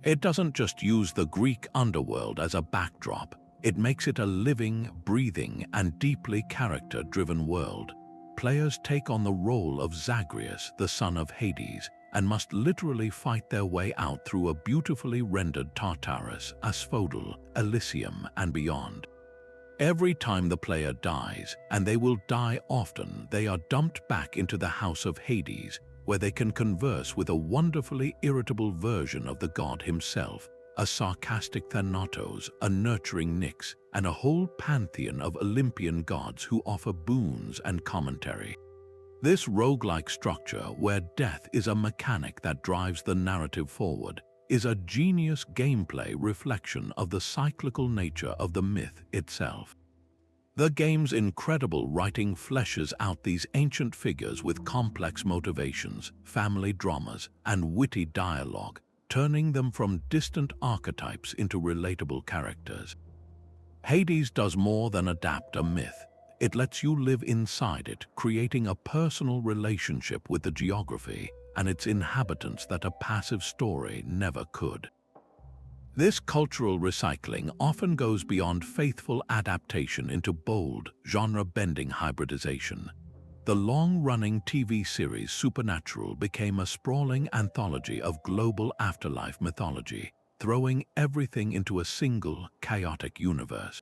S1: It doesn't just use the Greek underworld as a backdrop, it makes it a living, breathing, and deeply character-driven world. Players take on the role of Zagreus, the son of Hades, and must literally fight their way out through a beautifully rendered Tartarus, Asphodel, Elysium, and beyond. Every time the player dies, and they will die often, they are dumped back into the house of Hades, where they can converse with a wonderfully irritable version of the god himself, a sarcastic Thanatos, a nurturing Nyx, and a whole pantheon of Olympian gods who offer boons and commentary. This roguelike structure, where death is a mechanic that drives the narrative forward, is a genius gameplay reflection of the cyclical nature of the myth itself. The game's incredible writing fleshes out these ancient figures with complex motivations, family dramas, and witty dialogue, turning them from distant archetypes into relatable characters. Hades does more than adapt a myth. It lets you live inside it, creating a personal relationship with the geography and its inhabitants that a passive story never could. This cultural recycling often goes beyond faithful adaptation into bold, genre-bending hybridization. The long-running TV series Supernatural became a sprawling anthology of global afterlife mythology, throwing everything into a single, chaotic universe.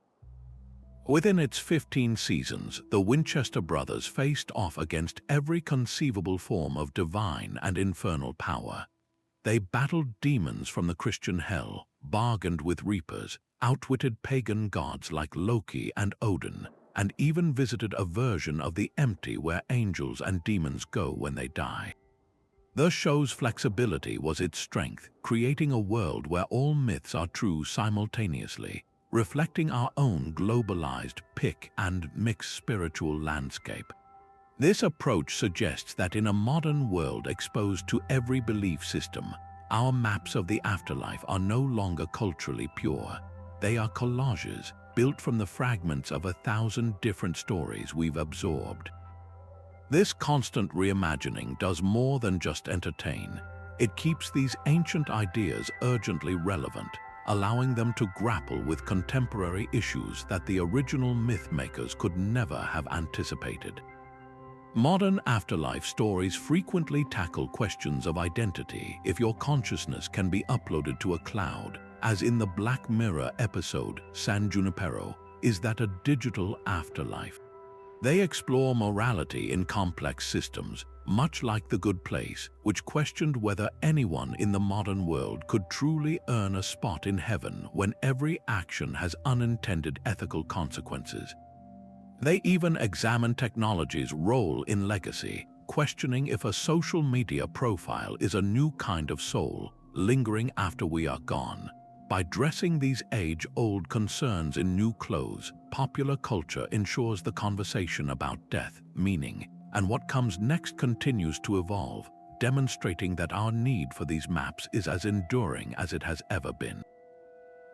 S1: Within its 15 seasons, the Winchester brothers faced off against every conceivable form of divine and infernal power. They battled demons from the Christian hell, bargained with reapers, outwitted pagan gods like Loki and Odin, and even visited a version of the empty where angels and demons go when they die. The show's flexibility was its strength, creating a world where all myths are true simultaneously, reflecting our own globalized pick and mix spiritual landscape. This approach suggests that in a modern world exposed to every belief system, our maps of the afterlife are no longer culturally pure. They are collages, built from the fragments of 1,000 different stories we've absorbed. This constant reimagining does more than just entertain. It keeps these ancient ideas urgently relevant, allowing them to grapple with contemporary issues that the original myth makers could never have anticipated. Modern afterlife stories frequently tackle questions of identity if your consciousness can be uploaded to a cloud, as in the Black Mirror episode San Junipero, Is That a Digital Afterlife? They explore morality in complex systems, much like The Good Place, which questioned whether anyone in the modern world could truly earn a spot in heaven when every action has unintended ethical consequences. They even examine technology's role in legacy, questioning if a social media profile is a new kind of soul, lingering after we are gone. By dressing these age-old concerns in new clothes, popular culture ensures the conversation about death, meaning, and what comes next continues to evolve, demonstrating that our need for these maps is as enduring as it has ever been.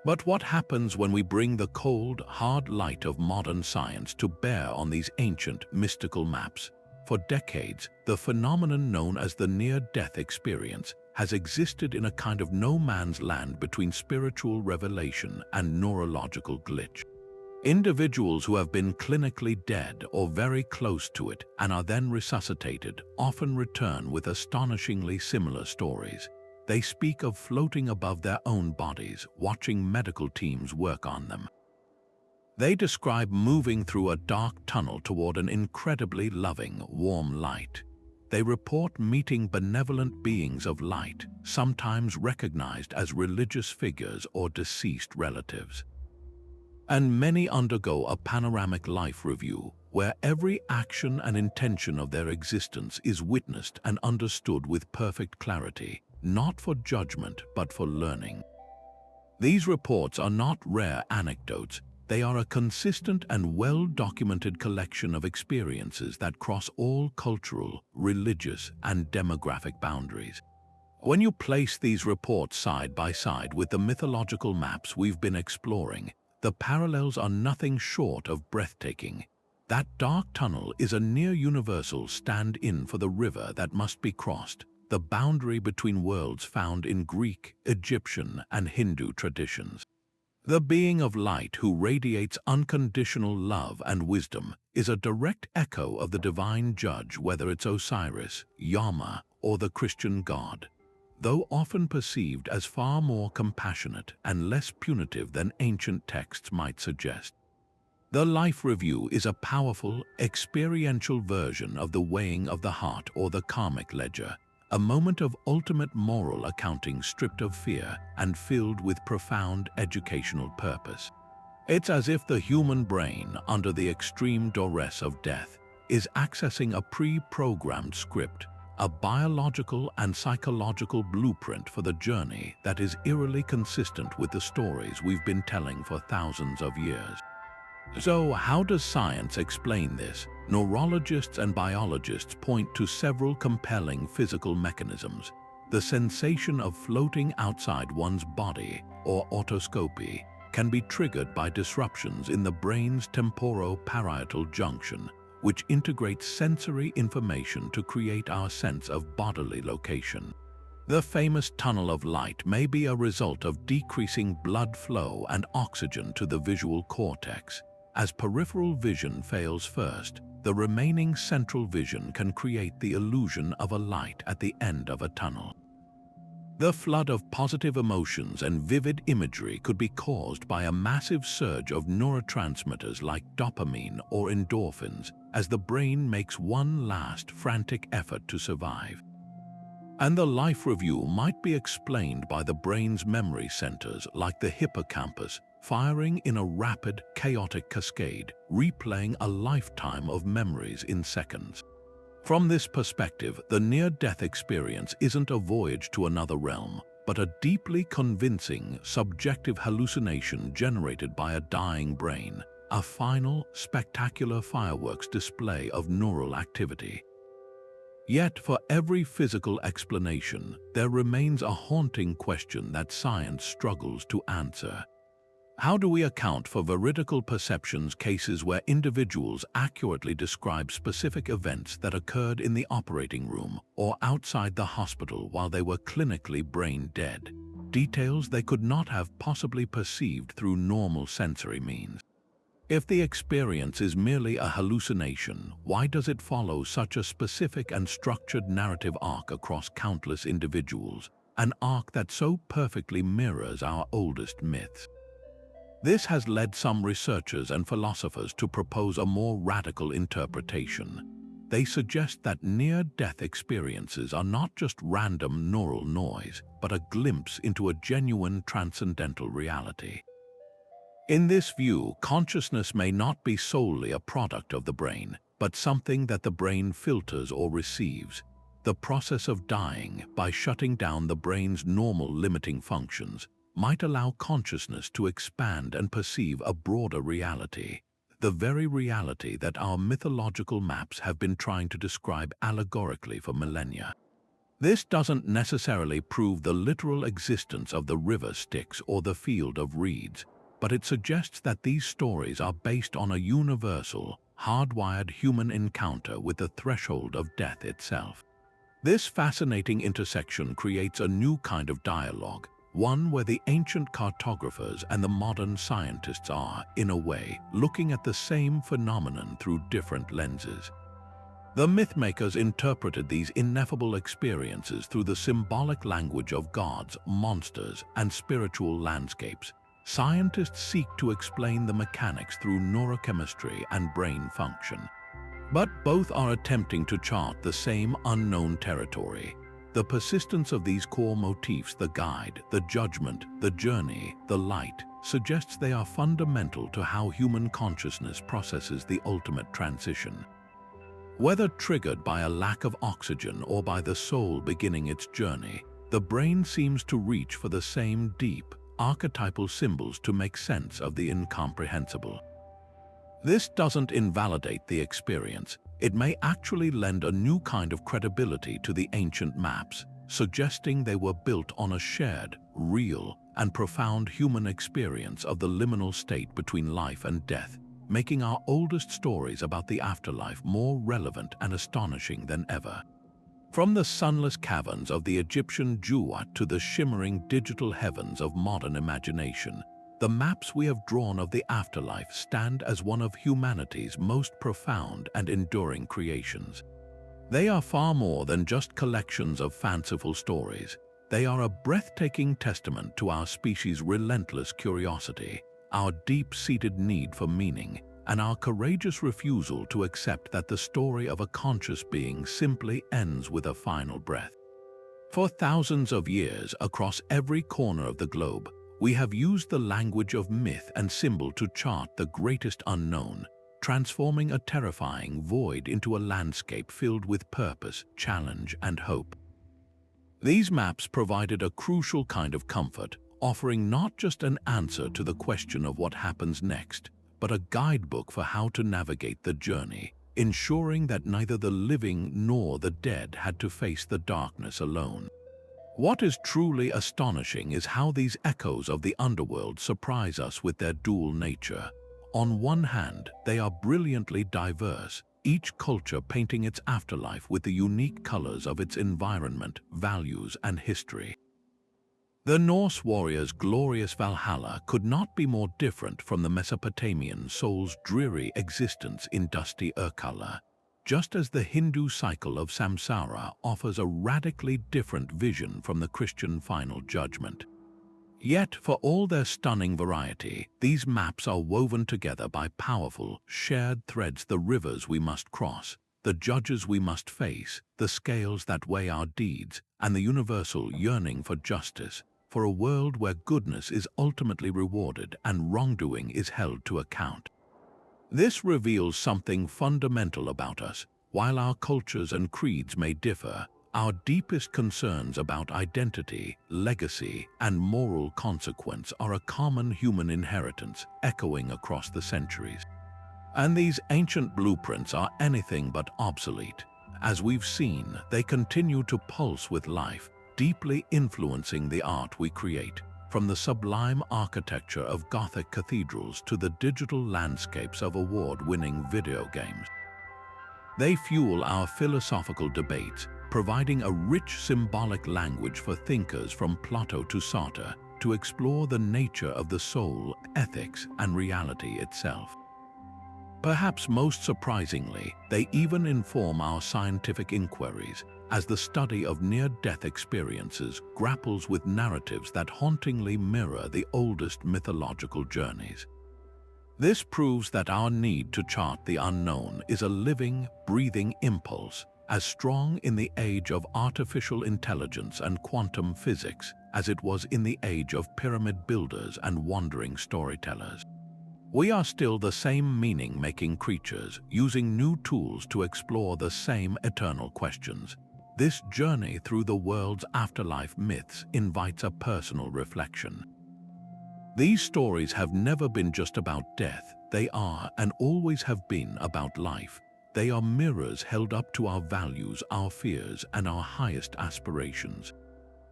S1: But what happens when we bring the cold, hard light of modern science to bear on these ancient, mystical maps? For decades, the phenomenon known as the near-death experience has existed in a kind of no-man's land between spiritual revelation and neurological glitch. Individuals who have been clinically dead or very close to it and are then resuscitated often return with astonishingly similar stories. They speak of floating above their own bodies, watching medical teams work on them. They describe moving through a dark tunnel toward an incredibly loving, warm light. They report meeting benevolent beings of light, sometimes recognized as religious figures or deceased relatives. And many undergo a panoramic life review, where every action and intention of their existence is witnessed and understood with perfect clarity, not for judgment but for learning. These reports are not rare anecdotes. They are a consistent and well-documented collection of experiences that cross all cultural, religious, and demographic boundaries. When you place these reports side by side with the mythological maps we've been exploring, the parallels are nothing short of breathtaking. That dark tunnel is a near-universal stand-in for the river that must be crossed, the boundary between worlds found in Greek, Egyptian, and Hindu traditions. The being of light who radiates unconditional love and wisdom is a direct echo of the divine judge, whether it's Osiris, Yama, or the Christian god, though often perceived as far more compassionate and less punitive than ancient texts might suggest. The Life Review is a powerful, experiential version of the weighing of the heart or the karmic ledger, a moment of ultimate moral accounting stripped of fear and filled with profound educational purpose. It's as if the human brain, under the extreme duress of death, is accessing a pre-programmed script, a biological and psychological blueprint for the journey that is eerily consistent with the stories we've been telling for thousands of years. So, how does science explain this? Neurologists and biologists point to several compelling physical mechanisms. The sensation of floating outside one's body, or autoscopy, can be triggered by disruptions in the brain's temporoparietal junction, which integrates sensory information to create our sense of bodily location. The famous tunnel of light may be a result of decreasing blood flow and oxygen to the visual cortex. As peripheral vision fails first, the remaining central vision can create the illusion of a light at the end of a tunnel. The flood of positive emotions and vivid imagery could be caused by a massive surge of neurotransmitters like dopamine or endorphins as the brain makes one last frantic effort to survive. And the Life Review might be explained by the brain's memory centers like the hippocampus, firing in a rapid, chaotic cascade, replaying a lifetime of memories in seconds. From this perspective, the near-death experience isn't a voyage to another realm, but a deeply convincing, subjective hallucination generated by a dying brain, a final, spectacular fireworks display of neural activity. Yet, for every physical explanation, there remains a haunting question that science struggles to answer. How do we account for veridical perceptions cases where individuals accurately describe specific events that occurred in the operating room or outside the hospital while they were clinically brain dead? details they could not have possibly perceived through normal sensory means. If the experience is merely a hallucination, why does it follow such a specific and structured narrative arc across countless individuals, an arc that so perfectly mirrors our oldest myths? This has led some researchers and philosophers to propose a more radical interpretation. They suggest that near-death experiences are not just random neural noise, but a glimpse into a genuine transcendental reality. In this view, consciousness may not be solely a product of the brain, but something that the brain filters or receives. The process of dying, by shutting down the brain's normal limiting functions, might allow consciousness to expand and perceive a broader reality, the very reality that our mythological maps have been trying to describe allegorically for millennia. This doesn't necessarily prove the literal existence of the river Styx or the field of reeds, but it suggests that these stories are based on a universal, hardwired human encounter with the threshold of death itself. This fascinating intersection creates a new kind of dialogue, one where the ancient cartographers and the modern scientists are, in a way, looking at the same phenomenon through different lenses. The mythmakers interpreted these ineffable experiences through the symbolic language of gods, monsters, and spiritual landscapes. Scientists seek to explain the mechanics through neurochemistry and brain function. But both are attempting to chart the same unknown territory. The persistence of these core motifs, the guide, the judgment, the journey, the light, suggests they are fundamental to how human consciousness processes the ultimate transition. Whether triggered by a lack of oxygen or by the soul beginning its journey, the brain seems to reach for the same deep, archetypal symbols to make sense of the incomprehensible. This doesn't invalidate the experience. It may actually lend a new kind of credibility to the ancient maps, suggesting they were built on a shared, real, and profound human experience of the liminal state between life and death, making our oldest stories about the afterlife more relevant and astonishing than ever. From the sunless caverns of the Egyptian Duat to the shimmering digital heavens of modern imagination, the maps we have drawn of the afterlife stand as one of humanity's most profound and enduring creations. They are far more than just collections of fanciful stories. They are a breathtaking testament to our species' relentless curiosity, our deep-seated need for meaning, and our courageous refusal to accept that the story of a conscious being simply ends with a final breath. For thousands of years, across every corner of the globe, we have used the language of myth and symbol to chart the greatest unknown, transforming a terrifying void into a landscape filled with purpose, challenge, and hope. These maps provided a crucial kind of comfort, offering not just an answer to the question of what happens next, but a guidebook for how to navigate the journey, ensuring that neither the living nor the dead had to face the darkness alone. What is truly astonishing is how these echoes of the underworld surprise us with their dual nature. On one hand, they are brilliantly diverse, each culture painting its afterlife with the unique colors of its environment, values, and history. The Norse warrior's glorious Valhalla could not be more different from the Mesopotamian soul's dreary existence in dusty Urkala, just as the Hindu cycle of samsara offers a radically different vision from the Christian final judgment. Yet, for all their stunning variety, these maps are woven together by powerful, shared threads: the rivers we must cross, the judges we must face, the scales that weigh our deeds, and the universal yearning for justice, for a world where goodness is ultimately rewarded and wrongdoing is held to account. This reveals something fundamental about us. While our cultures and creeds may differ, our deepest concerns about identity, legacy, and moral consequence are a common human inheritance echoing across the centuries. And these ancient blueprints are anything but obsolete. As we've seen, they continue to pulse with life, deeply influencing the art we create, from the sublime architecture of Gothic cathedrals to the digital landscapes of award-winning video games. They fuel our philosophical debates, providing a rich symbolic language for thinkers from Plato to Sartre to explore the nature of the soul, ethics, and reality itself. Perhaps most surprisingly, they even inform our scientific inquiries, as the study of near-death experiences grapples with narratives that hauntingly mirror the oldest mythological journeys. This proves that our need to chart the unknown is a living, breathing impulse, as strong in the age of artificial intelligence and quantum physics as it was in the age of pyramid builders and wandering storytellers. We are still the same meaning-making creatures, using new tools to explore the same eternal questions. This journey through the world's afterlife myths invites a personal reflection. These stories have never been just about death. They are, and always have been, about life. They are mirrors held up to our values, our fears, and our highest aspirations.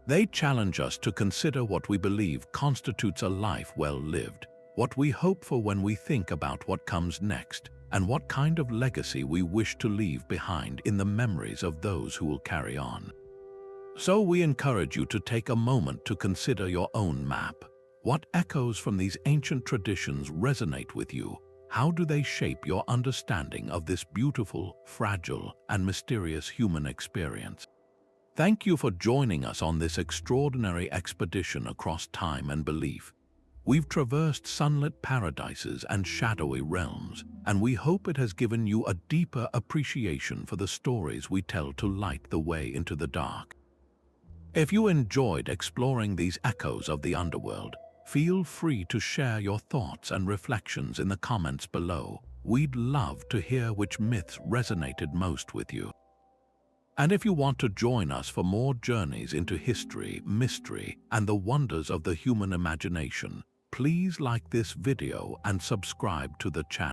S1: They challenge us to consider what we believe constitutes a life well lived, what we hope for when we think about what comes next, and what kind of legacy we wish to leave behind in the memories of those who will carry on. So we encourage you to take a moment to consider your own map. What echoes from these ancient traditions resonate with you? How do they shape your understanding of this beautiful, fragile, and mysterious human experience? Thank you for joining us on this extraordinary expedition across time and belief. We've traversed sunlit paradises and shadowy realms, and we hope it has given you a deeper appreciation for the stories we tell to light the way into the dark. If you enjoyed exploring these echoes of the underworld, feel free to share your thoughts and reflections in the comments below. We'd love to hear which myths resonated most with you. And if you want to join us for more journeys into history, mystery, and the wonders of the human imagination, please like this video and subscribe to the channel.